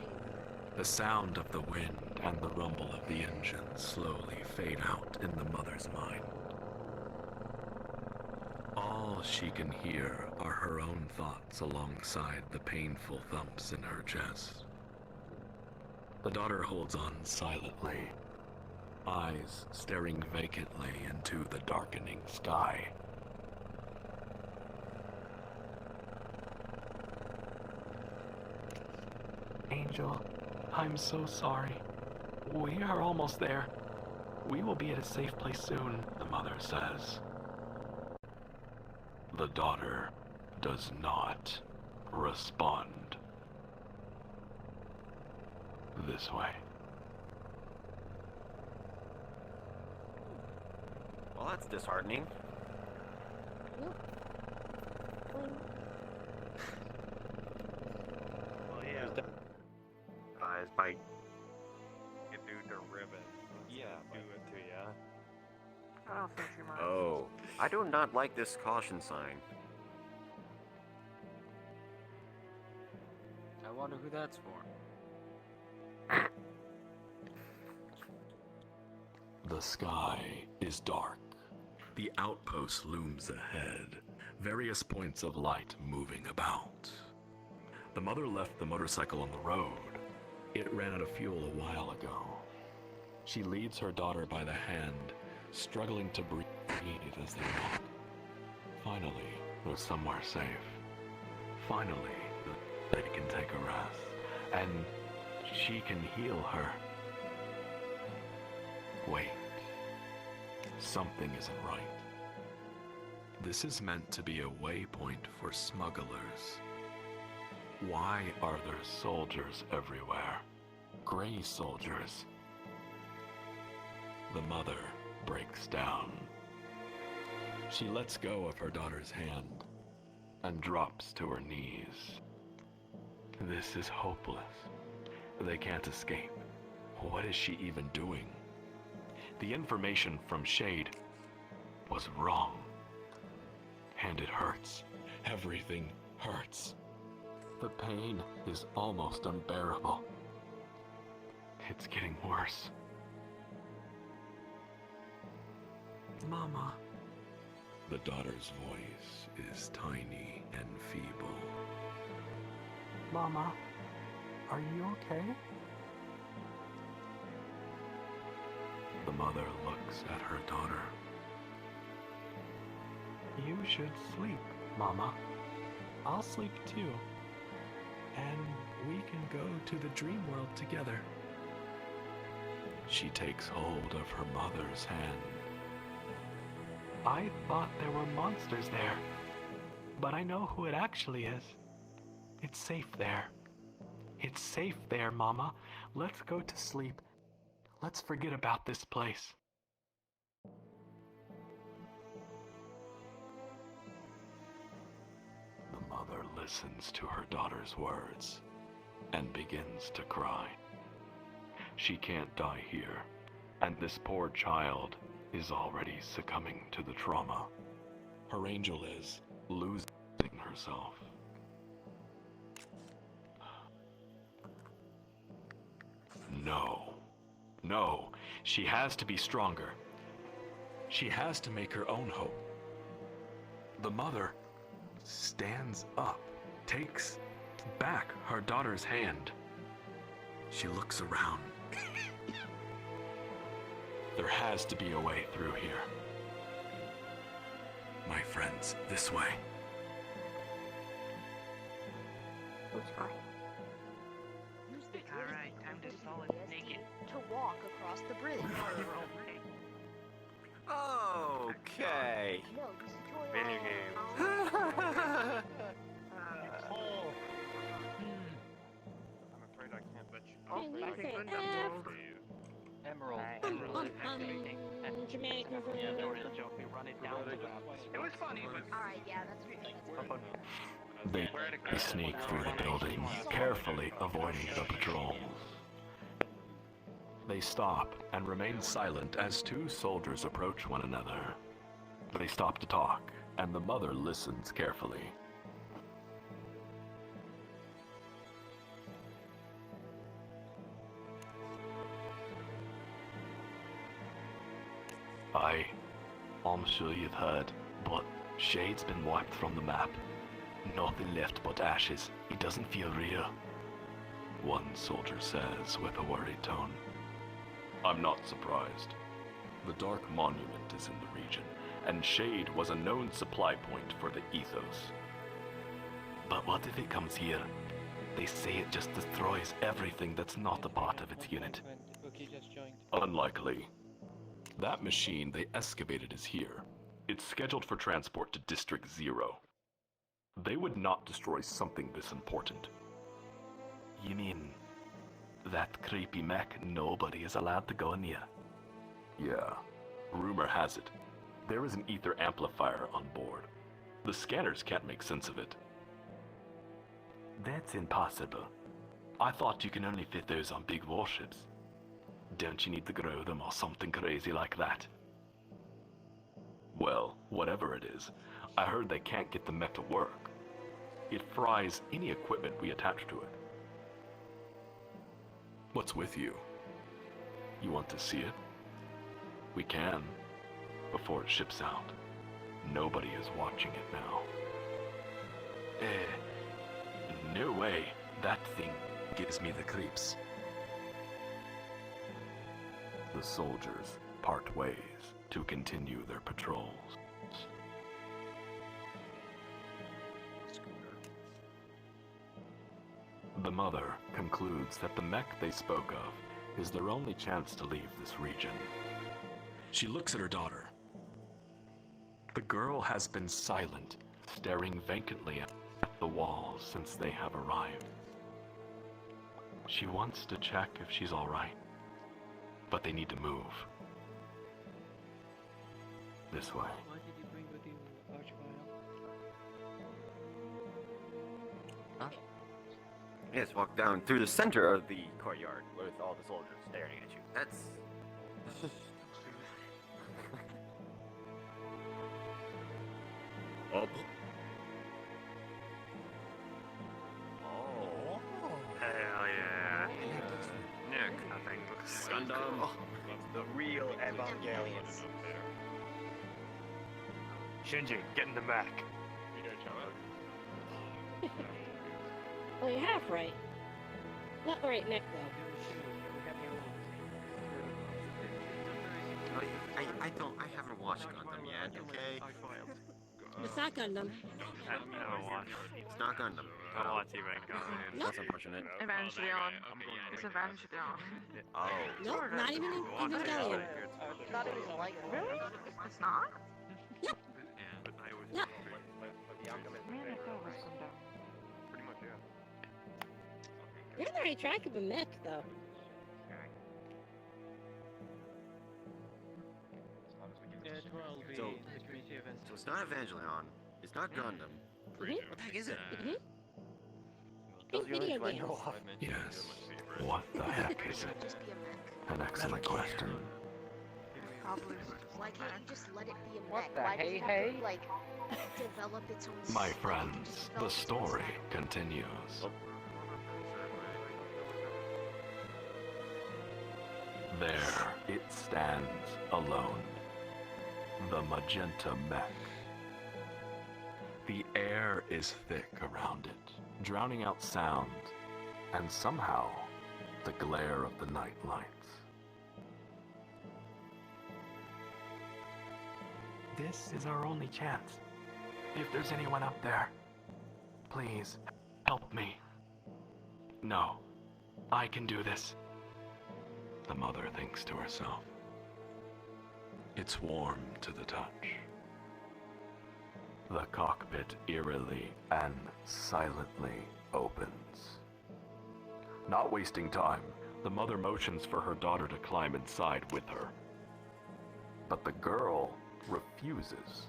[SPEAKER 4] The sound of the wind and the rumble of the engine slowly fade out in the mother's mind. All she can hear are her own thoughts alongside the painful thumps in her chest. The daughter holds on silently, eyes staring vacantly into the darkening sky. Angel, I'm so sorry. We are almost there. We will be at a safe place soon, the mother says. The daughter does not respond. This way.
[SPEAKER 2] Well, that's disheartening.
[SPEAKER 15] Well, yeah.
[SPEAKER 2] Guys, by
[SPEAKER 14] You do the ribbon.
[SPEAKER 2] yeah.
[SPEAKER 14] Do it to ya.
[SPEAKER 12] I don't think she might.
[SPEAKER 2] Oh, I do not like this caution sign.
[SPEAKER 5] I wonder who that's for.
[SPEAKER 4] The sky is dark. The outpost looms ahead, various points of light moving about. The mother left the motorcycle on the road It ran out of fuel a while ago. She leads her daughter by the hand, struggling to breathe as they walk. Finally, they're somewhere safe. Finally, they can take a rest, and she can heal her. Wait. Something isn't right. This is meant to be a waypoint for smugglers. Why are there soldiers everywhere? Gray soldiers. The mother breaks down. She lets go of her daughter's hand and drops to her knees. This is hopeless. They can't escape. What is she even doing? The information from Shade was wrong. And it hurts. Everything hurts. The pain is almost unbearable. It's getting worse. Mama. The daughter's voice is tiny and feeble. Mama, are you okay? The mother looks at her daughter. You should sleep, Mama. I'll sleep too. And we can go to the dream world together. She takes hold of her mother's hand. I thought there were monsters there, but I know who it actually is. It's safe there. It's safe there, Mama. Let's go to sleep. Let's forget about this place. The mother listens to her daughter's words and begins to cry. She can't die here, and this poor child is already succumbing to the trauma. Her angel is losing herself. No. No. She has to be stronger. She has to make her own hope. The mother stands up, takes back her daughter's hand. She looks around. There has to be a way through here. My friends, this way.
[SPEAKER 12] Alright, time to solid naked.
[SPEAKER 6] To walk across the bridge.
[SPEAKER 2] Okay.
[SPEAKER 14] Video games. I'm afraid I can't let you.
[SPEAKER 13] Can you say F?
[SPEAKER 21] Emerald.
[SPEAKER 13] Jamaica's
[SPEAKER 12] Yeah, the real joke, we run it down. It was funny, but...
[SPEAKER 6] Alright, yeah, that's
[SPEAKER 4] They sneak through the building, carefully avoiding the patrols. They stop and remain silent as two soldiers approach one another. They stop to talk, and the mother listens carefully. I'm sure you've heard, but Shade's been wiped from the map. Nothing left but ashes. It doesn't feel real. One soldier says with a worried tone. I'm not surprised. The Dark Monument is in the region, and Shade was a known supply point for the Ethos. But what if it comes here? They say it just destroys everything that's not a part of its unit. Unlikely. That machine they excavated is here. It's scheduled for transport to District 0. They would not destroy something this important. You mean that creepy mech nobody is allowed to go near? Yeah. Rumor has it. There is an ether amplifier on board. The scanners can't make sense of it. That's impossible. I thought you can only fit those on big warships. Don't you need to grow them or something crazy like that? Well, whatever it is, I heard they can't get the mech to work. It fries any equipment we attach to it. What's with you? You want to see it? We can, before it ships out. Nobody is watching it now. No way. That thing gives me the creeps. The soldiers part ways to continue their patrols. The mother concludes that the mech they spoke of is their only chance to leave this region. She looks at her daughter. The girl has been silent, staring vacantly at the walls since they have arrived. She wants to check if she's all right, but they need to move. This way.
[SPEAKER 9] Why did you bring with you Archvile?
[SPEAKER 2] Yes, walk down through the center of the courtyard with all the soldiers staring at you. That's... oh. Oh.
[SPEAKER 3] Hell yeah. Nick, that thing looks so
[SPEAKER 2] Gundam.
[SPEAKER 3] cool.
[SPEAKER 2] The real Evangelion.
[SPEAKER 3] Shinji, get in the back.
[SPEAKER 13] Well, you're half right. Not the right neck, though.
[SPEAKER 2] I haven't watched Gundam yet, okay?
[SPEAKER 13] It's not Gundam.
[SPEAKER 3] I don't watch.
[SPEAKER 2] It's not Gundam.
[SPEAKER 3] I don't watch Evangelion.
[SPEAKER 2] That's unfortunate.
[SPEAKER 1] Evangelion. It's Evangelion.
[SPEAKER 2] Oh.
[SPEAKER 13] Nope, not even in Evangelion.
[SPEAKER 8] Not even like really?
[SPEAKER 1] It's not?
[SPEAKER 13] Yep.
[SPEAKER 3] Yeah, but I was
[SPEAKER 13] Yep.
[SPEAKER 3] pretty much, yeah.
[SPEAKER 13] You're on the right track of a mech, though.
[SPEAKER 2] So it's not Evangelion. It's not Gundam. What the heck is it?
[SPEAKER 13] Think video games.
[SPEAKER 4] Yes. What the heck is it? An excellent question.
[SPEAKER 6] Probably. Why can't you just let it be a
[SPEAKER 21] What
[SPEAKER 6] mech?
[SPEAKER 21] the
[SPEAKER 6] Why does
[SPEAKER 21] hey,
[SPEAKER 6] it have
[SPEAKER 21] hey?
[SPEAKER 6] to, like, develop its own
[SPEAKER 4] My
[SPEAKER 6] like,
[SPEAKER 4] friends, the story continues. There it stands alone. The magenta mech. The air is thick around it, drowning out sound, and somehow the glare of the night lights. This is our only chance. If there's anyone up there, please help me. No, I can do this. The mother thinks to herself. It's warm to the touch. The cockpit eerily and silently opens. Not wasting time, the mother motions for her daughter to climb inside with her. But the girl refuses.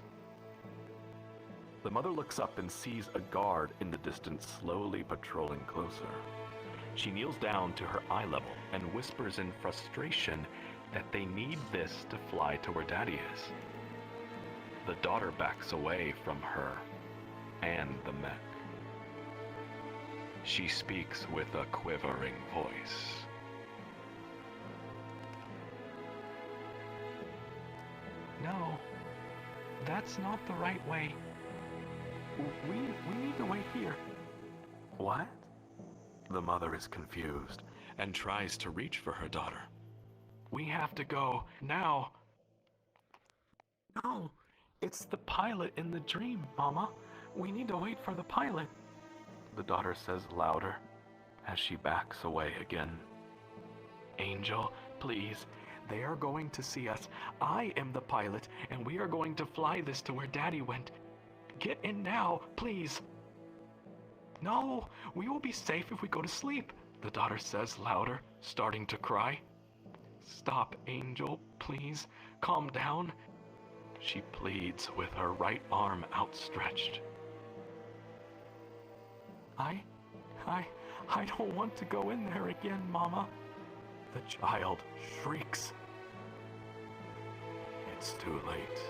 [SPEAKER 4] The mother looks up and sees a guard in the distance slowly patrolling closer. She kneels down to her eye level and whispers in frustration that they need this to fly to where Daddy is. The daughter backs away from her and the mech. She speaks with a quivering voice. No, that's not the right way. We need to wait here. What? The mother is confused and tries to reach for her daughter. We have to go now. No, it's the pilot in the dream, Mama. We need to wait for the pilot. The daughter says louder as she backs away again. Angel, please. They are going to see us. I am the pilot, and we are going to fly this to where Daddy went. Get in now, please. No, we will be safe if we go to sleep, the daughter says louder, starting to cry. Stop, Angel, please. Calm down. She pleads with her right arm outstretched. I don't want to go in there again, Mama. The child shrieks. It's too late.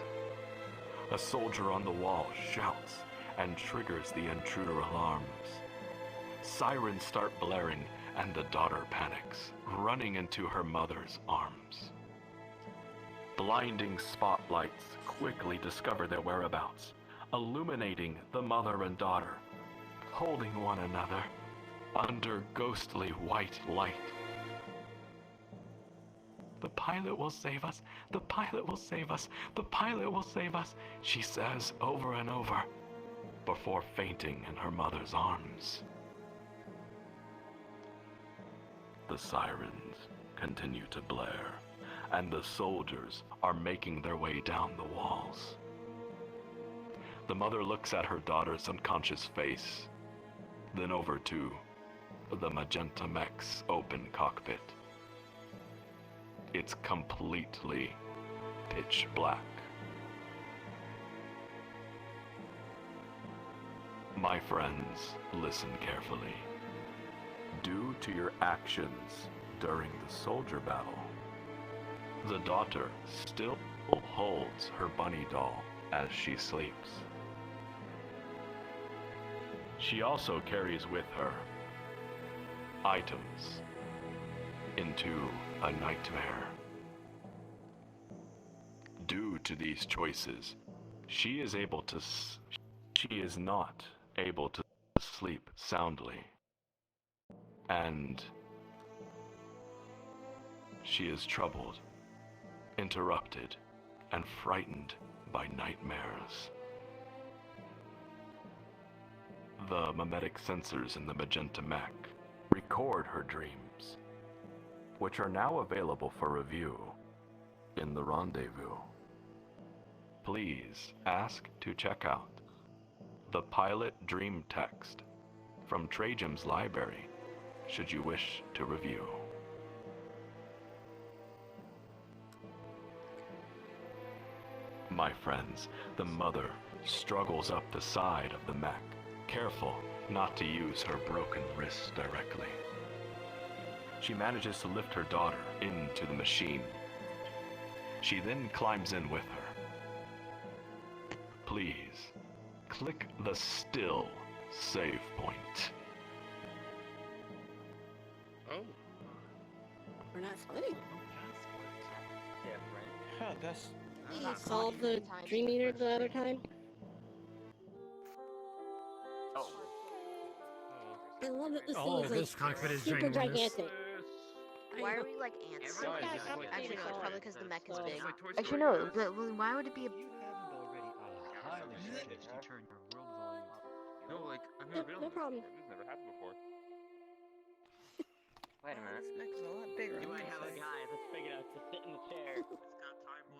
[SPEAKER 4] A soldier on the wall shouts and triggers the intruder alarms. Sirens start blaring and the daughter panics, running into her mother's arms. Blinding spotlights quickly discover their whereabouts, illuminating the mother and daughter, holding one another under ghostly white light. The pilot will save us. The pilot will save us. The pilot will save us, she says over and over, before fainting in her mother's arms. The sirens continue to blare, and the soldiers are making their way down the walls. The mother looks at her daughter's unconscious face, then over to the Magenta Mech's open cockpit. It's completely pitch black. My friends, listen carefully. Due to your actions during the soldier battle, the daughter still holds her bunny doll as she sleeps. She also carries with her items into a nightmare. Due to these choices, she is not able to sleep soundly, and she is troubled, interrupted, and frightened by nightmares. The mimetic sensors in the Magenta Mech record her dreams, which are now available for review in the rendezvous. Please ask to check out the pilot dream text from Trajan's library, should you wish to review. My friends, the mother struggles up the side of the mech, careful not to use her broken wrist directly. She manages to lift her daughter into the machine. She then climbs in with her. Please, click the still save point.
[SPEAKER 1] Oh. We're not splitting.
[SPEAKER 2] Yeah, right.
[SPEAKER 9] Huh, that's...
[SPEAKER 13] You solved the Dream Eater the other time?
[SPEAKER 2] Oh.
[SPEAKER 13] I love that this
[SPEAKER 19] Oh,
[SPEAKER 13] thing is like
[SPEAKER 19] this cockpit is
[SPEAKER 13] super
[SPEAKER 19] ginormous.
[SPEAKER 13] gigantic.
[SPEAKER 6] Why are we like ants?
[SPEAKER 7] Everybody
[SPEAKER 6] Actually,
[SPEAKER 7] just
[SPEAKER 6] no,
[SPEAKER 7] like
[SPEAKER 6] it's probably because the mech is big.
[SPEAKER 3] Like Toy
[SPEAKER 6] Actually,
[SPEAKER 3] Story.
[SPEAKER 6] no. Why would it be a?
[SPEAKER 12] Highly suggest you turn your world volume up.
[SPEAKER 3] No, like, I've
[SPEAKER 13] Yep,
[SPEAKER 3] never been on
[SPEAKER 13] no
[SPEAKER 3] this
[SPEAKER 13] problem.
[SPEAKER 3] before. This has never happened before.
[SPEAKER 2] Wait a minute.
[SPEAKER 1] This mech is a lot bigger.
[SPEAKER 21] You might have a guy that's big enough to sit in the chair.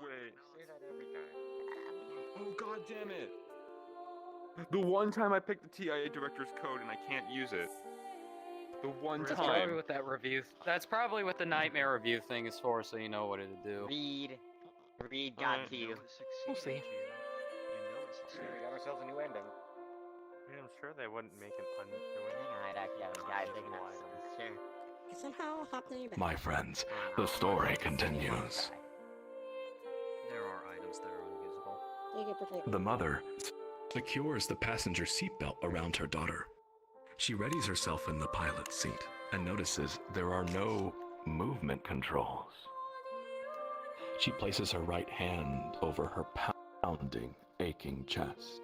[SPEAKER 3] Wait.
[SPEAKER 2] Say that every time.
[SPEAKER 3] Oh, god damn it. The one time I picked the TIA director's code and I can't use it. The one
[SPEAKER 5] That's probably
[SPEAKER 3] time.
[SPEAKER 5] what that review. That's probably what the nightmare review thing is for, so you know what it'll do.
[SPEAKER 21] Reed got to you.
[SPEAKER 5] We'll see.
[SPEAKER 2] We got ourselves a new ending.
[SPEAKER 14] Yeah, I'm sure they wouldn't make an
[SPEAKER 21] I think I might actually have a guy big enough to sit in this chair.
[SPEAKER 13] I somehow hopped in your back.
[SPEAKER 4] My friends, the story continues.
[SPEAKER 12] There are items that are unusable.
[SPEAKER 13] You get protected.
[SPEAKER 4] The mother secures the passenger seatbelt around her daughter. She readies herself in the pilot's seat and notices there are no movement controls. She places her right hand over her pounding, aching chest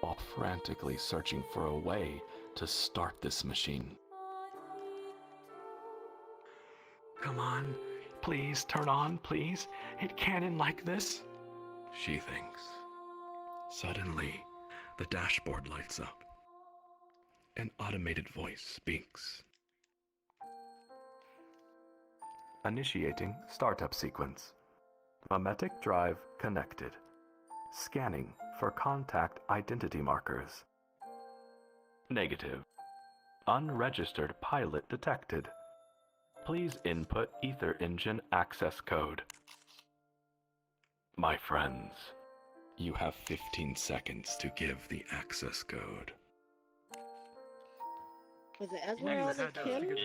[SPEAKER 4] while frantically searching for a way to start this machine. Come on, please turn on, please. It can't end like this, she thinks. Suddenly, the dashboard lights up. An automated voice speaks. Initiating startup sequence. Mimetic drive connected. Scanning for contact identity markers. Negative. Unregistered pilot detected. Please input ether engine access code. My friends, you have 15 seconds to give the access code.
[SPEAKER 13] Was it Esmeralda, Kim?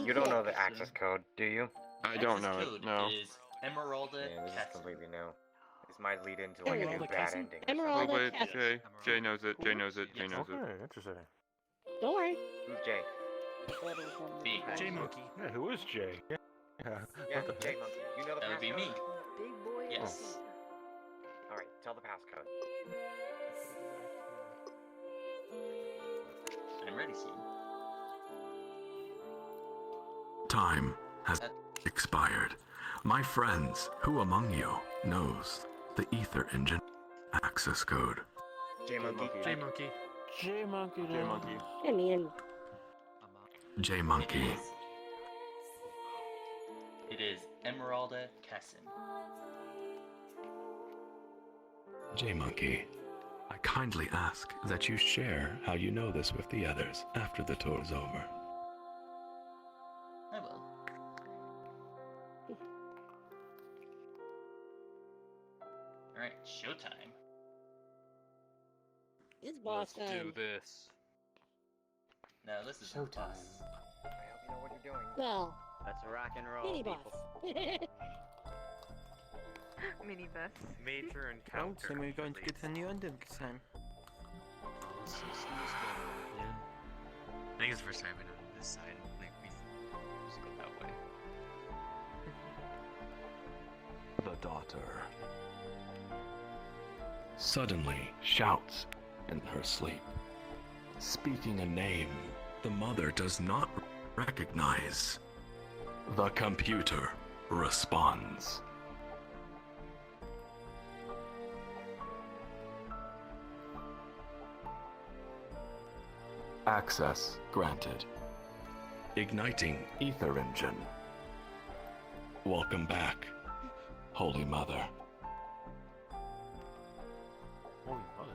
[SPEAKER 10] You don't know the access code, do you?
[SPEAKER 3] I don't know it, no.
[SPEAKER 21] Emeralda
[SPEAKER 10] Yeah, this is
[SPEAKER 21] Cassie.
[SPEAKER 10] completely new. This might lead into like a new
[SPEAKER 13] Emeralda
[SPEAKER 10] bad
[SPEAKER 13] Cassie?
[SPEAKER 10] ending.
[SPEAKER 13] Emeralda
[SPEAKER 3] Oh, wait,
[SPEAKER 13] Cassie.
[SPEAKER 3] Jay knows it, Jay knows it, Jay knows it.
[SPEAKER 14] Okay, interesting.
[SPEAKER 13] Don't worry.
[SPEAKER 10] Who's Jay?
[SPEAKER 19] J Monkey.
[SPEAKER 14] Yeah, who is Jay? Yeah.
[SPEAKER 10] Yeah, Jay Monkey. You know the
[SPEAKER 21] That would be
[SPEAKER 10] passcode?
[SPEAKER 21] me.
[SPEAKER 6] Big boy.
[SPEAKER 21] Yes.
[SPEAKER 10] Alright, tell the passcode.
[SPEAKER 21] I'm ready, Steve.
[SPEAKER 4] Time has expired. My friends, who among you knows the ether engine access code?
[SPEAKER 2] J-Monkey.
[SPEAKER 15] J-Monkey.
[SPEAKER 14] J-Monkey. J-Monkey.
[SPEAKER 13] I mean,
[SPEAKER 4] J-Monkey.
[SPEAKER 20] It is Emeralda Kessin.
[SPEAKER 4] J-Monkey. I kindly ask that you share how you know this with the others after the tour is over.
[SPEAKER 20] I will. Alright, showtime.
[SPEAKER 13] it's boss
[SPEAKER 15] Let's
[SPEAKER 13] time.
[SPEAKER 15] do this.
[SPEAKER 20] No, this is
[SPEAKER 21] Showtime.
[SPEAKER 20] boss.
[SPEAKER 10] I hope you know what you're doing.
[SPEAKER 13] Well,
[SPEAKER 21] Let's rock and roll,
[SPEAKER 13] mini
[SPEAKER 21] people.
[SPEAKER 13] boss.
[SPEAKER 7] Mini bus.
[SPEAKER 14] Major
[SPEAKER 15] Oh,
[SPEAKER 14] encounter.
[SPEAKER 15] so we're going to get a new ending this time.
[SPEAKER 5] Yeah. I think it's the first time we've been on this side. Like, we just go that way.
[SPEAKER 4] The daughter suddenly shouts in her sleep, speaking a name the mother does not recognize. The computer responds. Access granted. Igniting ether engine. Welcome back, Holy Mother.
[SPEAKER 14] Holy mother.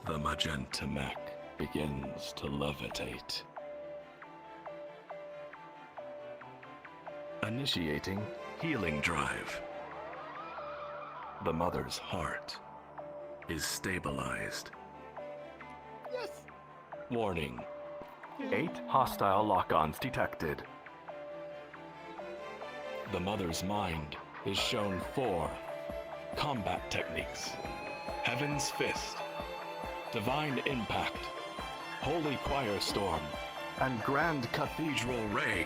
[SPEAKER 4] The magenta mech begins to levitate. Initiating healing drive. The mother's heart is stabilized.
[SPEAKER 13] Yes.
[SPEAKER 4] Warning. 8 hostile lock-ons detected. The mother's mind is shown 4 combat techniques. Heaven's Fist, Divine Impact, Holy Choir Storm, and Grand Cathedral Ray.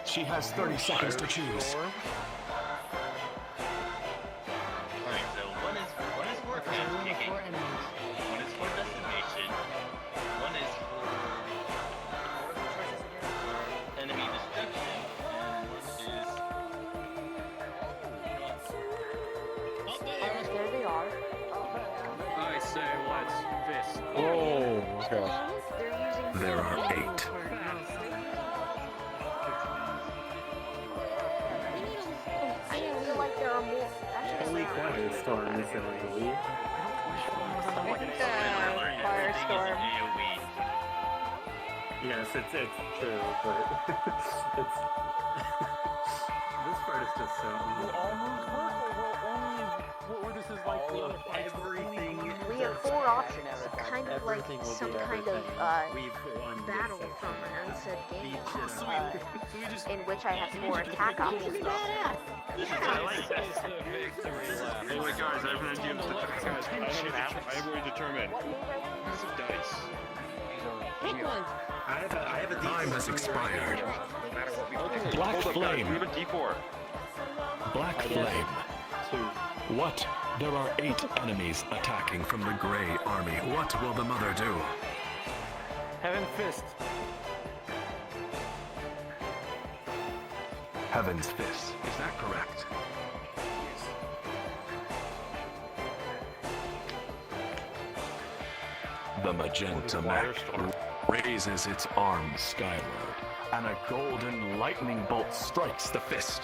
[SPEAKER 4] She has 30 seconds to choose.
[SPEAKER 20] Alright, so one is for hand kicking, one is for decimation, one is for enemy destruction, and one is
[SPEAKER 6] There they are.
[SPEAKER 15] I say let's fist.
[SPEAKER 9] Oh, okay.
[SPEAKER 6] They're using.
[SPEAKER 4] There are 8.
[SPEAKER 6] I feel like there are more.
[SPEAKER 9] Holy Choir Storm is in AoE.
[SPEAKER 7] Firestorm.
[SPEAKER 20] AoE.
[SPEAKER 9] Yes, it's true, but it's this part is just so. Everything.
[SPEAKER 6] We have 4 options, kind of like
[SPEAKER 9] Everything will
[SPEAKER 6] some
[SPEAKER 9] be
[SPEAKER 6] kind of
[SPEAKER 9] everything. We've won this
[SPEAKER 6] battle
[SPEAKER 9] section.
[SPEAKER 6] from an unsaid game,
[SPEAKER 9] Beat
[SPEAKER 6] in which I have 4 attack options.
[SPEAKER 14] I like that.
[SPEAKER 3] Hey, wait, guys, I have an idea. I have already determined. Dice.
[SPEAKER 13] Pick one.
[SPEAKER 10] I have a
[SPEAKER 4] Time has expired.
[SPEAKER 10] No matter what we
[SPEAKER 3] Okay,
[SPEAKER 4] Black
[SPEAKER 3] hold up, guys.
[SPEAKER 4] Flame.
[SPEAKER 3] We have a D4.
[SPEAKER 4] Black Flame.
[SPEAKER 9] 2.
[SPEAKER 4] What? There are 8 enemies attacking from the Grey Army. What will the mother do?
[SPEAKER 15] Heaven Fist.
[SPEAKER 4] Heaven's Fist. Is that correct? The magenta mech raises its arm skyward, and a golden lightning bolt strikes the fist.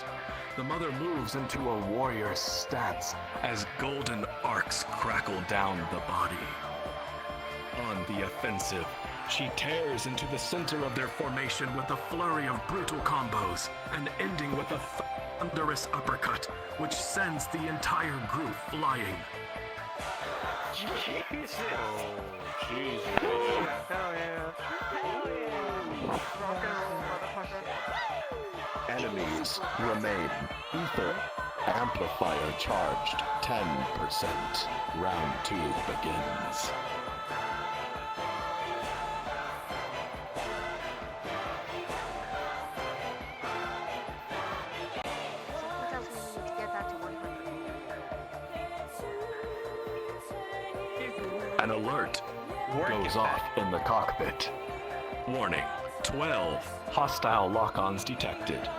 [SPEAKER 4] The mother moves into a warrior stance as golden arcs crackle down the body. On the offensive, she tears into the center of their formation with a flurry of brutal combos, and ending with a thunderous uppercut, which sends the entire group flying.
[SPEAKER 14] Jesus.
[SPEAKER 15] Oh,
[SPEAKER 14] Jesus.
[SPEAKER 15] Hell yeah.
[SPEAKER 7] Hell yeah. Rock and roll, motherfucker.
[SPEAKER 4] Enemies remain. Ether amplifier charged 10%. Round 2 begins.
[SPEAKER 6] What tells me we need to get that to 100.
[SPEAKER 4] An alert goes off in the cockpit. Warning, 12 hostile lock-ons detected.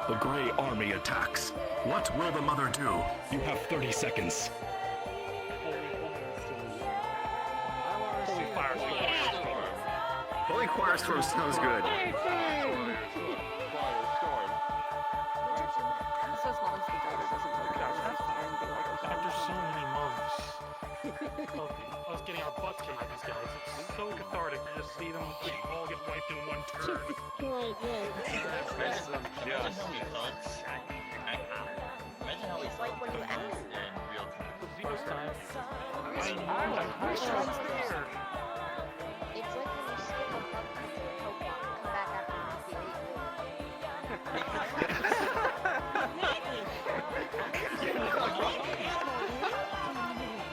[SPEAKER 4] The Grey Army attacks. What will the mother do? You have 30 seconds.
[SPEAKER 3] Holy Firestorm sounds good.
[SPEAKER 18] After so many months of us getting our butts kicked by these guys, it's so cathartic to just see them all get wiped in one turn.
[SPEAKER 20] Imagine how it's like when you end in real time.
[SPEAKER 18] Zero's time.
[SPEAKER 6] It's like when you skip a bug hunter in Pokemon, come back after you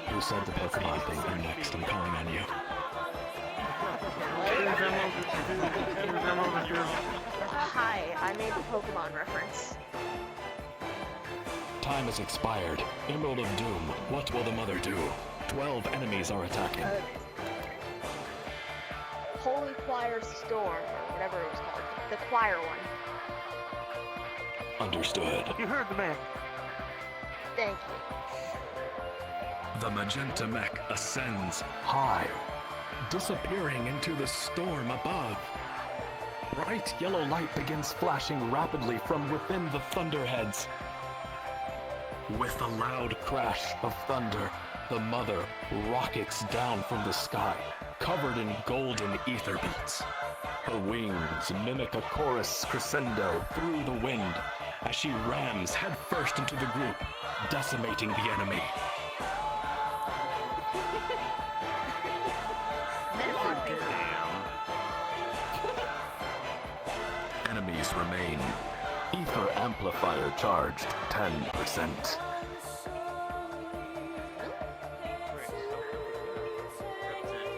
[SPEAKER 4] Who said the Pokemon thing? You're next. I'm calling on you.
[SPEAKER 6] Hi, I made the Pokemon reference.
[SPEAKER 4] Time has expired. Emerald of Doom. What will the mother do? 12 enemies are attacking.
[SPEAKER 6] Holy Choir Storm, or whatever it was called. The choir one.
[SPEAKER 4] Understood.
[SPEAKER 18] You heard the man.
[SPEAKER 6] Thank you.
[SPEAKER 4] The magenta mech ascends high, disappearing into the storm above. Bright yellow light begins flashing rapidly from within the thunderheads. With a loud crash of thunder, the mother rockets down from the sky, covered in golden ether beats. Her wings mimic a chorus crescendo through the wind as she rams headfirst into the group, decimating the enemy. Enemies remain. Ether amplifier charged 10%.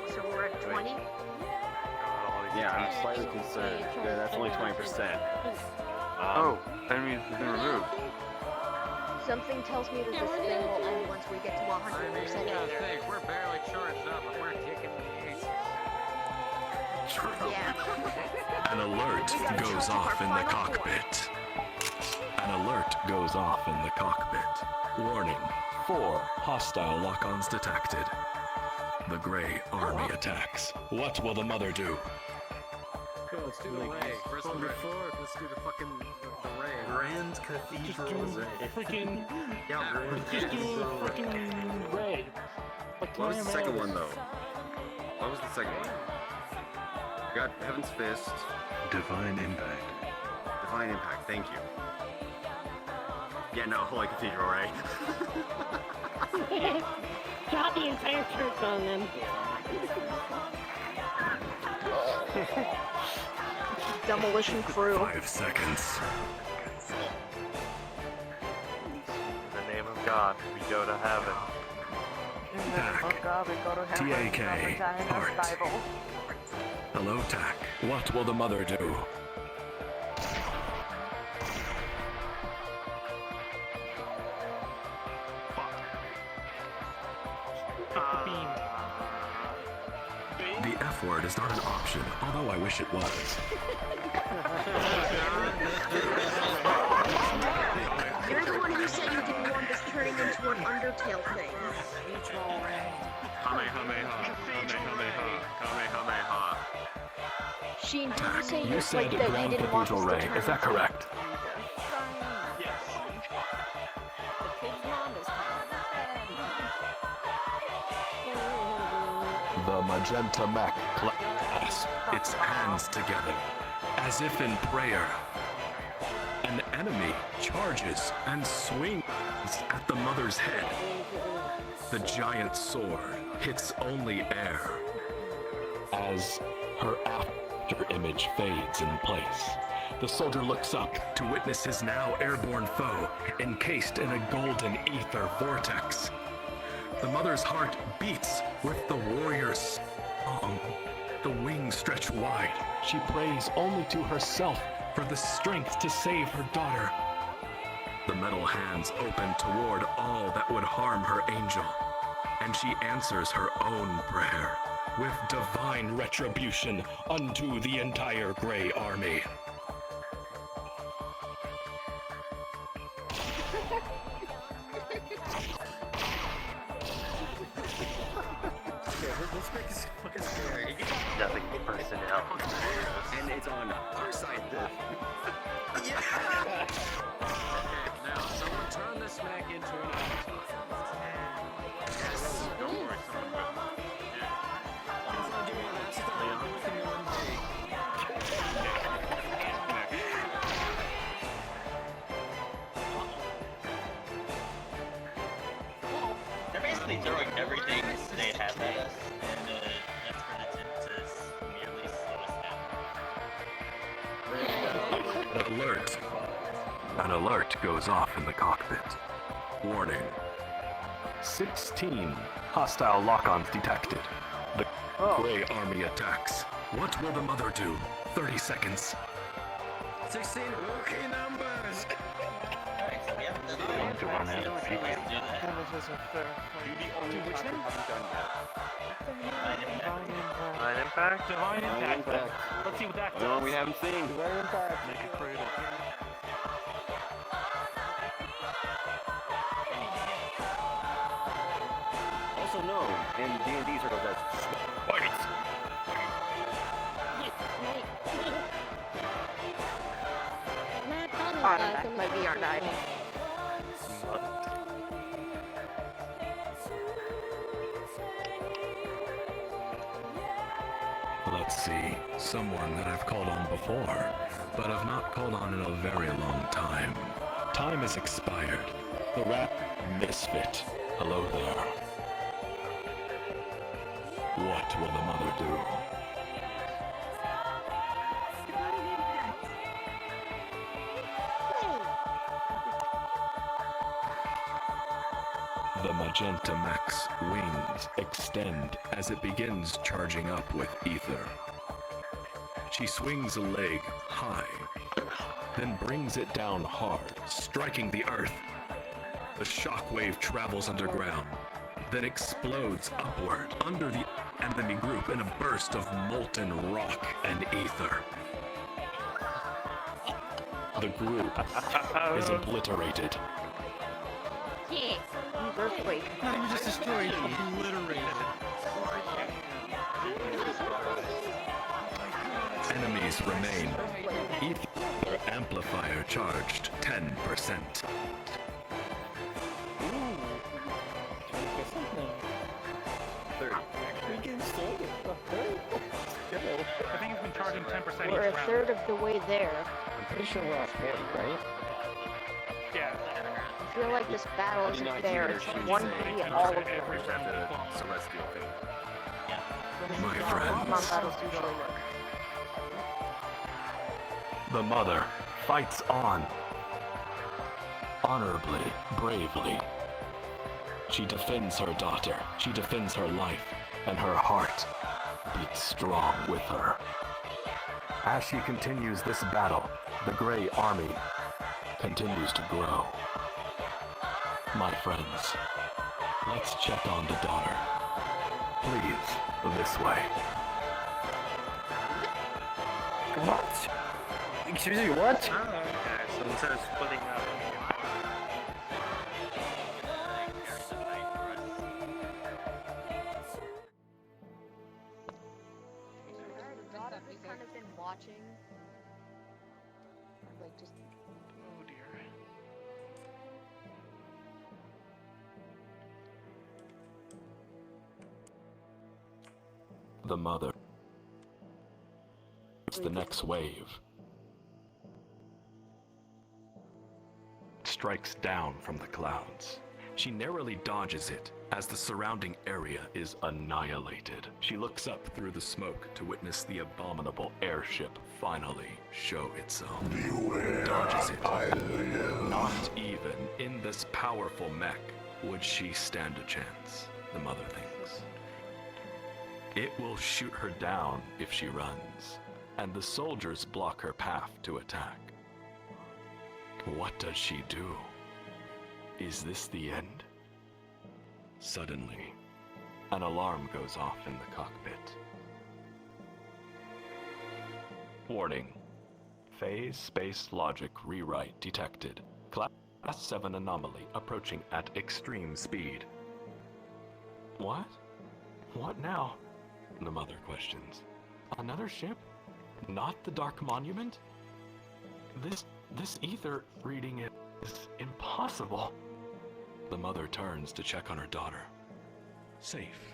[SPEAKER 6] So we're at 20?
[SPEAKER 3] Yeah, I'm slightly concerned. Yeah, that's only 20%. Enemies have been removed.
[SPEAKER 6] Something tells me that this thing will end once we get to 100% either.
[SPEAKER 15] We're barely charged up and we're kicking the ace.
[SPEAKER 6] Yeah.
[SPEAKER 4] An alert goes off in the cockpit. An alert goes off in the cockpit. Warning, 4 hostile lock-ons detected. The Grey Army attacks. What will the mother do?
[SPEAKER 15] Let's do the ray. Let's do the fucking the ray.
[SPEAKER 2] Grand Cathedral Ray.
[SPEAKER 18] Freaking.
[SPEAKER 2] Yeah,
[SPEAKER 18] Just do freaking ray.
[SPEAKER 3] What was the second one, though? What was the second one? We got Heaven's Fist.
[SPEAKER 4] Divine Impact.
[SPEAKER 3] Divine Impact, thank you. Yeah, no, Holy Cathedral Ray.
[SPEAKER 13] Drop the entire church on them.
[SPEAKER 6] Demolition crew.
[SPEAKER 4] 5 seconds.
[SPEAKER 14] In the name of God, we go to heaven.
[SPEAKER 4] TAK. Heart. Hello, TAC. What will the mother do? The F word is not an option, although I wish it was.
[SPEAKER 6] You're the one who said you didn't want this turning into an Undertale thing.
[SPEAKER 3] Kamehameha. Kamehameha. Kamehameha.
[SPEAKER 6] Sheen, did you say
[SPEAKER 4] You said
[SPEAKER 6] that you
[SPEAKER 4] Grand
[SPEAKER 6] didn't want
[SPEAKER 4] Cathedral
[SPEAKER 6] this to
[SPEAKER 4] Ray,
[SPEAKER 6] turn
[SPEAKER 4] is that
[SPEAKER 6] into-
[SPEAKER 4] correct? The magenta mech clasps its hands together, as if in prayer. An enemy charges and swings at the mother's head. The giant sword hits only air. As her after image fades in place, the soldier looks up to witness his now airborne foe encased in a golden ether vortex. The mother's heart beats with the warrior's song. The wings stretch wide. She prays only to herself for the strength to save her daughter. The metal hands open toward all that would harm her angel, and she answers her own prayer. with divine retribution unto the entire Grey Army.
[SPEAKER 2] This break is fucking scary.
[SPEAKER 12] Nothing personnel.
[SPEAKER 2] And it's on our side then.
[SPEAKER 15] Now, someone turn this smack into an avatar. Yes. Don't worry, someone will.
[SPEAKER 2] Someone give me an avatar. I'll do it in one day.
[SPEAKER 20] They're basically throwing everything they have at us, and that's for the to merely slow us down.
[SPEAKER 4] Alert! An alert goes off in the cockpit. Warning. 16 hostile lock-ons detected. The Grey Army attacks. What will the mother do? 30 seconds.
[SPEAKER 2] 16 rookie numbers!
[SPEAKER 12] Going to run out of people. Divine Impact?
[SPEAKER 3] Divine Impact.
[SPEAKER 12] Let's see what that does.
[SPEAKER 3] No, we haven't seen.
[SPEAKER 9] Divine Impact.
[SPEAKER 12] Make it pretty.
[SPEAKER 2] Also known in D&D circles as
[SPEAKER 4] Fight!
[SPEAKER 7] My VR died.
[SPEAKER 4] Let's see. Someone that I've called on before, but have not called on in a very long time. Time has expired. The rap misfit. Hello there. What will the mother do? The Magenta Max wings extend as it begins charging up with ether. She swings a leg high, then brings it down hard, striking the earth. The shockwave travels underground, then explodes upward under the enemy group in a burst of molten rock and ether. The group is obliterated.
[SPEAKER 7] Yeah. Earthquake.
[SPEAKER 19] Not even just destroyed, obliterated.
[SPEAKER 4] Enemies remain. Ether amplifier charged 10%.
[SPEAKER 18] I think it's been charging 10%
[SPEAKER 7] We're a
[SPEAKER 18] each round.
[SPEAKER 7] third of the way there.
[SPEAKER 9] I'm pretty sure we're off point, right?
[SPEAKER 18] Yeah.
[SPEAKER 7] I feel like this battle isn't fair. It's 1v all of them.
[SPEAKER 3] Celestial thing.
[SPEAKER 4] My
[SPEAKER 7] Pokemon
[SPEAKER 4] friends,
[SPEAKER 7] battles usually work.
[SPEAKER 4] the mother fights on. Honorably, bravely. She defends her daughter. She defends her life, and her heart beats strong with her. As she continues this battle, the Grey Army continues to grow. My friends, let's check on the daughter. Please, this way.
[SPEAKER 9] What? Excuse me, what?
[SPEAKER 12] Okay, so instead of splitting up.
[SPEAKER 7] I've kind of been watching. Like just.
[SPEAKER 18] Oh dear.
[SPEAKER 4] The mother. It's the next wave. Strikes down from the clouds. She narrowly dodges it as the surrounding area is annihilated. She looks up through the smoke to witness the abominable airship finally show itself.
[SPEAKER 17] Beware,
[SPEAKER 4] Dodges it.
[SPEAKER 17] I live.
[SPEAKER 4] Not even in this powerful mech would she stand a chance, the mother thinks. It will shoot her down if she runs, and the soldiers block her path to attack. What does she do? Is this the end? Suddenly, An alarm goes off in the cockpit. Warning. Phase space logic rewrite detected. Class 7 anomaly approaching at extreme speed. What? What now? The mother questions. Another ship? Not the Dark Monument? This ether reading is impossible. The mother turns to check on her daughter. Safe.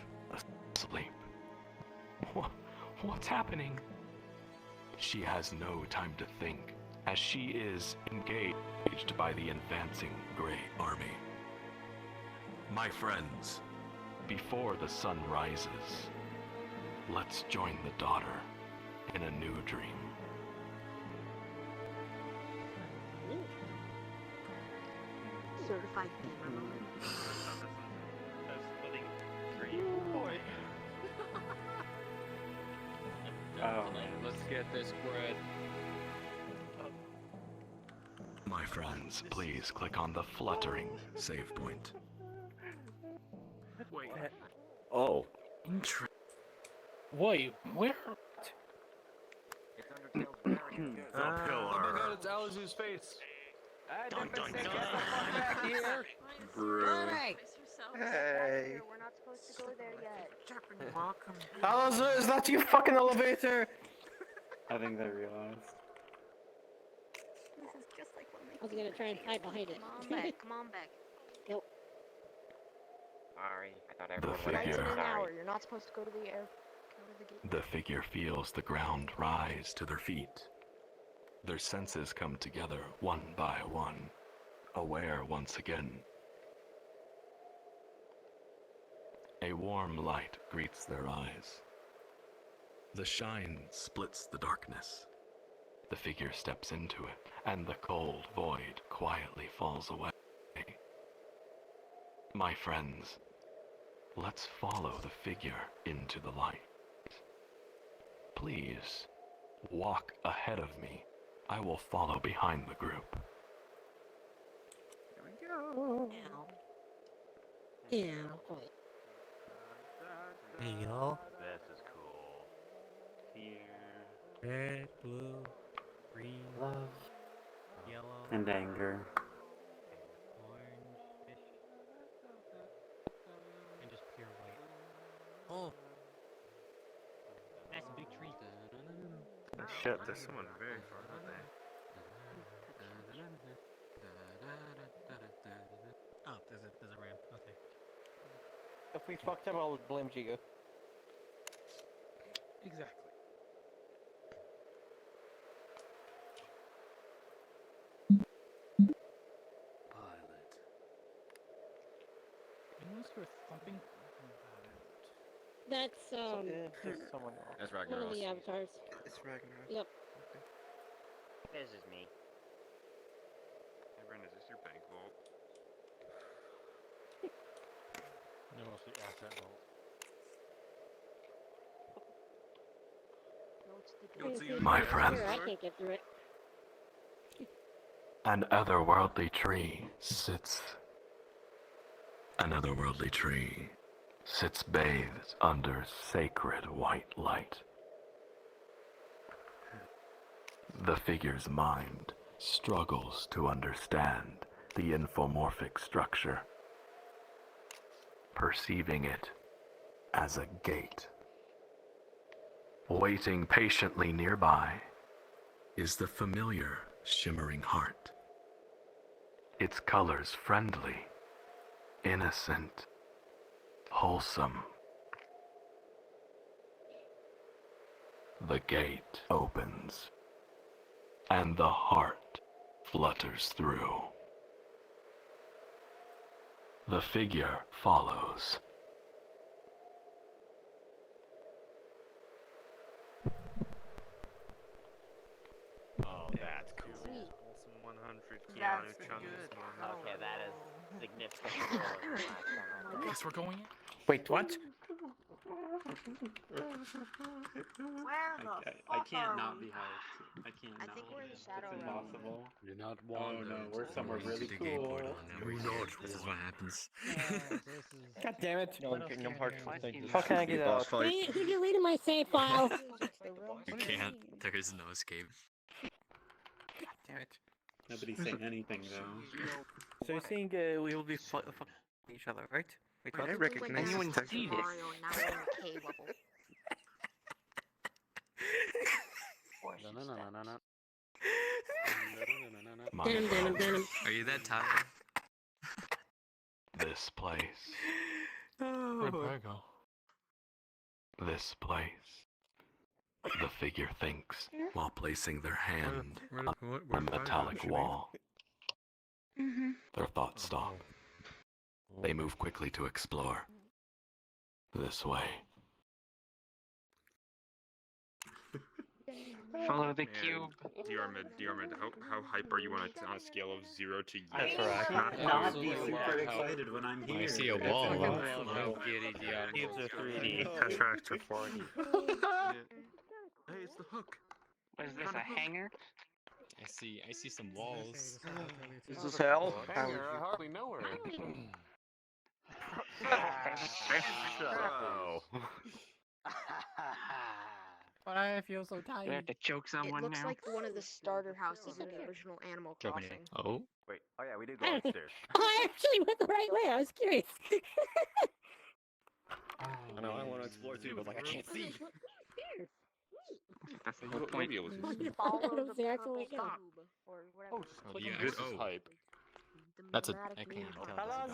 [SPEAKER 4] Asleep. What's happening? She has no time to think, as she is engaged by the advancing Grey Army. My friends, before the sun rises, let's join the daughter in a new dream.
[SPEAKER 6] Certified gamer moment.
[SPEAKER 14] Boy.
[SPEAKER 15] Oh, let's get this bread.
[SPEAKER 4] My friends, please click on the fluttering save point.
[SPEAKER 18] Wait.
[SPEAKER 9] Oh.
[SPEAKER 18] Wait, where?
[SPEAKER 3] The pillar.
[SPEAKER 15] It's Alizu's face.
[SPEAKER 8] Dun, dun, dun.
[SPEAKER 15] Back here.
[SPEAKER 3] Brew.
[SPEAKER 8] Hey.
[SPEAKER 2] Hey.
[SPEAKER 8] We're not supposed to go there yet.
[SPEAKER 1] Welcome.
[SPEAKER 16] Alizu, is that your fucking elevator?
[SPEAKER 9] I think they realized.
[SPEAKER 6] This is just like when
[SPEAKER 13] I was gonna try and hide behind it.
[SPEAKER 6] Come on back, come on back.
[SPEAKER 13] Nope.
[SPEAKER 10] Sorry, I thought
[SPEAKER 4] The
[SPEAKER 10] everyone would
[SPEAKER 4] figure.
[SPEAKER 10] have
[SPEAKER 8] In an hour,
[SPEAKER 10] sorry.
[SPEAKER 8] you're not supposed to go to the air. Go to the gate.
[SPEAKER 4] The figure feels the ground rise to their feet. Their senses come together one by one, aware once again. A warm light greets their eyes. The shine splits the darkness. The figure steps into it, and the cold void quietly falls away. My friends, let's follow the figure into the light. Please, walk ahead of me. I will follow behind the group.
[SPEAKER 1] Here we go.
[SPEAKER 13] Yeah.
[SPEAKER 19] Hey, y'all.
[SPEAKER 20] This is cool.
[SPEAKER 9] Fear,
[SPEAKER 19] Red, blue, green,
[SPEAKER 9] love,
[SPEAKER 19] yellow,
[SPEAKER 9] and anger.
[SPEAKER 19] orange, fish, and just pure white. Oh! That's a big tree.
[SPEAKER 14] Shit, there's someone very far out there.
[SPEAKER 19] Oh, there's a ramp. Okay.
[SPEAKER 16] If we fucked up, I'll blame Giga.
[SPEAKER 18] Exactly.
[SPEAKER 15] Pilot.
[SPEAKER 18] Unless we're thumping.
[SPEAKER 13] That's
[SPEAKER 16] There's someone else.
[SPEAKER 15] That's
[SPEAKER 13] one of
[SPEAKER 15] Ragnaros.
[SPEAKER 13] the avatars.
[SPEAKER 2] It's Ragnarok.
[SPEAKER 13] Yep.
[SPEAKER 10] This is me.
[SPEAKER 3] Hey, Ren, is this your bank vault?
[SPEAKER 18] No, it's the asset vault.
[SPEAKER 4] My friends,
[SPEAKER 13] I can't get through it.
[SPEAKER 4] an otherworldly tree sits. An otherworldly tree sits bathed under sacred white light. The figure's mind struggles to understand the infomorphic structure, perceiving it as a gate. Waiting patiently nearby is the familiar shimmering heart. Its colors friendly, innocent, wholesome. The gate opens, and the heart flutters through. The figure follows.
[SPEAKER 20] Oh, that's cool.
[SPEAKER 12] Wholesome 100 Keanu
[SPEAKER 1] That's
[SPEAKER 12] Chung
[SPEAKER 1] good.
[SPEAKER 12] this morning.
[SPEAKER 20] Okay, that is significantly lower than last time.
[SPEAKER 18] Guess we're going in?
[SPEAKER 16] Wait, what?
[SPEAKER 6] Where the
[SPEAKER 9] I
[SPEAKER 6] fuck
[SPEAKER 9] can't
[SPEAKER 6] are
[SPEAKER 9] not
[SPEAKER 6] we?
[SPEAKER 9] be hyped. I can't
[SPEAKER 6] I
[SPEAKER 9] not.
[SPEAKER 6] think we're in the shadow
[SPEAKER 9] It's
[SPEAKER 6] realm.
[SPEAKER 9] impossible.
[SPEAKER 15] You're not
[SPEAKER 9] Oh
[SPEAKER 15] Wanda.
[SPEAKER 9] no, we're somewhere really cool.
[SPEAKER 15] Do not
[SPEAKER 19] This is what happens.
[SPEAKER 9] God damn it!
[SPEAKER 5] No Kingdom Hearts.
[SPEAKER 9] How can I get out?
[SPEAKER 13] Hey, who deleted my save file?
[SPEAKER 19] You can't. There is no escape.
[SPEAKER 9] Damn it.
[SPEAKER 15] Nobody's saying anything though.
[SPEAKER 9] So you're saying we will be fucking each other, right? Wait,
[SPEAKER 2] I
[SPEAKER 9] what?
[SPEAKER 2] recognize
[SPEAKER 6] Anyone
[SPEAKER 2] this
[SPEAKER 6] see
[SPEAKER 2] texture.
[SPEAKER 6] Mario now in the K level.
[SPEAKER 4] My
[SPEAKER 13] Damn, damn,
[SPEAKER 4] friends,
[SPEAKER 13] damn.
[SPEAKER 19] Are you that tired?
[SPEAKER 4] this place,
[SPEAKER 18] Where'd I go?
[SPEAKER 4] this place. The figure thinks while placing their hand on a metallic wall. Their thoughts stop. They move quickly to explore. This way.
[SPEAKER 12] Follow the cube.
[SPEAKER 3] Diarmid, how hype are you on a scale of 0 to yes?
[SPEAKER 15] That's right.
[SPEAKER 3] Not
[SPEAKER 15] I'm super excited when I'm here.
[SPEAKER 18] I see a wall.
[SPEAKER 9] Cubes are 3D.
[SPEAKER 3] Tetracts are 4D. Hey, it's the hook.
[SPEAKER 12] What is this, a hanger?
[SPEAKER 18] I see some walls.
[SPEAKER 5] Is this hell?
[SPEAKER 18] Hanger, I hardly know her.
[SPEAKER 13] But I feel so
[SPEAKER 12] Do I
[SPEAKER 13] tired.
[SPEAKER 12] have to choke
[SPEAKER 6] It
[SPEAKER 12] someone
[SPEAKER 6] looks
[SPEAKER 12] now?
[SPEAKER 6] like one of the starter houses in the original Animal Crossing.
[SPEAKER 18] Oh?
[SPEAKER 2] Wait, oh yeah, we did go
[SPEAKER 13] I
[SPEAKER 2] upstairs.
[SPEAKER 13] actually went the right way. I was curious.
[SPEAKER 2] I know, I want to explore too, but like I can't see.
[SPEAKER 12] That's the whole point.
[SPEAKER 6] Follow the
[SPEAKER 13] That's the actual
[SPEAKER 6] purple
[SPEAKER 13] shot.
[SPEAKER 6] tube, or whatever.
[SPEAKER 3] This is hype.
[SPEAKER 18] That's a.
[SPEAKER 6] Dramatic
[SPEAKER 18] I can't
[SPEAKER 6] music.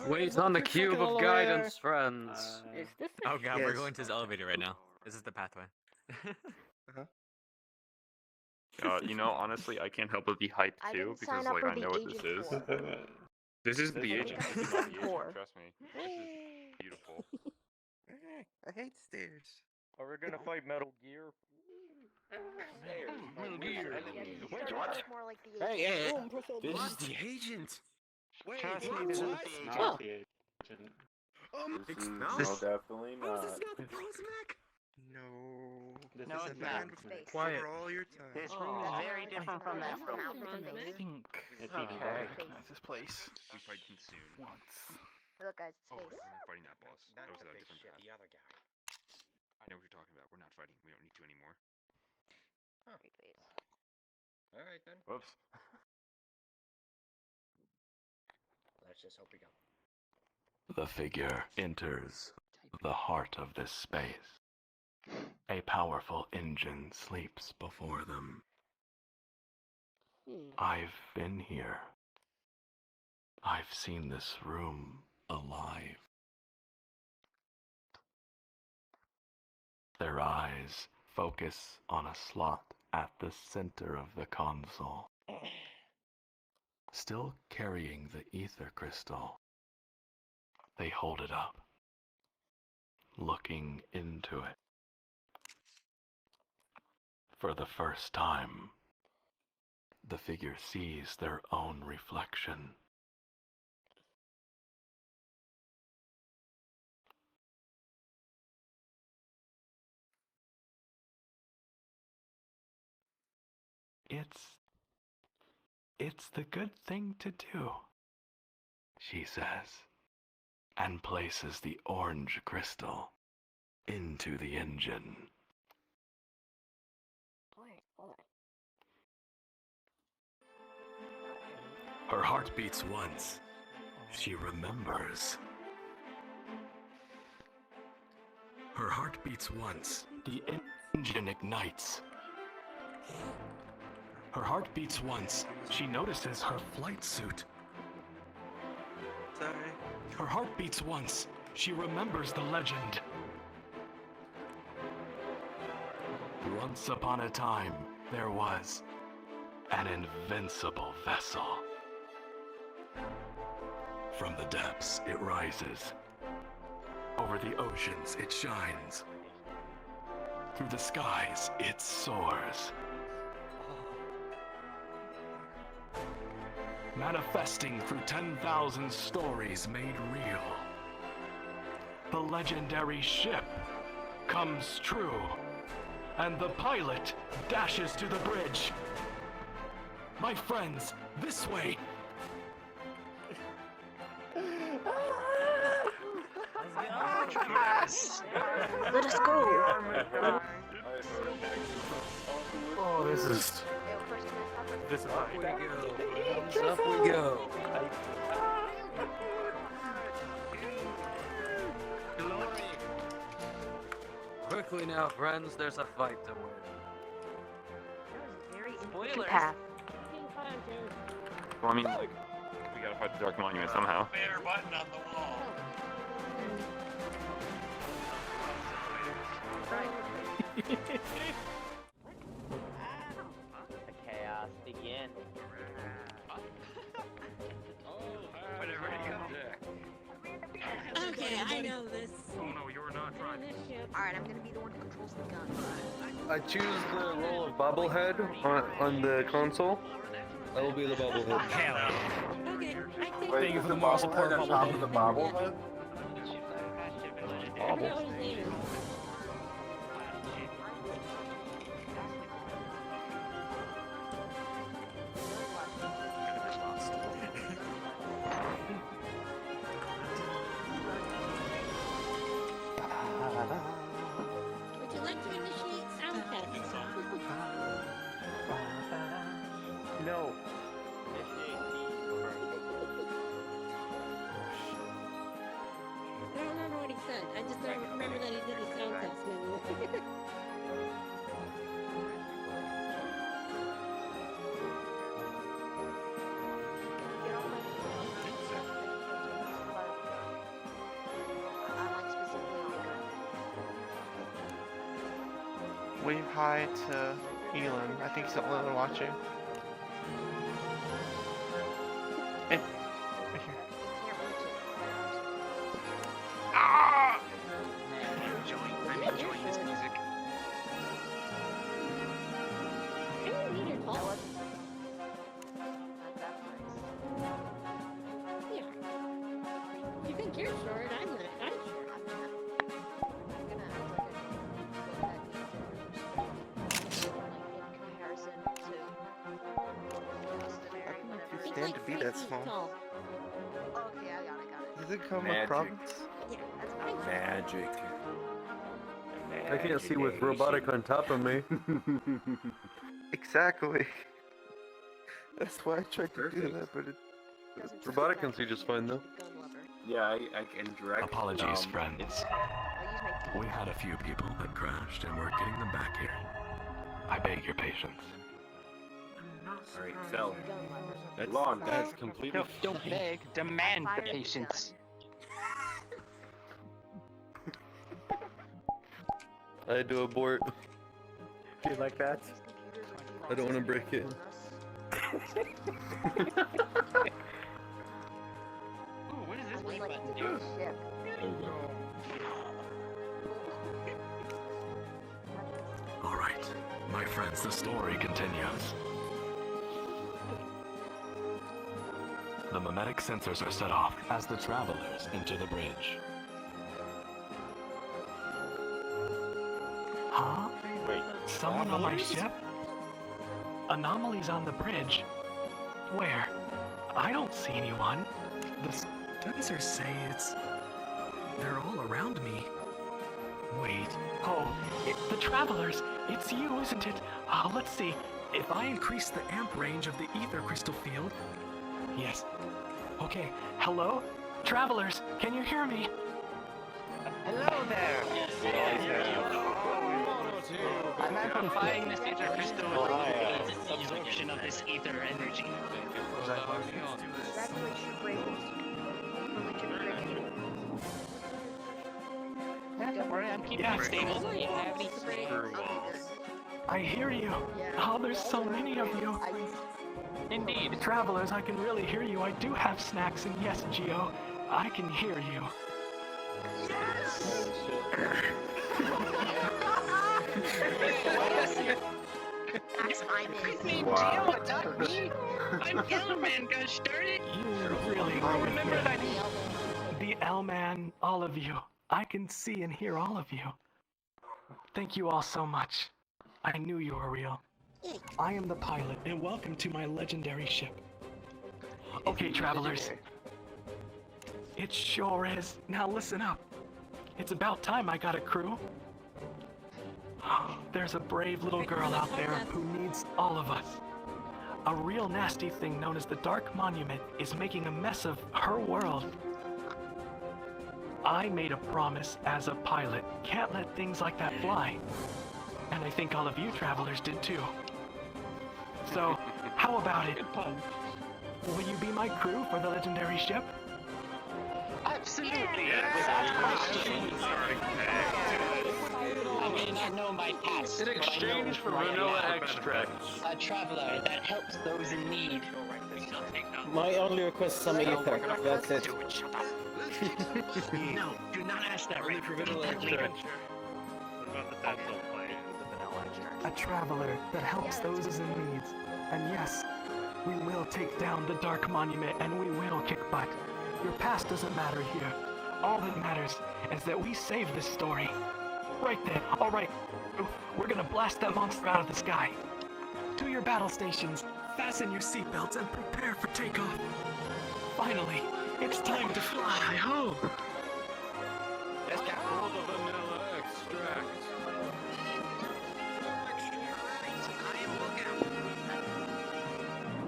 [SPEAKER 18] tell.
[SPEAKER 5] Wait on the cube of guidance, friends.
[SPEAKER 13] Is this
[SPEAKER 19] Oh god, we're
[SPEAKER 2] Yes.
[SPEAKER 19] going to this elevator right now. This is the pathway.
[SPEAKER 3] You know, honestly, I can't help but be hyped
[SPEAKER 6] I
[SPEAKER 3] too
[SPEAKER 6] didn't
[SPEAKER 3] because
[SPEAKER 6] sign up
[SPEAKER 3] like
[SPEAKER 6] for
[SPEAKER 3] I
[SPEAKER 6] the
[SPEAKER 3] know what this
[SPEAKER 6] agent
[SPEAKER 3] is.
[SPEAKER 6] tour.
[SPEAKER 3] This is the
[SPEAKER 6] I
[SPEAKER 3] agent.
[SPEAKER 6] think
[SPEAKER 3] This is
[SPEAKER 6] I'm
[SPEAKER 3] not the
[SPEAKER 6] four.
[SPEAKER 3] agent. Trust me. This is beautiful.
[SPEAKER 2] I hate stairs.
[SPEAKER 5] Are we gonna fight Metal Gear?
[SPEAKER 12] Metal Gear.
[SPEAKER 2] Wait,
[SPEAKER 6] It
[SPEAKER 2] what?
[SPEAKER 6] looks more like the
[SPEAKER 2] Hey, hey,
[SPEAKER 6] agent.
[SPEAKER 2] this is the agent. Wait,
[SPEAKER 12] Trust me,
[SPEAKER 2] what?
[SPEAKER 12] this is
[SPEAKER 2] What?
[SPEAKER 12] the
[SPEAKER 13] Oh.
[SPEAKER 12] agent.
[SPEAKER 2] No,
[SPEAKER 12] This-
[SPEAKER 15] definitely
[SPEAKER 2] no, this is not the Cosmac. No,
[SPEAKER 5] This
[SPEAKER 12] No,
[SPEAKER 5] is
[SPEAKER 12] it's
[SPEAKER 5] a
[SPEAKER 12] not.
[SPEAKER 5] man
[SPEAKER 6] Space.
[SPEAKER 5] Quiet.
[SPEAKER 2] for all your time.
[SPEAKER 12] This room is very different from that room.
[SPEAKER 13] I
[SPEAKER 18] think.
[SPEAKER 5] It's
[SPEAKER 6] Okay.
[SPEAKER 5] even
[SPEAKER 6] Okay.
[SPEAKER 5] recognize this place.
[SPEAKER 3] We fight him soon.
[SPEAKER 18] Once.
[SPEAKER 6] Look, guys, it's
[SPEAKER 3] Oh,
[SPEAKER 6] space.
[SPEAKER 3] we're not fighting that boss. That was a
[SPEAKER 2] big
[SPEAKER 3] different
[SPEAKER 2] shit,
[SPEAKER 3] path.
[SPEAKER 2] the other guy.
[SPEAKER 3] I know what you're talking about. We're not fighting. We don't need to anymore.
[SPEAKER 6] Great base.
[SPEAKER 2] All right then.
[SPEAKER 5] Whoops.
[SPEAKER 2] Let's just hope we go.
[SPEAKER 4] The figure enters the heart of this space. A powerful engine sleeps before them. I've been here. I've seen this room alive. Their eyes focus on a slot at the center of the console. Still carrying the ether crystal, they hold it up, looking into it. For the first time, the figure sees their own reflection. It's the good thing to do, she says, and places the orange crystal into the engine. Her heart beats once. She remembers. Her heart beats once. The engine ignites. Her heart beats once. She notices her flight suit.
[SPEAKER 2] Sorry.
[SPEAKER 4] Her heart beats once. She remembers the legend. Once upon a time, there was an invincible vessel. From the depths, it rises. Over the oceans, it shines. Through the skies, it soars. Manifesting through 10,000 stories made real. The legendary ship comes true, and the pilot dashes to the bridge. My friends, this way!
[SPEAKER 6] Let us go.
[SPEAKER 18] Oh, this is
[SPEAKER 15] Up we
[SPEAKER 18] high.
[SPEAKER 15] go. Up we go. Quickly now, friends. There's a fight to win.
[SPEAKER 6] Very
[SPEAKER 12] Spoilers.
[SPEAKER 6] path.
[SPEAKER 3] Well, I mean, like, we gotta fight the Dark Monument somehow.
[SPEAKER 18] Bear button on the wall.
[SPEAKER 21] The chaos begins.
[SPEAKER 15] Whatever
[SPEAKER 13] Okay, I know this.
[SPEAKER 18] Oh no, you're not
[SPEAKER 13] On this ship.
[SPEAKER 6] Alright, I'm gonna be the one who controls the gun.
[SPEAKER 3] I choose the role of bobblehead on the console. I will be the bobblehead.
[SPEAKER 19] Hell yeah.
[SPEAKER 13] Okay, I think.
[SPEAKER 19] Thank you for the moral support,
[SPEAKER 10] on top of the bobblehead?
[SPEAKER 13] I forgot what his name is. Would you like to initiate sound tests?
[SPEAKER 10] No.
[SPEAKER 13] I don't remember what he said. I just don't remember that he did the sound test menu.
[SPEAKER 17] Wave hi to Elon. I think he's the only one watching. Hey, right here.
[SPEAKER 12] Ah! I'm enjoying this music.
[SPEAKER 13] I don't need your call. Yeah. You think you're short, I'm not. I'm short.
[SPEAKER 17] You stand to be that small.
[SPEAKER 6] Okay, I got it.
[SPEAKER 17] Does it come with
[SPEAKER 10] Magic.
[SPEAKER 17] problems?
[SPEAKER 6] Yeah, that's fine.
[SPEAKER 10] Magic.
[SPEAKER 3] I can't see with robotic on top of me.
[SPEAKER 17] Exactly. That's why I tried to do that, but it.
[SPEAKER 3] Robotic can see just fine though.
[SPEAKER 10] Yeah, I can direct.
[SPEAKER 4] Apologies, friends. We had a few people that crashed and we're getting them back here. I beg your patience.
[SPEAKER 10] Alright, so. That's completely.
[SPEAKER 12] Don't beg, demand the patience.
[SPEAKER 3] I had to abort.
[SPEAKER 10] Do you like that?
[SPEAKER 3] I don't want to break it.
[SPEAKER 12] Ooh, what does this wave button do?
[SPEAKER 4] Alright, my friends, the story continues. The mimetic sensors are set off as the travelers enter the bridge. Huh?
[SPEAKER 10] Wait.
[SPEAKER 4] Someone on my ship? Anomalies on the bridge? Where? I don't see anyone. The sensors say they're all around me. Wait. Oh, the travelers. It's you, isn't it? Let's see. If I increase the amp range of the ether crystal field. Yes. Okay. Hello? Travelers, can you hear me?
[SPEAKER 12] Hello there! I'm amplifying this ether crystal with the absorption of this ether energy. Don't worry, I'm keeping it stable. Do you have any spray?
[SPEAKER 4] I hear you. Oh, there's so many of you.
[SPEAKER 12] Indeed.
[SPEAKER 4] Travelers, I can really hear you. I do have snacks, and yes, Geo, I can hear you.
[SPEAKER 12] Geo, it's not me. I'm Gilman, gosh darn it.
[SPEAKER 4] You really remember that? The L-Man, all of you. I can see and hear all of you. Thank you all so much. I knew you were real. I am the pilot, and welcome to my legendary ship. Okay, travelers. It sure is. Now listen up.
[SPEAKER 11] It's about time I got a crew. There's a brave little girl out there who needs all of us. A real nasty thing known as the Dark Monument is making a mess of her world. I made a promise as a pilot. Can't let things like that fly. And I think all of you travelers did too. So, how about it? Will you be my crew for the legendary ship?
[SPEAKER 21] Absolutely, without question. I may not know my past,
[SPEAKER 15] In
[SPEAKER 21] but I know
[SPEAKER 15] exchange for
[SPEAKER 21] right
[SPEAKER 15] vanilla
[SPEAKER 21] now.
[SPEAKER 15] extracts.
[SPEAKER 21] A traveler that helps those in need.
[SPEAKER 9] My only request is some ether. That's it.
[SPEAKER 21] No, do not ask that right.
[SPEAKER 15] For vanilla extracts.
[SPEAKER 14] What about the dental plate?
[SPEAKER 11] A traveler that helps those in need. And yes, we will take down the Dark Monument and we will kick butt. Your past doesn't matter here. All that matters is that we save this story. Right then, alright. We're gonna blast that monster out of the sky. To your battle stations, fasten your seatbelts and prepare for takeoff. Finally, it's time to fly home.
[SPEAKER 3] Let's go. All the vanilla extract.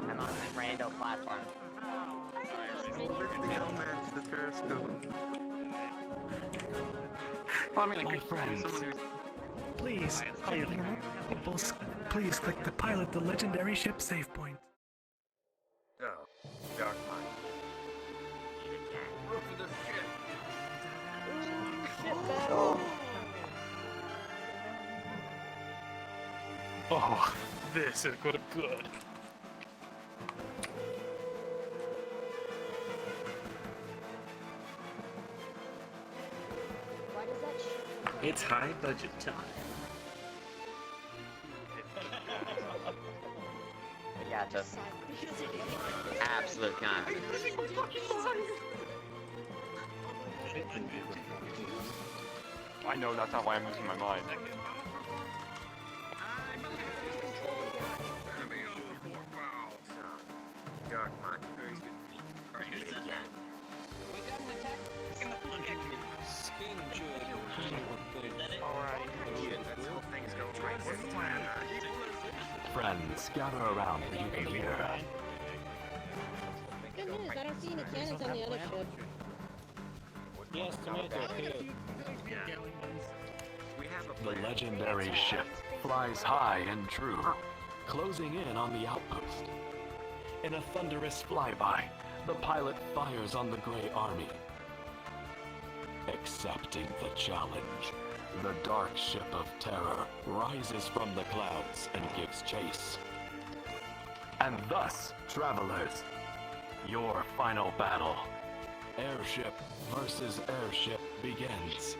[SPEAKER 21] I'm on the random platform.
[SPEAKER 11] My friends, please, please click the pilot the legendary ship save point.
[SPEAKER 3] Oh, dark mind. Look for the
[SPEAKER 18] Oh, this is good.
[SPEAKER 15] It's high budget time.
[SPEAKER 21] Gotcha. Absolute content.
[SPEAKER 3] I know, that's not why I'm losing my mind. Dark mind.
[SPEAKER 4] Friends, gather around where you can hear.
[SPEAKER 13] Good news, I don't see any cannons on the other ship.
[SPEAKER 9] Yes, tomato, too.
[SPEAKER 4] The legendary ship flies high and true, closing in on the outpost. In a thunderous flyby, the pilot fires on the Grey Army. Accepting the challenge, the dark ship of terror rises from the clouds and gives chase. And thus, travelers, your final battle. Airship versus airship begins.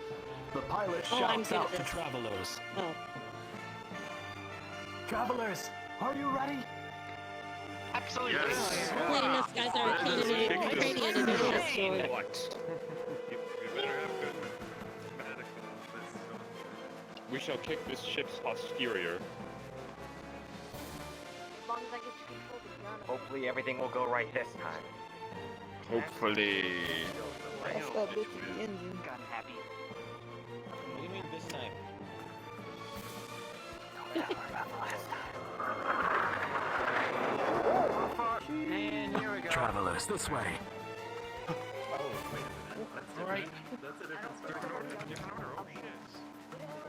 [SPEAKER 4] The pilot shouts out to travelers.
[SPEAKER 13] Oh.
[SPEAKER 11] Travelers, are you ready?
[SPEAKER 21] Absolutely.
[SPEAKER 15] Yes.
[SPEAKER 13] I've played enough Guys Arcade and Radio to know that story.
[SPEAKER 14] We better have good medical.
[SPEAKER 3] We shall kick this ship's posterior.
[SPEAKER 6] As long as I get to control the gun.
[SPEAKER 10] Hopefully everything will go right this time.
[SPEAKER 3] Hopefully.
[SPEAKER 17] That's that bitch in the engine.
[SPEAKER 21] Gun happy.
[SPEAKER 9] What do you mean this time?
[SPEAKER 10] And here we go.
[SPEAKER 4] Travelers, this way.
[SPEAKER 18] Alright.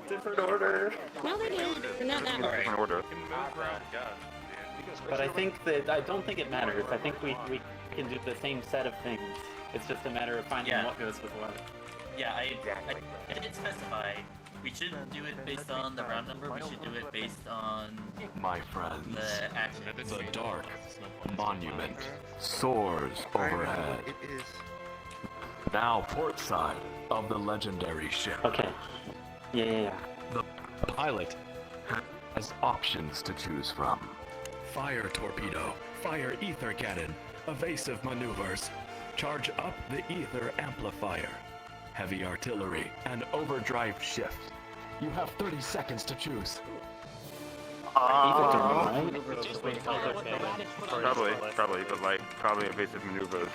[SPEAKER 17] Different order.
[SPEAKER 13] No, they do. They're not that way.
[SPEAKER 3] Different order.
[SPEAKER 22] But I don't think it matters. I think we can do the same set of things. It's just a matter of finding what goes with what.
[SPEAKER 20] Yeah, I did specify. We shouldn't do it based on the round number, we should do it based on
[SPEAKER 4] My friends,
[SPEAKER 20] the action.
[SPEAKER 4] the dark monument soars overhead.
[SPEAKER 17] It is.
[SPEAKER 4] Now port side of the legendary ship.
[SPEAKER 22] Okay. Yeah.
[SPEAKER 4] The pilot has options to choose from. Fire torpedo, fire ether cannon, evasive maneuvers, charge up the ether amplifier, heavy artillery, and overdrive shift. You have 30 seconds to choose.
[SPEAKER 3] Probably, but like, probably evasive maneuvers.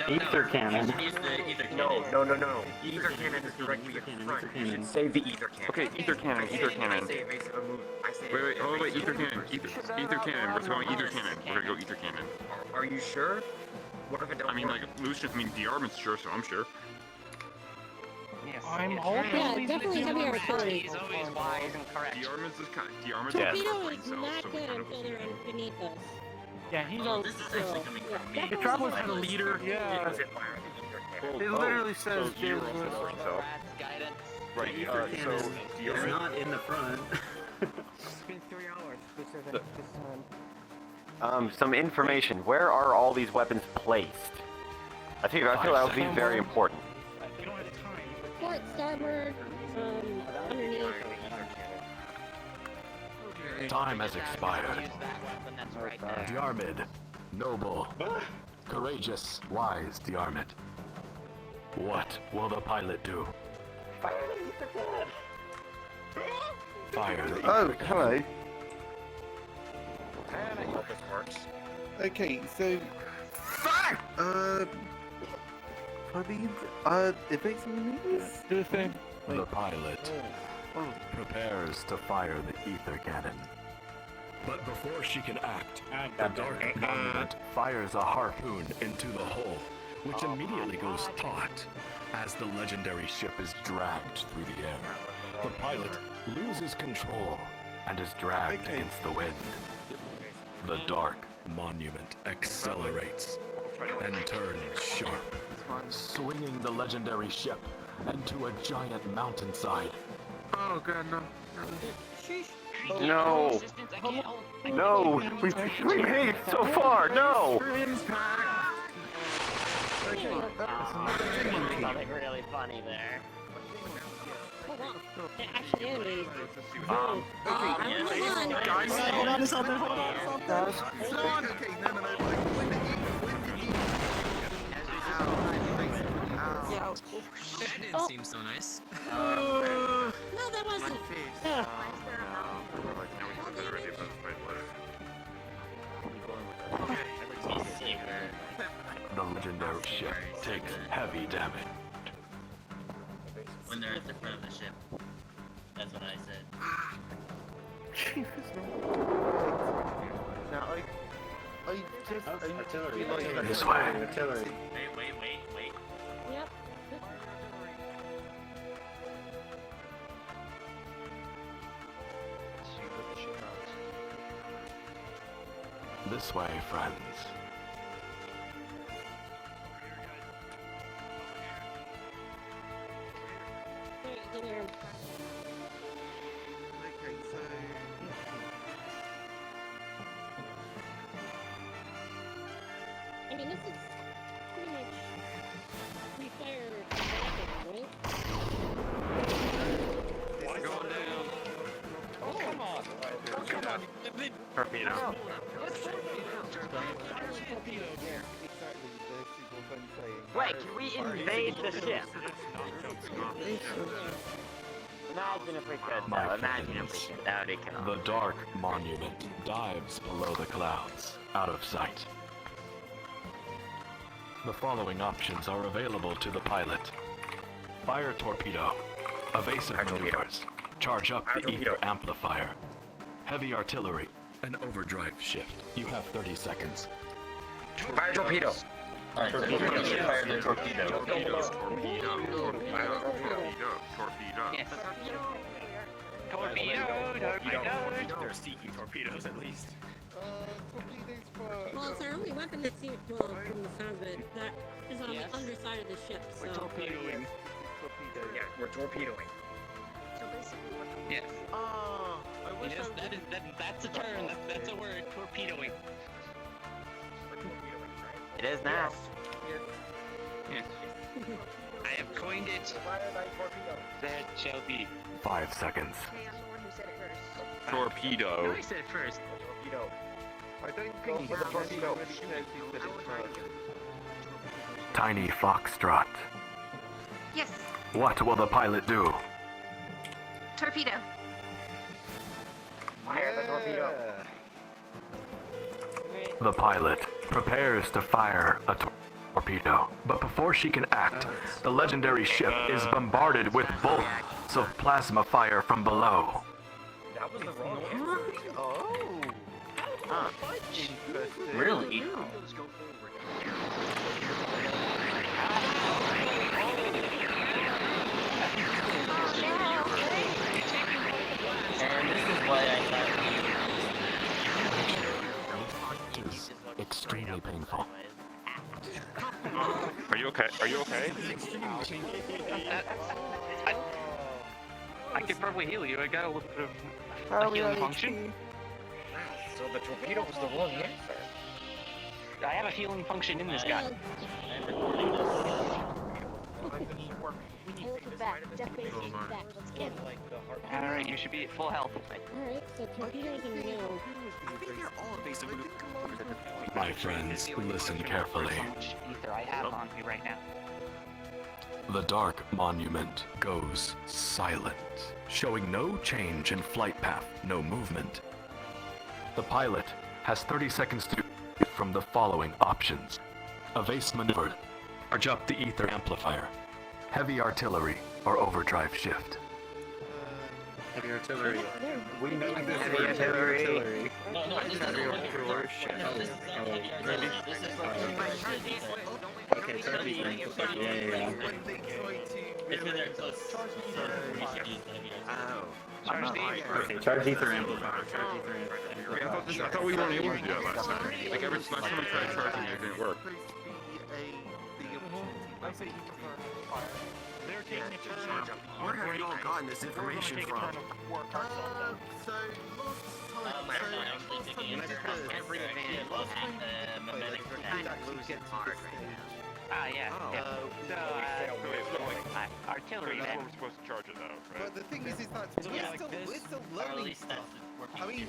[SPEAKER 22] Ether cannon.
[SPEAKER 20] Use the ether cannon.
[SPEAKER 2] No. Ether cannon is directly in front. You should save the ether cannon.
[SPEAKER 3] Okay, ether cannon, ether cannon.
[SPEAKER 2] I say evasive move.
[SPEAKER 3] Wait, ether cannon, ether cannon. We're going ether cannon. We're gonna go ether cannon.
[SPEAKER 2] Are you sure? What if it don't
[SPEAKER 3] I mean,
[SPEAKER 2] work?
[SPEAKER 3] like, Lucius, the armor's sure, so I'm sure.
[SPEAKER 12] Yes.
[SPEAKER 18] I'm
[SPEAKER 12] yes.
[SPEAKER 18] hoping.
[SPEAKER 13] Yeah, definitely heavy artillery.
[SPEAKER 12] Is always wise and correct.
[SPEAKER 3] The armor's
[SPEAKER 13] Torpedo is not good until they're underneath us.
[SPEAKER 18] Yeah, he's our.
[SPEAKER 20] This is actually coming from me.
[SPEAKER 18] The Travelers had a leader.
[SPEAKER 3] Yeah.
[SPEAKER 17] It literally says
[SPEAKER 3] so you're also going so.
[SPEAKER 12] Guidance.
[SPEAKER 3] Right, so
[SPEAKER 22] It's not in the front.
[SPEAKER 1] It's been 3 hours. This time.
[SPEAKER 5] Some information. Where are all these weapons placed? I feel that would be very important.
[SPEAKER 18] We don't have time.
[SPEAKER 13] Port, starboard, underneath.
[SPEAKER 4] Time has expired.
[SPEAKER 12] Use that weapon that's right there.
[SPEAKER 4] Diarmid, noble, courageous, wise Diarmid. What will the pilot do? Fire the
[SPEAKER 17] Oh, hello.
[SPEAKER 2] I hope this works.
[SPEAKER 17] Okay, so for these evasive maneuvers?
[SPEAKER 18] Do the thing.
[SPEAKER 4] The pilot prepares to fire the ether cannon. But before she can act, the dark monument fires a harpoon into the hull, which immediately goes taut as the legendary ship is dragged through the air. The pilot loses control and is dragged against the wind. The dark monument accelerates and turns sharp, swinging the legendary ship into a giant mountainside.
[SPEAKER 3] Oh god, no.
[SPEAKER 5] No! No! We made it so far! No!
[SPEAKER 12] Something really funny there.
[SPEAKER 13] Oh wow, they're actually animated.
[SPEAKER 3] Hold on.
[SPEAKER 17] Okay,
[SPEAKER 7] That didn't seem so nice.
[SPEAKER 13] No, that wasn't. Yeah.
[SPEAKER 4] The legendary ship takes heavy damage.
[SPEAKER 20] When they're at the front of the ship. That's what I said.
[SPEAKER 17] now I just
[SPEAKER 22] artillery.
[SPEAKER 4] This way.
[SPEAKER 22] Artillery.
[SPEAKER 20] Wait.
[SPEAKER 13] Yep.
[SPEAKER 4] This way, friends.
[SPEAKER 17] okay, so
[SPEAKER 13] I mean, this is pretty much pre-fire right?
[SPEAKER 15] Going down.
[SPEAKER 13] Oh, come on!
[SPEAKER 3] Torpedo.
[SPEAKER 12] Wait, can we invade the ship? Imagine if we could,
[SPEAKER 4] My
[SPEAKER 12] though. Imagine if we
[SPEAKER 4] friends,
[SPEAKER 12] could. That would be cool.
[SPEAKER 4] the dark monument dives below the clouds, out of sight. The following options are available to the pilot. Fire torpedo, evasive maneuvers, charge up the ether amplifier, heavy artillery, and overdrive shift. You have 30 seconds.
[SPEAKER 2] Fire torpedo.
[SPEAKER 20] Alright, so we're gonna fire the torpedo.
[SPEAKER 3] Torpedo.
[SPEAKER 12] Yes.
[SPEAKER 18] Torpedo. They're seeking torpedoes at least.
[SPEAKER 13] Well, it's our only weapon that's here, well, from the sound of it, that is on the underside of the ship, so...
[SPEAKER 15] We're torpedoing.
[SPEAKER 2] Yeah, we're torpedoing.
[SPEAKER 15] Yes.
[SPEAKER 3] Oh, I wish
[SPEAKER 15] Yes, that's a term. That's a word. Torpedoing.
[SPEAKER 12] It is now.
[SPEAKER 15] Yes. I have coined it. That shall be.
[SPEAKER 4] 5 seconds.
[SPEAKER 3] Torpedo.
[SPEAKER 15] I said it first.
[SPEAKER 2] Torpedo.
[SPEAKER 17] I don't think the torpedo.
[SPEAKER 4] Tiny Foxtrot.
[SPEAKER 6] Yes,
[SPEAKER 4] What will the pilot do?
[SPEAKER 6] torpedo.
[SPEAKER 2] Fire the torpedo.
[SPEAKER 4] The pilot prepares to fire a torpedo.
[SPEAKER 11] torpedo, but before she can act, the legendary ship is bombarded with bolts of plasma fire from below.
[SPEAKER 10] That was the wrong answer.
[SPEAKER 2] Oh.
[SPEAKER 12] Huh.
[SPEAKER 20] Really? And this is why I thought
[SPEAKER 11] It's extremely painful.
[SPEAKER 3] Are you okay? Are you okay?
[SPEAKER 12] I could probably heal you. I got a little bit of
[SPEAKER 17] How
[SPEAKER 12] a
[SPEAKER 17] we
[SPEAKER 12] healing
[SPEAKER 17] on
[SPEAKER 12] function.
[SPEAKER 10] So the torpedo was the wrong answer.
[SPEAKER 12] I have a healing function in this guy.
[SPEAKER 21] I'm recording this.
[SPEAKER 13] Hold it back. Definitely hold it back. Let's get it.
[SPEAKER 12] Alright, you should be at full health.
[SPEAKER 13] Alright, so torpedoes and no.
[SPEAKER 11] My friends, listen carefully.
[SPEAKER 12] Ether I have on me right now.
[SPEAKER 11] The Dark Monument goes silent, showing no change in flight path, no movement. The pilot has 30 seconds to from the following options. Evase maneuver, charge up the ether amplifier, heavy artillery, or overdrive shift.
[SPEAKER 19] Heavy artillery. We know this
[SPEAKER 2] Heavy
[SPEAKER 19] word,
[SPEAKER 2] artillery.
[SPEAKER 19] heavy artillery.
[SPEAKER 20] No, this is
[SPEAKER 19] Heavy
[SPEAKER 20] the
[SPEAKER 19] artillery.
[SPEAKER 20] this is heavy artillery. This is like
[SPEAKER 19] Okay, charge ether amplifier. Yeah.
[SPEAKER 20] It's when they're close. So we should use the heavy artillery.
[SPEAKER 19] Okay, charge ether amplifier. Charge ether amplifier.
[SPEAKER 3] I thought we weren't able to do that last time. Like last time we tried charging it didn't work.
[SPEAKER 18] I say you prefer fire. They're taking it to charge up.
[SPEAKER 2] Where have you all gotten this information from?
[SPEAKER 12] Every advantage will have mimetic attack. Losing hard right now. Ah, yeah. Artillery
[SPEAKER 3] That's
[SPEAKER 12] then.
[SPEAKER 3] where we're supposed to charge it though, right?
[SPEAKER 2] But the thing is that we're still
[SPEAKER 20] Or at
[SPEAKER 2] learning
[SPEAKER 20] least
[SPEAKER 2] stuff.
[SPEAKER 20] that's working.
[SPEAKER 2] I mean,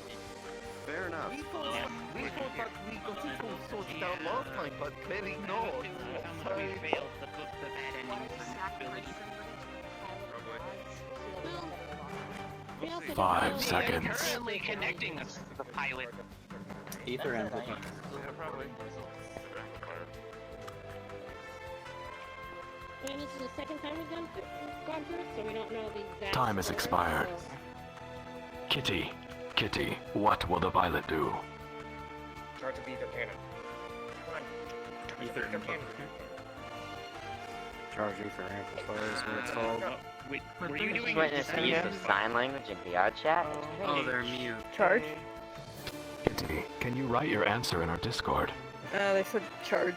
[SPEAKER 2] fair enough. We thought that we got it all sorted out last time, but clearly not. So,
[SPEAKER 12] We failed the bad ending.
[SPEAKER 11] 5 seconds.
[SPEAKER 12] Currently connecting the pilot.
[SPEAKER 19] Ether amplifier.
[SPEAKER 3] Yeah, probably.
[SPEAKER 13] And this is the second time we've gone through it, so we don't know the exact.
[SPEAKER 11] Time has expired. Kitty, what will the pilot do?
[SPEAKER 10] Charge of ether cannon. Come on.
[SPEAKER 19] Ether amplifier.
[SPEAKER 5] Charge ether amplifier is what it's called.
[SPEAKER 12] Wait, were you doing
[SPEAKER 5] Witness the use of sign language in VR chat.
[SPEAKER 1] Oh, they're mute.
[SPEAKER 17] Charge?
[SPEAKER 11] Kitty, can you write your answer in our Discord?
[SPEAKER 17] They said charge.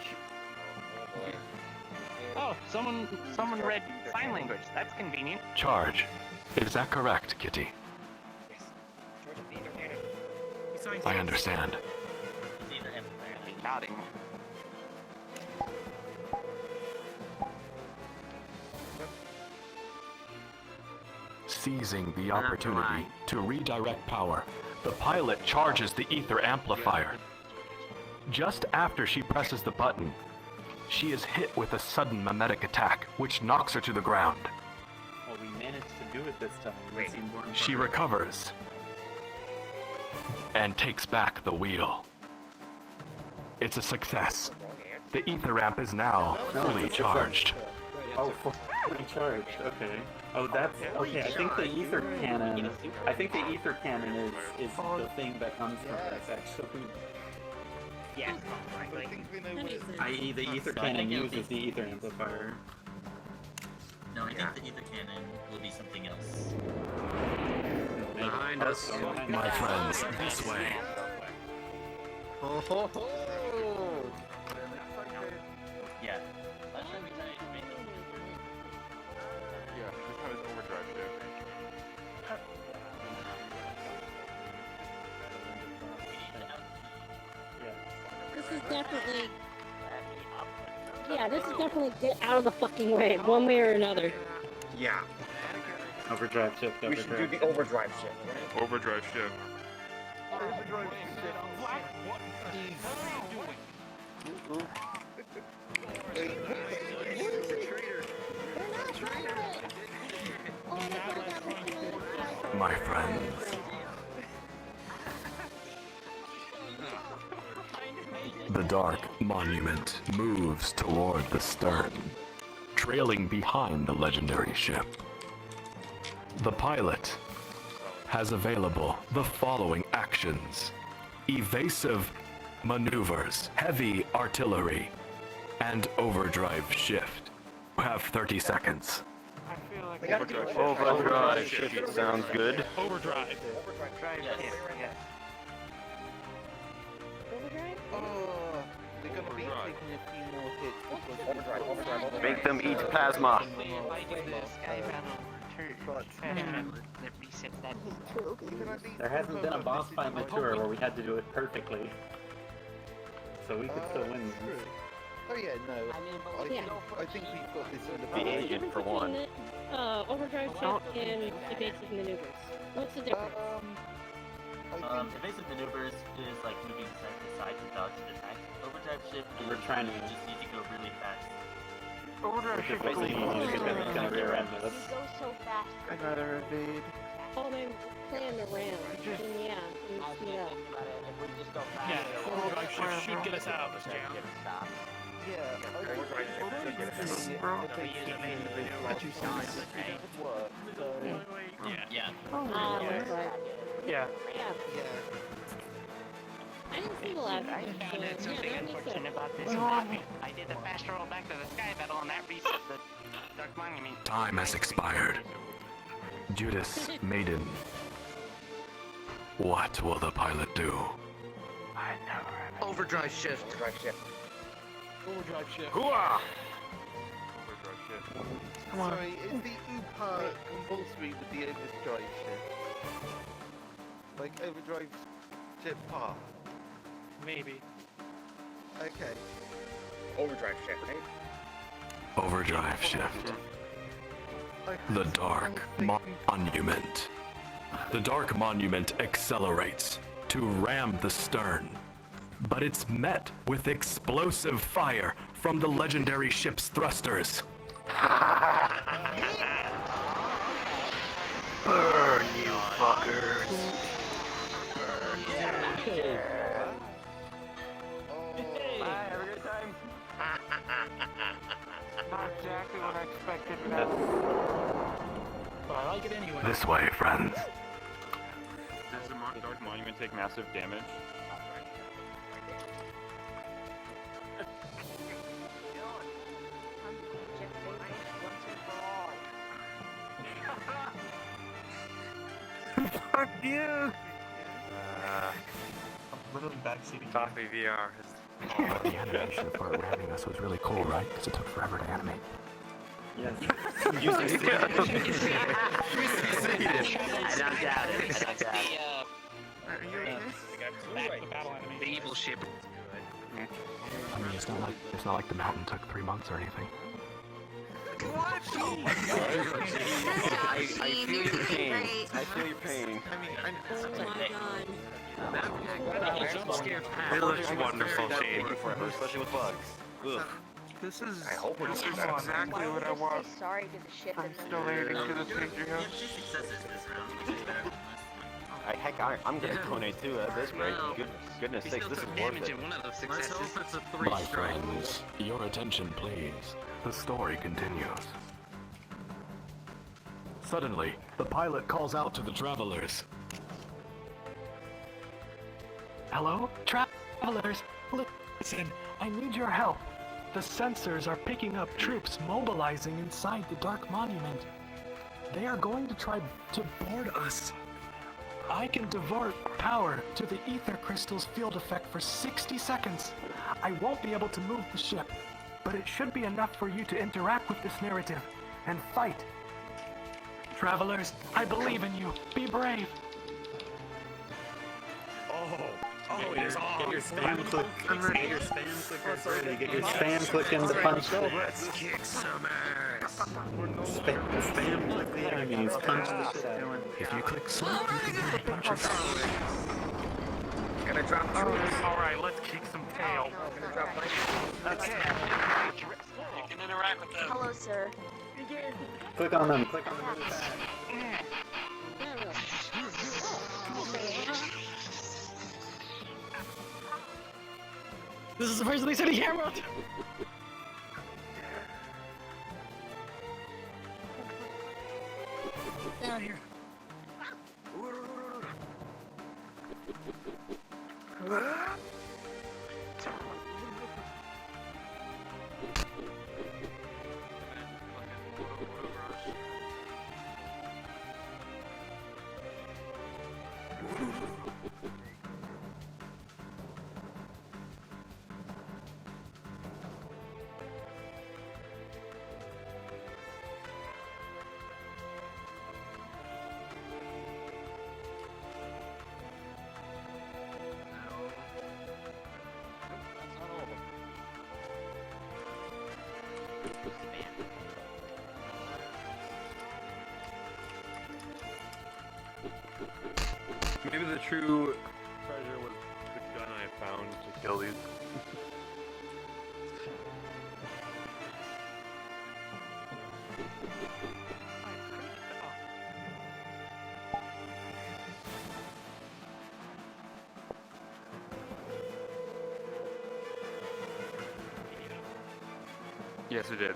[SPEAKER 12] Oh, someone read sign language. That's convenient.
[SPEAKER 11] Charge. Is that correct, Kitty?
[SPEAKER 10] Yes. Charge of ether cannon.
[SPEAKER 11] I understand.
[SPEAKER 20] It's either amplifier.
[SPEAKER 12] Nodding.
[SPEAKER 11] Seizing the opportunity to redirect power, the pilot charges the ether amplifier. Just after she presses the button, she is hit with a sudden mimetic attack, which knocks her to the ground.
[SPEAKER 19] Well, we managed to do it this time. That's the important
[SPEAKER 11] She
[SPEAKER 19] part.
[SPEAKER 11] recovers and takes back the wheel. It's a success. The ether amp is now fully charged.
[SPEAKER 19] Oh, fully charged. Okay. Oh, that's okay. I think the ether cannon. I think the ether cannon is the thing that comes from this actually.
[SPEAKER 12] Yes.
[SPEAKER 19] I.e., the ether cannon uses the ether amplifier.
[SPEAKER 20] No, I think the ether cannon will be something else.
[SPEAKER 5] Behind us.
[SPEAKER 11] My friends, this way.
[SPEAKER 20] Yeah. Last time we tried making
[SPEAKER 3] Yeah, this time it's overdrive shift.
[SPEAKER 13] This is definitely. Yeah, this is definitely get out of the fucking way, one way or another.
[SPEAKER 10] Yeah.
[SPEAKER 19] Overdrive shift.
[SPEAKER 10] We should do
[SPEAKER 19] Overdrive.
[SPEAKER 10] the overdrive shift.
[SPEAKER 3] Overdrive shift.
[SPEAKER 11] My friends. The
[SPEAKER 4] dark monument moves toward the stern, trailing behind the legendary ship. The pilot has available the following actions: evasive maneuvers, heavy artillery, and overdrive shift. You have 30 seconds.
[SPEAKER 3] Overdrive shift sounds good.
[SPEAKER 18] Overdrive.
[SPEAKER 17] They're gonna be taking a few more hits because overdrive.
[SPEAKER 3] Make them eat plasma.
[SPEAKER 22] There hasn't been a boss fight in the tour where we had to do it perfectly. So we could still win.
[SPEAKER 17] Oh yeah, no. I think we've got this under
[SPEAKER 3] The agent for one.
[SPEAKER 13] Overdrive shift and evasive maneuvers. What's the difference?
[SPEAKER 20] Evasive maneuvers is like moving side to side to dodge an attack. Overdrive shift is
[SPEAKER 22] We're trying to
[SPEAKER 20] you just need to go really fast.
[SPEAKER 18] Overdrive shift is
[SPEAKER 22] basically gonna be around
[SPEAKER 6] You
[SPEAKER 22] us.
[SPEAKER 6] go so fast.
[SPEAKER 17] I'd rather evade.
[SPEAKER 13] Oh, they plan the round. And yeah, and speed up.
[SPEAKER 18] Yeah, overdrive shift should get us out of this jam.
[SPEAKER 13] Yeah.
[SPEAKER 18] Yeah.
[SPEAKER 13] I didn't see the last one.
[SPEAKER 12] That's something
[SPEAKER 13] Yeah, that makes
[SPEAKER 12] unfortunate
[SPEAKER 13] sense.
[SPEAKER 12] about this. I did the fast roll back to the sky battle and that reset the Dark Monument.
[SPEAKER 4] Time has expired. Judas Maiden. What will the pilot do?
[SPEAKER 5] Overdrive shift. Overdrive shift.
[SPEAKER 18] Overdrive shift.
[SPEAKER 3] Hooah!
[SPEAKER 17] Come on. Sorry, is the UPA compulsory with the overdrive shift? Like overdrive shift par?
[SPEAKER 18] Maybe.
[SPEAKER 17] Okay.
[SPEAKER 10] Overdrive shift, right?
[SPEAKER 4] Overdrive shift. The Dark Monument. The Dark Monument accelerates to ram the stern, but it's met with explosive fire from the legendary ship's thrusters.
[SPEAKER 3] Burn, you fuckers.
[SPEAKER 12] Bye, have a good time.
[SPEAKER 18] Not exactly what I expected, but I like it anyway.
[SPEAKER 4] This way, friends.
[SPEAKER 3] Does the Dark Monument take massive damage?
[SPEAKER 17] Fuck you!
[SPEAKER 14] Little backseat.
[SPEAKER 3] Toffee VR.
[SPEAKER 4] The animation part ramming us was really cool, right? Because it took forever to animate.
[SPEAKER 22] Yes.
[SPEAKER 3] You succeeded.
[SPEAKER 12] I don't doubt it. I don't doubt it.
[SPEAKER 17] Are you okay?
[SPEAKER 12] The evil ship.
[SPEAKER 4] I mean, it's not like the mountain took 3 months or anything.
[SPEAKER 3] I feel your pain. I feel your pain.
[SPEAKER 13] Oh my god.
[SPEAKER 3] It looks wonderful, Shane. Especially with bugs. Ugh.
[SPEAKER 17] This is
[SPEAKER 1] exactly what I want.
[SPEAKER 6] Sorry to the ship.
[SPEAKER 1] I'm still adding to the picture house.
[SPEAKER 3] Heck, I'm gonna donate too at this rate. Goodness sakes, this is worth it.
[SPEAKER 15] Let's hope it's a 3
[SPEAKER 4] My
[SPEAKER 15] strike.
[SPEAKER 4] friends, your attention please. The story continues. Suddenly, the pilot calls out to the travelers.
[SPEAKER 11] Hello? Travelers, listen, I need your help. The sensors are picking up troops mobilizing inside the Dark Monument. They are going to try to board us. I can divert power to the ether crystal's field effect for 60 seconds. I won't be able to move the ship, but it should be enough for you to interact with this narrative and fight. Travelers, I believe in you. Be brave.
[SPEAKER 14] Oh, it is on.
[SPEAKER 22] Get your spam click.
[SPEAKER 14] I'm ready. Get your spam click ready.
[SPEAKER 22] Get your spam click in the punch.
[SPEAKER 3] Let's kick some ass.
[SPEAKER 22] Spam click the enemies. Punch the shit out of them.
[SPEAKER 4] If you click select, you can punch yourself.
[SPEAKER 10] Gonna drop troops.
[SPEAKER 18] Alright, let's kick some tail.
[SPEAKER 10] Gonna drop my
[SPEAKER 12] Okay. You can interact with them.
[SPEAKER 6] Hello, sir.
[SPEAKER 22] Click on them. Click on them really fast.
[SPEAKER 16] This is the first they said a camera. Down here.
[SPEAKER 3] Maybe the true treasure was the gun I found to kill these. Yes, it did.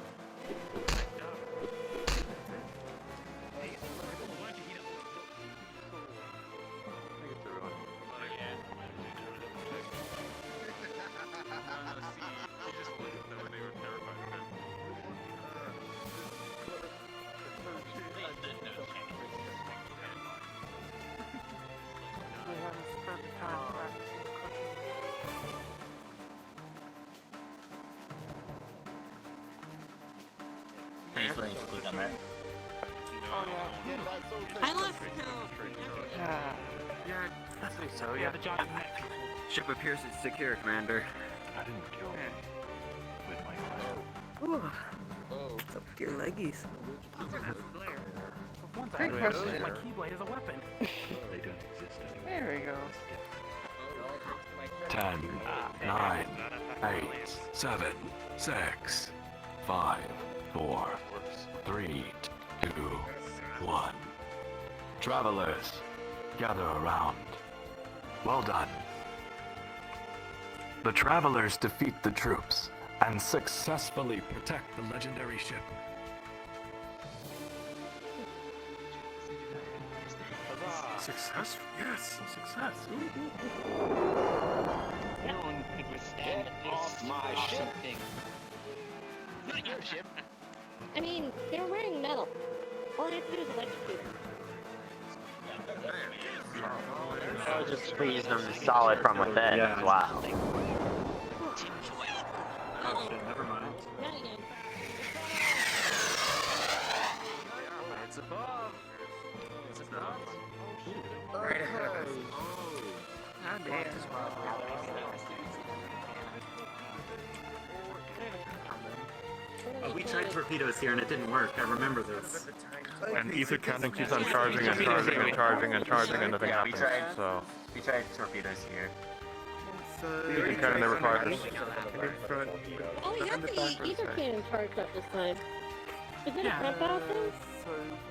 [SPEAKER 20] Please don't include on that.
[SPEAKER 13] I lost count.
[SPEAKER 5] Yeah, I think so,
[SPEAKER 16] Yeah,
[SPEAKER 5] yeah.
[SPEAKER 16] the job next.
[SPEAKER 5] Ship appears secure, Commander.
[SPEAKER 4] I didn't kill him with my
[SPEAKER 1] Ooh. What's up with your leggies?
[SPEAKER 16] Great
[SPEAKER 1] Great
[SPEAKER 16] question.
[SPEAKER 1] question.
[SPEAKER 16] My keyblade is a weapon.
[SPEAKER 4] They don't exist anymore.
[SPEAKER 1] There we go.
[SPEAKER 4] 10, 9, 8, 7, 6, 5, 4, 3, 2, 1. Travelers, gather around. Well done. The Travelers defeat the troops and successfully protect the legendary ship.
[SPEAKER 3] Success? Yes, success.
[SPEAKER 21] No one could withstand this
[SPEAKER 9] my ship.
[SPEAKER 21] thing. Not your ship.
[SPEAKER 13] I mean, they're wearing metal. All they have to do is electrocute them.
[SPEAKER 12] I'll just squeeze them solid from within.
[SPEAKER 22] Yeah.
[SPEAKER 12] Wow.
[SPEAKER 22] Oh shit, never mind.
[SPEAKER 13] Not again.
[SPEAKER 5] It's above. It's above.
[SPEAKER 1] Right ahead of us. God damn.
[SPEAKER 22] We tried torpedoes here and it didn't work. I remember this.
[SPEAKER 3] And ether counting keeps on charging and charging and charging and charging and nothing
[SPEAKER 12] Yeah, we
[SPEAKER 3] happens.
[SPEAKER 12] tried.
[SPEAKER 3] So
[SPEAKER 12] We tried torpedoes here.
[SPEAKER 3] ether cannon never charges.
[SPEAKER 13] Oh, we have the ether cannon charged up this time. Is it a front battle thing?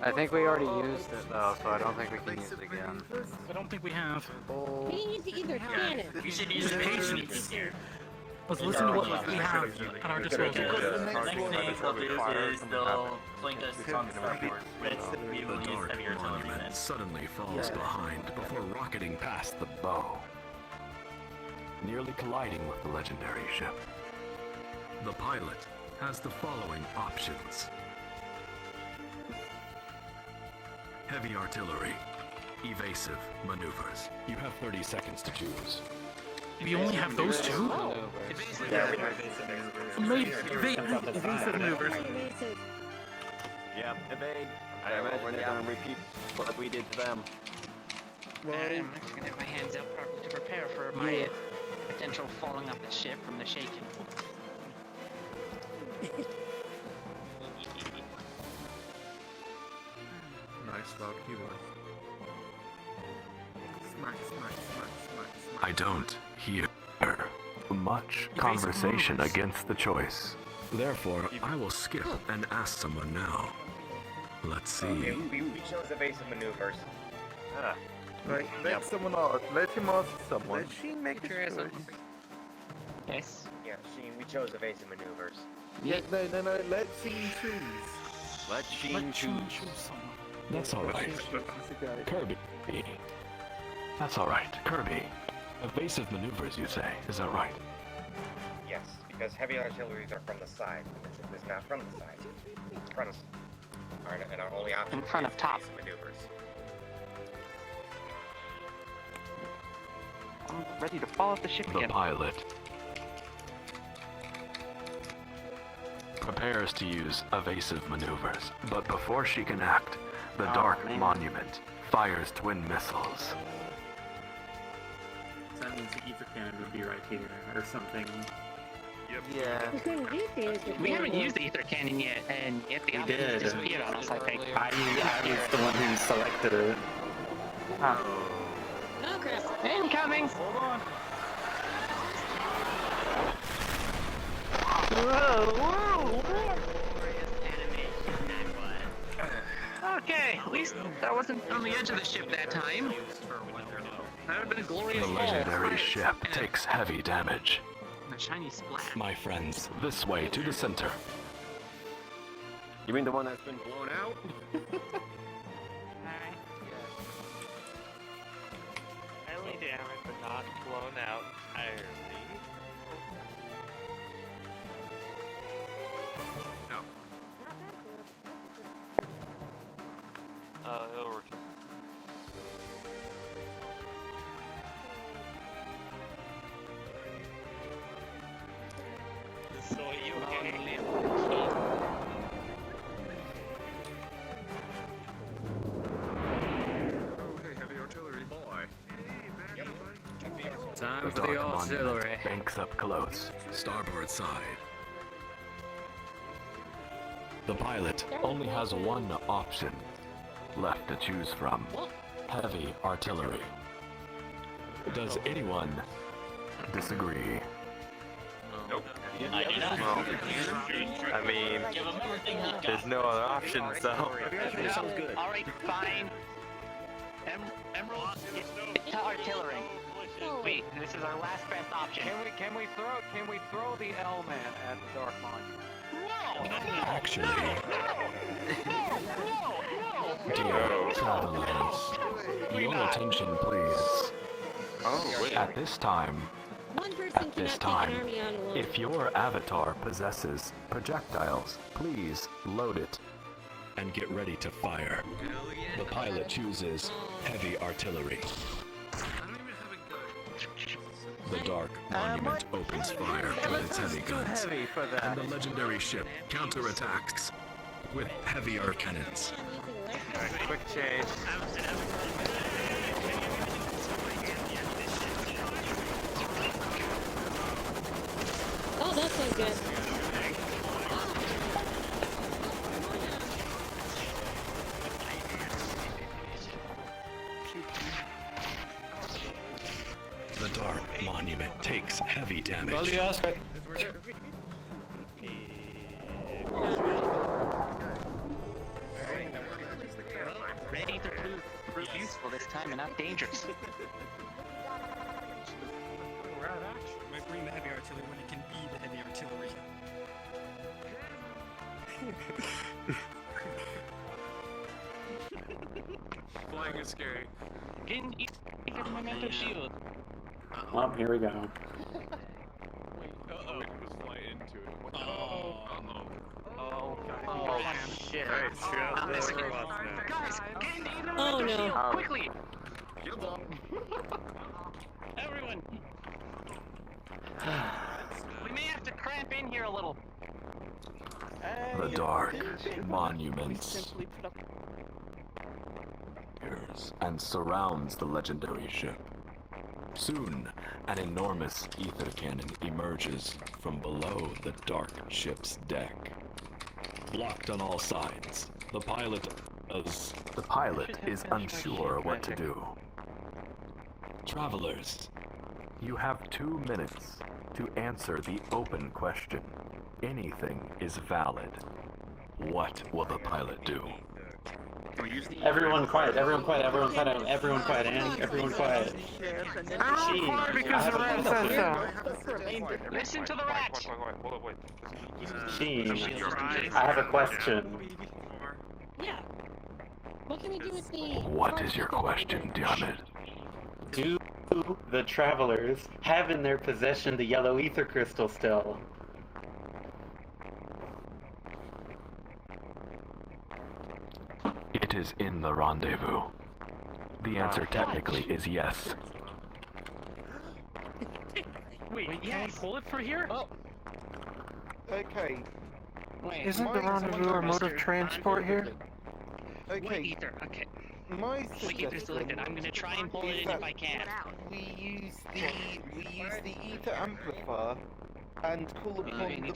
[SPEAKER 5] I think we already used it though, so I don't think we can use it again.
[SPEAKER 16] I don't think we have.
[SPEAKER 13] We can use the ether cannon.
[SPEAKER 21] You should use the patience here.
[SPEAKER 16] Let's listen to what we have at our disposal.
[SPEAKER 20] Next thing they'll do is they'll flank us on starboard with we will use heavy artillery then.
[SPEAKER 4] Suddenly falls behind before rocketing past the bow, nearly colliding with the legendary ship. The pilot has the following options: heavy artillery, evasive maneuvers. You have 30 seconds to choose.
[SPEAKER 16] If you only have those two?
[SPEAKER 22] Yeah, we have evasive maneuvers.
[SPEAKER 16] Evasive maneuvers.
[SPEAKER 5] Yeah, evade. I imagine they're gonna repeat what we did to them.
[SPEAKER 12] I'm actually gonna have my hands out properly to prepare for my potential falling off the ship from the shaking.
[SPEAKER 3] Nice loud keyboard.
[SPEAKER 4] I don't hear much conversation against the choice. Therefore, I will skip and ask someone now. Let's see.
[SPEAKER 10] Okay, we chose evasive maneuvers.
[SPEAKER 17] Like, let someone else. Let him ask someone.
[SPEAKER 1] Let she make a choice.
[SPEAKER 12] Yes.
[SPEAKER 10] Yeah, Sheen, we chose evasive maneuvers.
[SPEAKER 17] Yeah, no, let Sheen choose.
[SPEAKER 3] Let Sheen choose.
[SPEAKER 4] That's alright. Kirby. That's alright. Kirby. Evasive maneuvers, you say? Is that right?
[SPEAKER 10] Yes, because heavy artilleries are from the side. This is not from the side. It's from and our only option
[SPEAKER 12] In front of top.
[SPEAKER 10] is maneuvers.
[SPEAKER 12] I'm ready to fall off the ship
[SPEAKER 4] The
[SPEAKER 12] again.
[SPEAKER 4] pilot prepares to use evasive maneuvers, but before she can act, the Dark Monument fires twin missiles.
[SPEAKER 19] So that means the ether cannon would be right here, or something.
[SPEAKER 3] Yeah.
[SPEAKER 12] We haven't used the ether cannon yet, and yet the
[SPEAKER 19] We did.
[SPEAKER 12] just appeared on us, I think.
[SPEAKER 19] I was the one who selected it.
[SPEAKER 12] Huh.
[SPEAKER 13] Oh crap.
[SPEAKER 12] Incoming!
[SPEAKER 15] Hold on.
[SPEAKER 12] Okay, at least I wasn't on the edge of the ship that time. That would have been a glorious
[SPEAKER 4] The
[SPEAKER 12] fall.
[SPEAKER 4] legendary ship takes heavy damage.
[SPEAKER 12] A shiny splat.
[SPEAKER 4] My friends, this way to the center.
[SPEAKER 3] You mean the one that's been blown out?
[SPEAKER 14] Highly damaged, but not blown out entirely.
[SPEAKER 3] No.
[SPEAKER 14] It'll return. So you okay?
[SPEAKER 3] Okay, heavy artillery boy.
[SPEAKER 15] Time
[SPEAKER 4] The
[SPEAKER 15] for the
[SPEAKER 4] Dark
[SPEAKER 15] artillery.
[SPEAKER 4] Monument banks up close, starboard side. The pilot only has one option left to choose from: heavy artillery. Does anyone disagree?
[SPEAKER 3] Nope.
[SPEAKER 20] I do not.
[SPEAKER 14] I mean, there's no other option, so.
[SPEAKER 12] Sounds good. Alright, fine. Emerald, it's artillery. Wait, this is our last best option.
[SPEAKER 15] Can we throw the L-man at the Dark Monument?
[SPEAKER 4] Actually, dear travelers, your attention please.
[SPEAKER 3] Oh, wait.
[SPEAKER 13] One person
[SPEAKER 4] At this
[SPEAKER 13] cannot
[SPEAKER 4] time,
[SPEAKER 13] take an army on alone.
[SPEAKER 4] if your avatar possesses projectiles, please load it and get ready to fire. The pilot chooses heavy artillery. The Dark Monument opens fire with its heavy guns,
[SPEAKER 15] heavy for that.
[SPEAKER 4] and the legendary ship counterattacks with heavier cannons.
[SPEAKER 15] Alright, quick change.
[SPEAKER 13] Oh, that sounds good.
[SPEAKER 4] The Dark Monument takes heavy damage.
[SPEAKER 12] Ready to prove useful this time and not dangerous.
[SPEAKER 16] Why bring the heavy artillery when it can be the heavy artillery?
[SPEAKER 3] Flying is scary.
[SPEAKER 12] Get momentum shield.
[SPEAKER 19] Well, here we go.
[SPEAKER 3] Uh-oh. It was fly into it. What the?
[SPEAKER 12] Oh, shit.
[SPEAKER 14] I'm missing it.
[SPEAKER 12] Guys, get into the
[SPEAKER 13] Oh,
[SPEAKER 12] momentum
[SPEAKER 13] no.
[SPEAKER 12] shield, quickly! Everyone! We may have to cramp in here a little.
[SPEAKER 4] The Dark Monument and surrounds the legendary ship. Soon, an enormous ether cannon emerges from below the dark ship's deck. Blocked on all sides, the pilot is unsure what to do. Travelers, you have 2 minutes to answer the open question. Anything is valid. What will the pilot do?
[SPEAKER 22] Everyone quiet, everyone quiet, everyone quiet, everyone quiet, and everyone quiet.
[SPEAKER 18] Because the rat says so.
[SPEAKER 12] Listen to the rat!
[SPEAKER 22] Sheen, I have a question.
[SPEAKER 13] Yeah. What can we do with the...
[SPEAKER 4] What is your question, damn it?
[SPEAKER 22] Do the travelers have in their possession the yellow ether crystal still?
[SPEAKER 4] It is in the rendezvous. The answer technically is yes.
[SPEAKER 18] Wait, can we pull it for here?
[SPEAKER 17] Okay.
[SPEAKER 11] Isn't the rendezvous our mode of transport here?
[SPEAKER 17] Okay.
[SPEAKER 12] Ether, okay.
[SPEAKER 17] My
[SPEAKER 12] Ether selected. I'm gonna try and pull it in if I can.
[SPEAKER 17] We use the ether amplifier and call upon the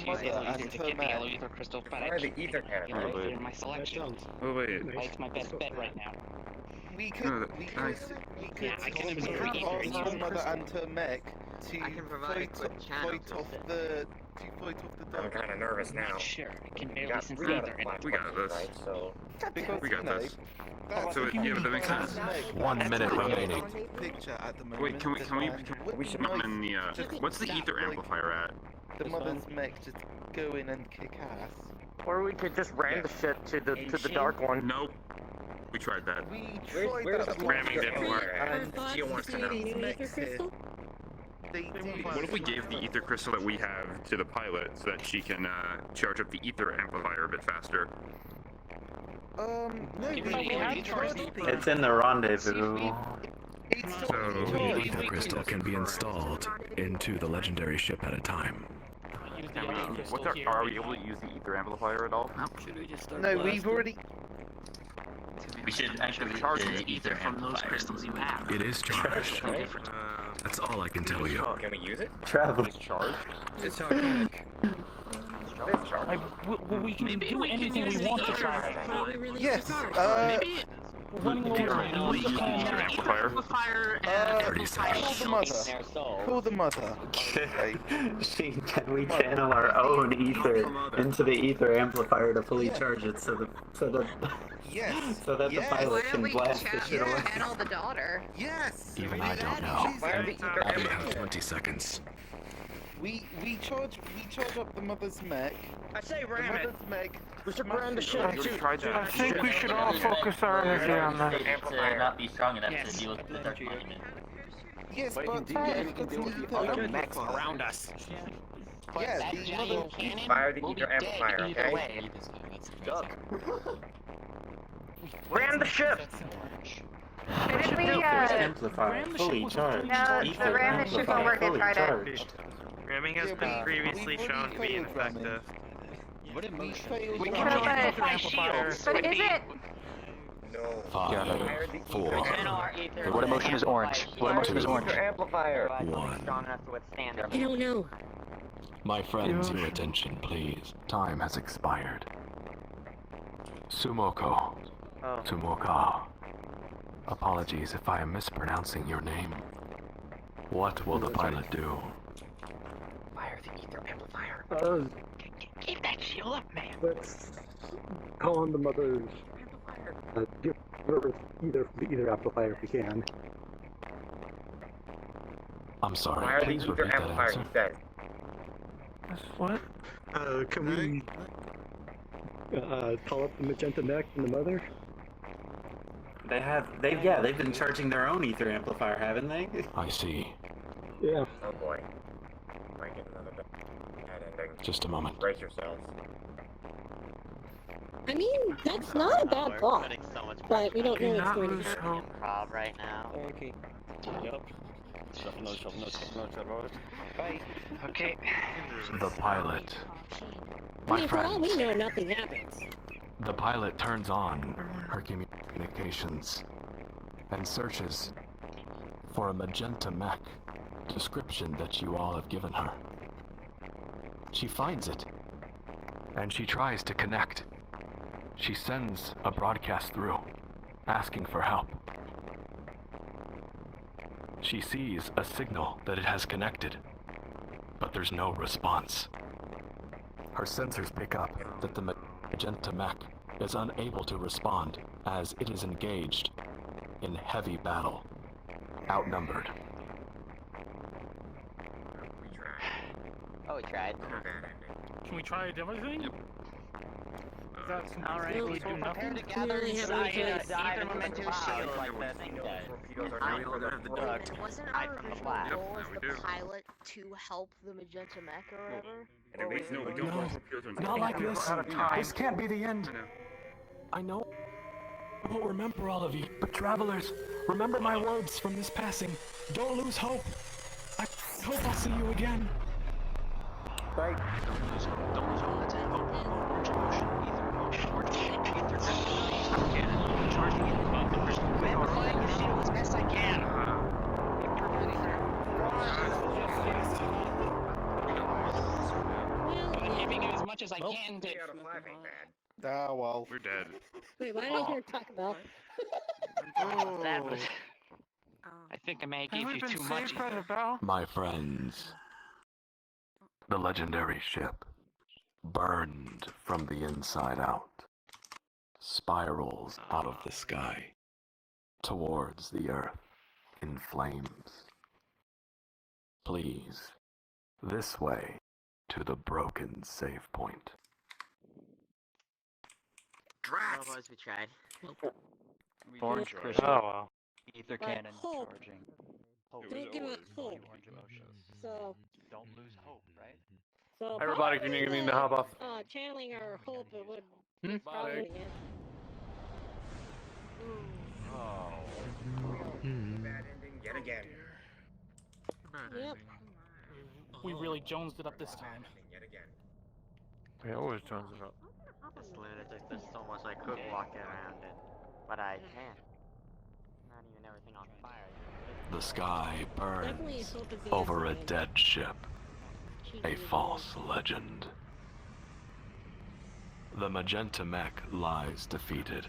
[SPEAKER 17] mother and her
[SPEAKER 12] yellow
[SPEAKER 17] man.
[SPEAKER 12] ether crystal, but
[SPEAKER 10] Fire the ether cannon.
[SPEAKER 12] in my selection.
[SPEAKER 3] Oh wait.
[SPEAKER 12] It's my best bet right now.
[SPEAKER 17] We could ask the mother and her mech to fight off the dog.
[SPEAKER 10] I'm kind of nervous now.
[SPEAKER 12] Sure, I can barely
[SPEAKER 10] got-
[SPEAKER 12] sense
[SPEAKER 10] we
[SPEAKER 12] the
[SPEAKER 10] got
[SPEAKER 12] ether.
[SPEAKER 3] We got this.
[SPEAKER 10] Right, so
[SPEAKER 17] Because,
[SPEAKER 3] We got
[SPEAKER 17] you know,
[SPEAKER 3] this.
[SPEAKER 17] that's
[SPEAKER 3] So yeah, but that makes sense.
[SPEAKER 4] 1 minute remaining.
[SPEAKER 17] Picture at the moment.
[SPEAKER 3] Wait, can we
[SPEAKER 17] we
[SPEAKER 3] should in the what's the ether amplifier at?
[SPEAKER 17] the mother's mech just go in and kick ass.
[SPEAKER 5] Or we could just ram the shit to the dark one.
[SPEAKER 3] Nope. We tried that.
[SPEAKER 17] We tried that
[SPEAKER 3] Ramming didn't work.
[SPEAKER 17] and
[SPEAKER 10] She wants to know.
[SPEAKER 3] What if we gave the ether crystal that we have to the pilot so that she can charge up the ether amplifier a bit faster?
[SPEAKER 17] No,
[SPEAKER 22] It's in the rendezvous.
[SPEAKER 4] The ether crystal can be installed into the legendary ship at a time.
[SPEAKER 3] Are we able to use the ether amplifier at all?
[SPEAKER 17] No, we've already.
[SPEAKER 20] We should actually charge the ether
[SPEAKER 12] from those
[SPEAKER 20] amplifier.
[SPEAKER 12] crystals you have.
[SPEAKER 4] It is charged. That's all I can tell you.
[SPEAKER 10] Can we use it?
[SPEAKER 22] Travel.
[SPEAKER 3] It's charged.
[SPEAKER 10] It's charged.
[SPEAKER 18] We can do anything we want to try.
[SPEAKER 17] Yes.
[SPEAKER 12] Maybe
[SPEAKER 3] amplifier.
[SPEAKER 4] 30 seconds.
[SPEAKER 17] Call the mother.
[SPEAKER 22] Sheen, can we channel our own ether into the ether amplifier to fully charge it so that the pilot can blast the shit away?
[SPEAKER 1] Channel the daughter.
[SPEAKER 17] Yes.
[SPEAKER 4] Even I don't know. You have 20 seconds.
[SPEAKER 17] We charge up the mother's mech.
[SPEAKER 5] I say
[SPEAKER 17] The
[SPEAKER 5] ram it.
[SPEAKER 17] mother's mech.
[SPEAKER 5] We should ram the shit.
[SPEAKER 18] I think we should all focus our energy on that.
[SPEAKER 20] It's not be strong enough to deal with the dark monument.
[SPEAKER 17] Yes, but
[SPEAKER 5] Mechs around us.
[SPEAKER 17] Yeah, the mother.
[SPEAKER 10] Fire the ether amplifier, okay?
[SPEAKER 5] Duck. Ram the ship.
[SPEAKER 7] Shouldn't we,
[SPEAKER 22] Amplifier fully charged.
[SPEAKER 7] no, the
[SPEAKER 22] Ether
[SPEAKER 7] ram the ship
[SPEAKER 22] amplifier
[SPEAKER 7] won't work
[SPEAKER 22] fully
[SPEAKER 7] if
[SPEAKER 22] charged.
[SPEAKER 14] Ramming has been previously shown to be ineffective.
[SPEAKER 17] We failed.
[SPEAKER 7] We can open
[SPEAKER 14] shields.
[SPEAKER 7] But is it?
[SPEAKER 10] No.
[SPEAKER 4] 5, 4,
[SPEAKER 5] What emotion is orange? What emotion is orange?
[SPEAKER 10] Amplifier.
[SPEAKER 4] 1.
[SPEAKER 5] Strong enough to withstand it.
[SPEAKER 13] I don't know.
[SPEAKER 4] My friends, your attention, please. Time has expired. Sumoko. Sumoka. Apologies if I am mispronouncing your name. What will the pilot do?
[SPEAKER 5] Fire the ether amplifier. Keep that shield up, man.
[SPEAKER 11] Let's call on the mother. Give her either amplifier if we can.
[SPEAKER 4] I'm sorry,
[SPEAKER 10] Fire the
[SPEAKER 4] please
[SPEAKER 10] ether
[SPEAKER 4] repeat that
[SPEAKER 10] amplifier,
[SPEAKER 4] answer.
[SPEAKER 10] he said.
[SPEAKER 11] What? Can we call up the magenta mech and the mother?
[SPEAKER 22] They've been charging their own ether amplifier, haven't they?
[SPEAKER 4] I see.
[SPEAKER 11] Yeah.
[SPEAKER 10] Oh boy. Might get another bad ending.
[SPEAKER 4] Just a moment.
[SPEAKER 10] Brace yourselves.
[SPEAKER 13] I mean, that's not a bad thought. But we don't know what's going to happen.
[SPEAKER 5] Improv right now.
[SPEAKER 9] Okay. Yep.
[SPEAKER 5] Bye. Okay.
[SPEAKER 4] The pilot.
[SPEAKER 13] I
[SPEAKER 4] My
[SPEAKER 13] mean, for all we
[SPEAKER 4] friends,
[SPEAKER 13] know, nothing happens.
[SPEAKER 4] the pilot turns on her communications and searches for a magenta mech description that you all have given her. She finds it, and she tries to connect. She sends a broadcast through, asking for help. She sees a signal that it has connected, but there's no response. Her sensors pick up that the magenta mech is unable to respond as it is engaged in heavy battle, outnumbered.
[SPEAKER 21] Oh, we tried.
[SPEAKER 18] Can we try another thing? Yep.
[SPEAKER 21] Alright, we prepare to gather inside dive into the clouds like that thing does.
[SPEAKER 6] It wasn't our
[SPEAKER 21] from the
[SPEAKER 6] original
[SPEAKER 21] blast.
[SPEAKER 6] goal as the pilot to help the Magenta Mech or whatever?
[SPEAKER 3] No, we don't want torpedoes on
[SPEAKER 11] Not like this. This can't be the end.
[SPEAKER 4] I know.
[SPEAKER 11] I won't remember all of you, but travelers, remember my words from this passing. Don't lose hope. I hope I'll see you again.
[SPEAKER 9] Bye.
[SPEAKER 12] Don't lose hope. Don't lose hope. That's it. Hope. Motion. Ether. Charging it. I'm flying this shit as best I can. I'm giving it as much as I can to.
[SPEAKER 17] Ah, well.
[SPEAKER 3] We're dead.
[SPEAKER 13] Wait, why did I hear Taco Bell?
[SPEAKER 12] That was. I think I may have gave you too much.
[SPEAKER 4] My friends, the legendary ship, burned from the inside out, spirals out of the sky, towards the earth, in flames. Please, this way to the broken save point.
[SPEAKER 21] Well, boys, we tried.
[SPEAKER 13] Orange
[SPEAKER 21] crystal.
[SPEAKER 13] Oh,
[SPEAKER 21] wow. Ether cannon
[SPEAKER 13] hope.
[SPEAKER 21] charging.
[SPEAKER 13] Don't give up hope. So,
[SPEAKER 21] Don't lose hope, right?
[SPEAKER 13] so
[SPEAKER 5] Hey, robotic, you need to hop off.
[SPEAKER 13] channeling our hope, it would
[SPEAKER 5] Hmm?
[SPEAKER 13] probably again.
[SPEAKER 10] Oh. Bad ending yet again.
[SPEAKER 13] Yep.
[SPEAKER 18] We really jonesed it up this time.
[SPEAKER 10] Yet again.
[SPEAKER 5] We always Jones it up.
[SPEAKER 21] This lunatic, there's so much I could walk around in, but I can't. Not even everything on fire.
[SPEAKER 4] The sky
[SPEAKER 13] Definitely
[SPEAKER 4] burns
[SPEAKER 13] hope is the
[SPEAKER 4] over a
[SPEAKER 13] answer.
[SPEAKER 4] dead ship, a false legend. The Magenta Mech lies defeated,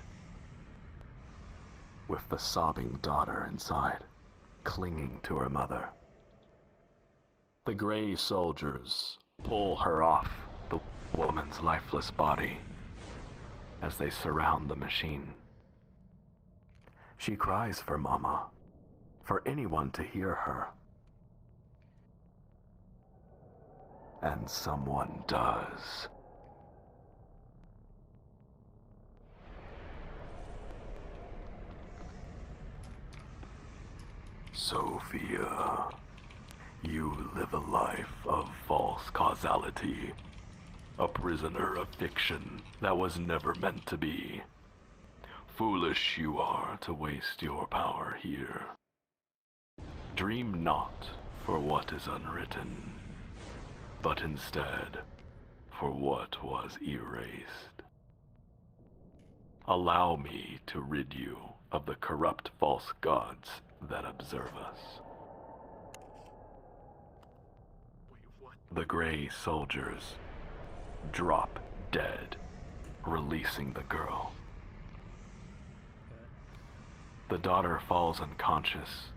[SPEAKER 4] with the sobbing daughter inside, clinging to her mother. The gray soldiers pull her off the woman's lifeless body as they surround the machine. She cries for Mama, for anyone to hear her. And someone does. Sophia, you live a life of false causality, a prisoner of fiction that was never meant to be. Foolish you are to waste your power here. Dream not for what is unwritten, but instead for what was erased. Allow me to rid you of the corrupt false gods that observe us. The gray soldiers drop dead, releasing the girl. The daughter falls unconscious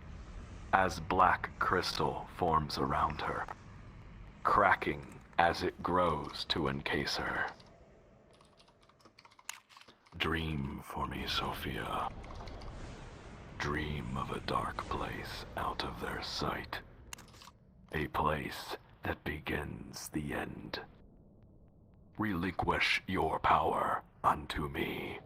[SPEAKER 4] as black crystal forms around her, cracking as it grows to encase her. Dream for me, Sophia. Dream of a dark place out of their sight. A place that begins the end. Relinquish your power unto me.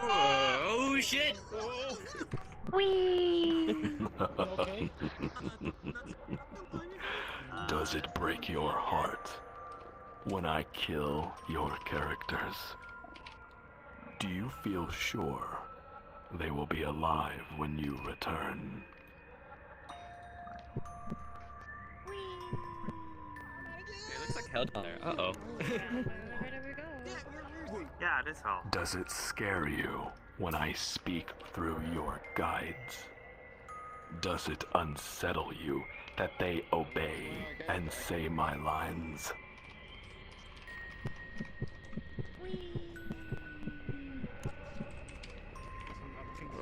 [SPEAKER 15] Oh shit!
[SPEAKER 18] Whee!
[SPEAKER 4] Does it break your heart when I kill your characters? Do you feel sure they will be alive when you return?
[SPEAKER 15] It looks like hell down there. Uh-oh.
[SPEAKER 5] Yeah, it is hell.
[SPEAKER 4] Does it scare you when I speak through your guides? Does it unsettle you that they obey and say my lines?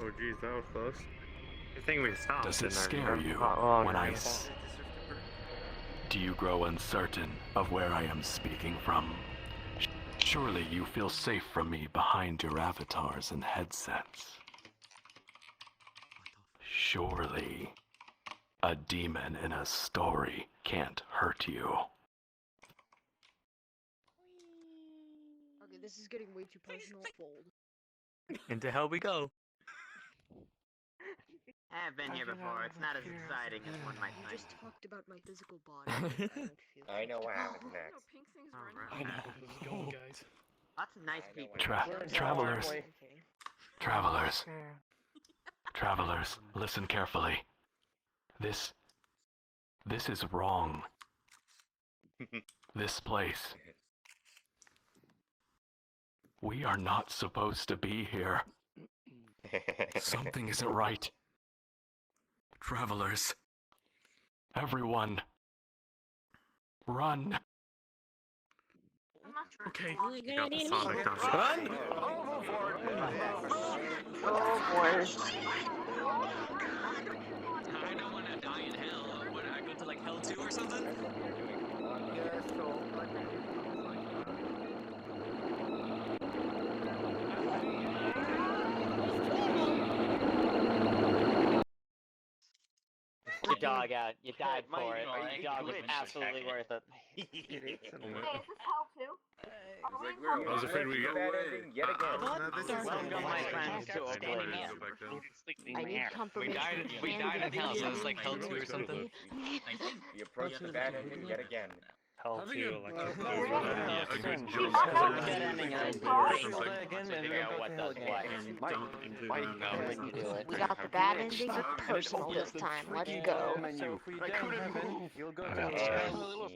[SPEAKER 3] Oh geez, that was close.
[SPEAKER 14] I think we stopped.
[SPEAKER 4] Does it
[SPEAKER 14] didn't I?
[SPEAKER 4] scare you
[SPEAKER 5] Oh,
[SPEAKER 4] when I
[SPEAKER 5] nice.
[SPEAKER 4] Do you grow uncertain of where I am speaking from? Surely you feel safe from me behind your avatars and headsets. Surely a demon in a story can't hurt you.
[SPEAKER 13] Okay, this is getting way too personal. Fold.
[SPEAKER 14] Into hell we go.
[SPEAKER 21] I've been here before. It's not as exciting as one might
[SPEAKER 13] You
[SPEAKER 21] think.
[SPEAKER 13] just talked about my physical body. I don't feel
[SPEAKER 10] I know what happens
[SPEAKER 13] Oh,
[SPEAKER 10] next.
[SPEAKER 13] pink things
[SPEAKER 21] Alright.
[SPEAKER 18] Let's go, guys.
[SPEAKER 21] Lots of nice people.
[SPEAKER 4] Travelers. Travelers. Travelers, listen carefully. This is wrong. This place. We are not supposed to be here. Something isn't right. Travelers. Everyone. Run.
[SPEAKER 13] Okay.
[SPEAKER 14] You got the Sonic, don't you?
[SPEAKER 5] Run! Oh boy.
[SPEAKER 15] I don't want to die in hell. What, I go to like hell 2 or something?
[SPEAKER 21] You dog out. You died for it. Your dog was absolutely worth it.
[SPEAKER 3] Hey, is this
[SPEAKER 6] hell too?
[SPEAKER 3] I was afraid we got
[SPEAKER 10] yet again.
[SPEAKER 21] Welcome, my friends, to Oblivion.
[SPEAKER 13] I need confirmation.
[SPEAKER 15] We died in hell, so it's like hell 2 or something.
[SPEAKER 10] You approach the bad ending yet again.
[SPEAKER 19] Hell to electric
[SPEAKER 3] Yeah, a good jump.
[SPEAKER 21] Good ending, I do. Figure out what does what.
[SPEAKER 14] No.
[SPEAKER 21] You do it.
[SPEAKER 6] We got the bad ending personal this time. Let's go.
[SPEAKER 3] I couldn't move.
[SPEAKER 9] You'll go to
[SPEAKER 3] Oh Lord.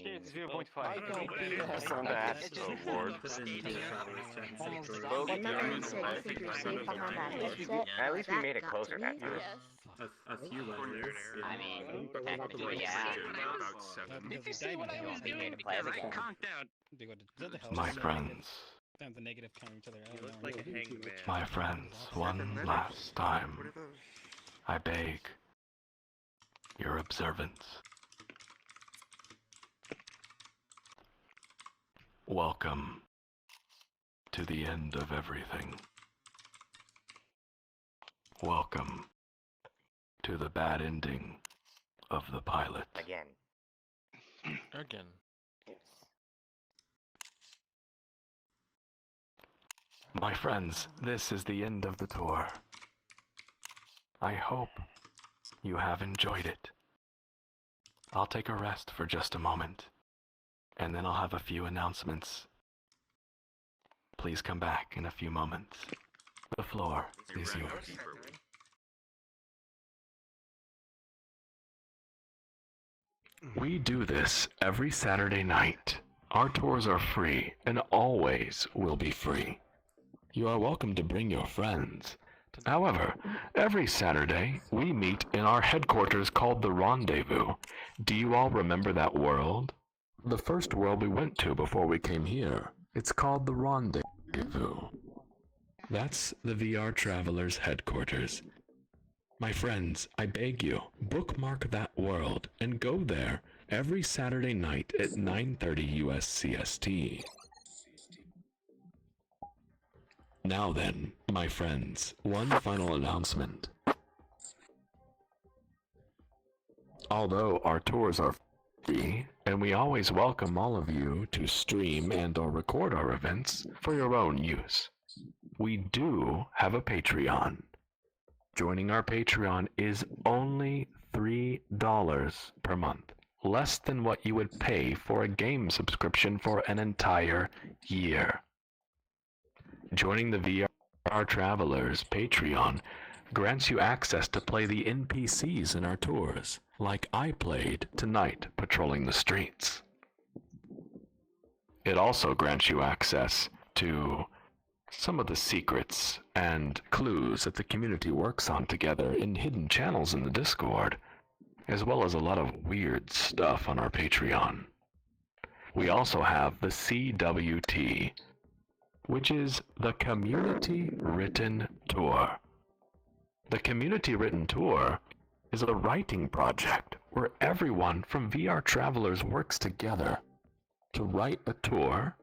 [SPEAKER 13] Remember you said you think you're safe behind that headset?
[SPEAKER 10] At least we made it closer that time.
[SPEAKER 19] a few layers.
[SPEAKER 21] I mean, technically, yeah. You made it play the game.
[SPEAKER 4] My friends.
[SPEAKER 16] The negative counting each other out.
[SPEAKER 14] Like a hangman.
[SPEAKER 4] My friends, one last time. I beg your observance. Welcome to the end of everything. Welcome to the bad ending of the pilot.
[SPEAKER 10] Again.
[SPEAKER 14] Again.
[SPEAKER 4] My friends, this is the end of the tour. I hope you have enjoyed it. I'll take a rest for just a moment, and then I'll have a few announcements. Please come back in a few moments. The floor is yours. We do this every Saturday night. Our tours are free and always will be free. You are welcome to bring your friends. However, every Saturday, we meet in our headquarters called the Rendezvous. Do you all remember that world? The first world we went to before we came here. It's called the Rendezvous. That's the VRTravellers headquarters. My friends, I beg you, bookmark that world and go there every Saturday night at 9:30 US CST. Now then, my friends, one final announcement. Although our tours are free, and we always welcome all of you to stream and/or record our events for your own use, we do have a Patreon. Joining our Patreon is only $3 per month, less than what you would pay for a game subscription for an entire year. Joining the VRTravellers Patreon grants you access to play the NPCs in our tours, like I played tonight patrolling the streets. It also grants you access to some of the secrets and clues that the community works on together in hidden channels in the Discord, as well as a lot of weird stuff on our Patreon. We also have the CWT, which is the Community Written Tour. The community written tour is a writing project where everyone from VRTravellers works together to write a tour,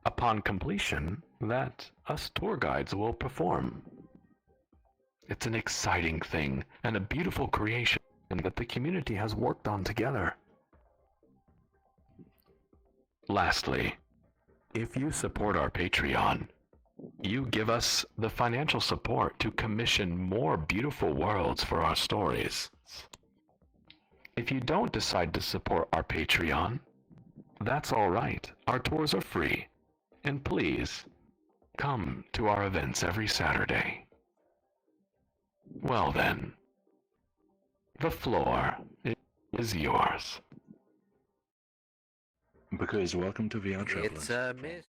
[SPEAKER 4] upon completion, that us tour guides will perform. It's an exciting thing and a beautiful creation that the community has worked on together. Lastly, if you support our Patreon, you give us the financial support to commission more beautiful worlds for our stories. If you don't decide to support our Patreon, that's all right. Our tours are free. And please, come to our events every Saturday. Well then, the floor is yours.
[SPEAKER 2] Because welcome to VRTravellers.
[SPEAKER 17] It's a miss.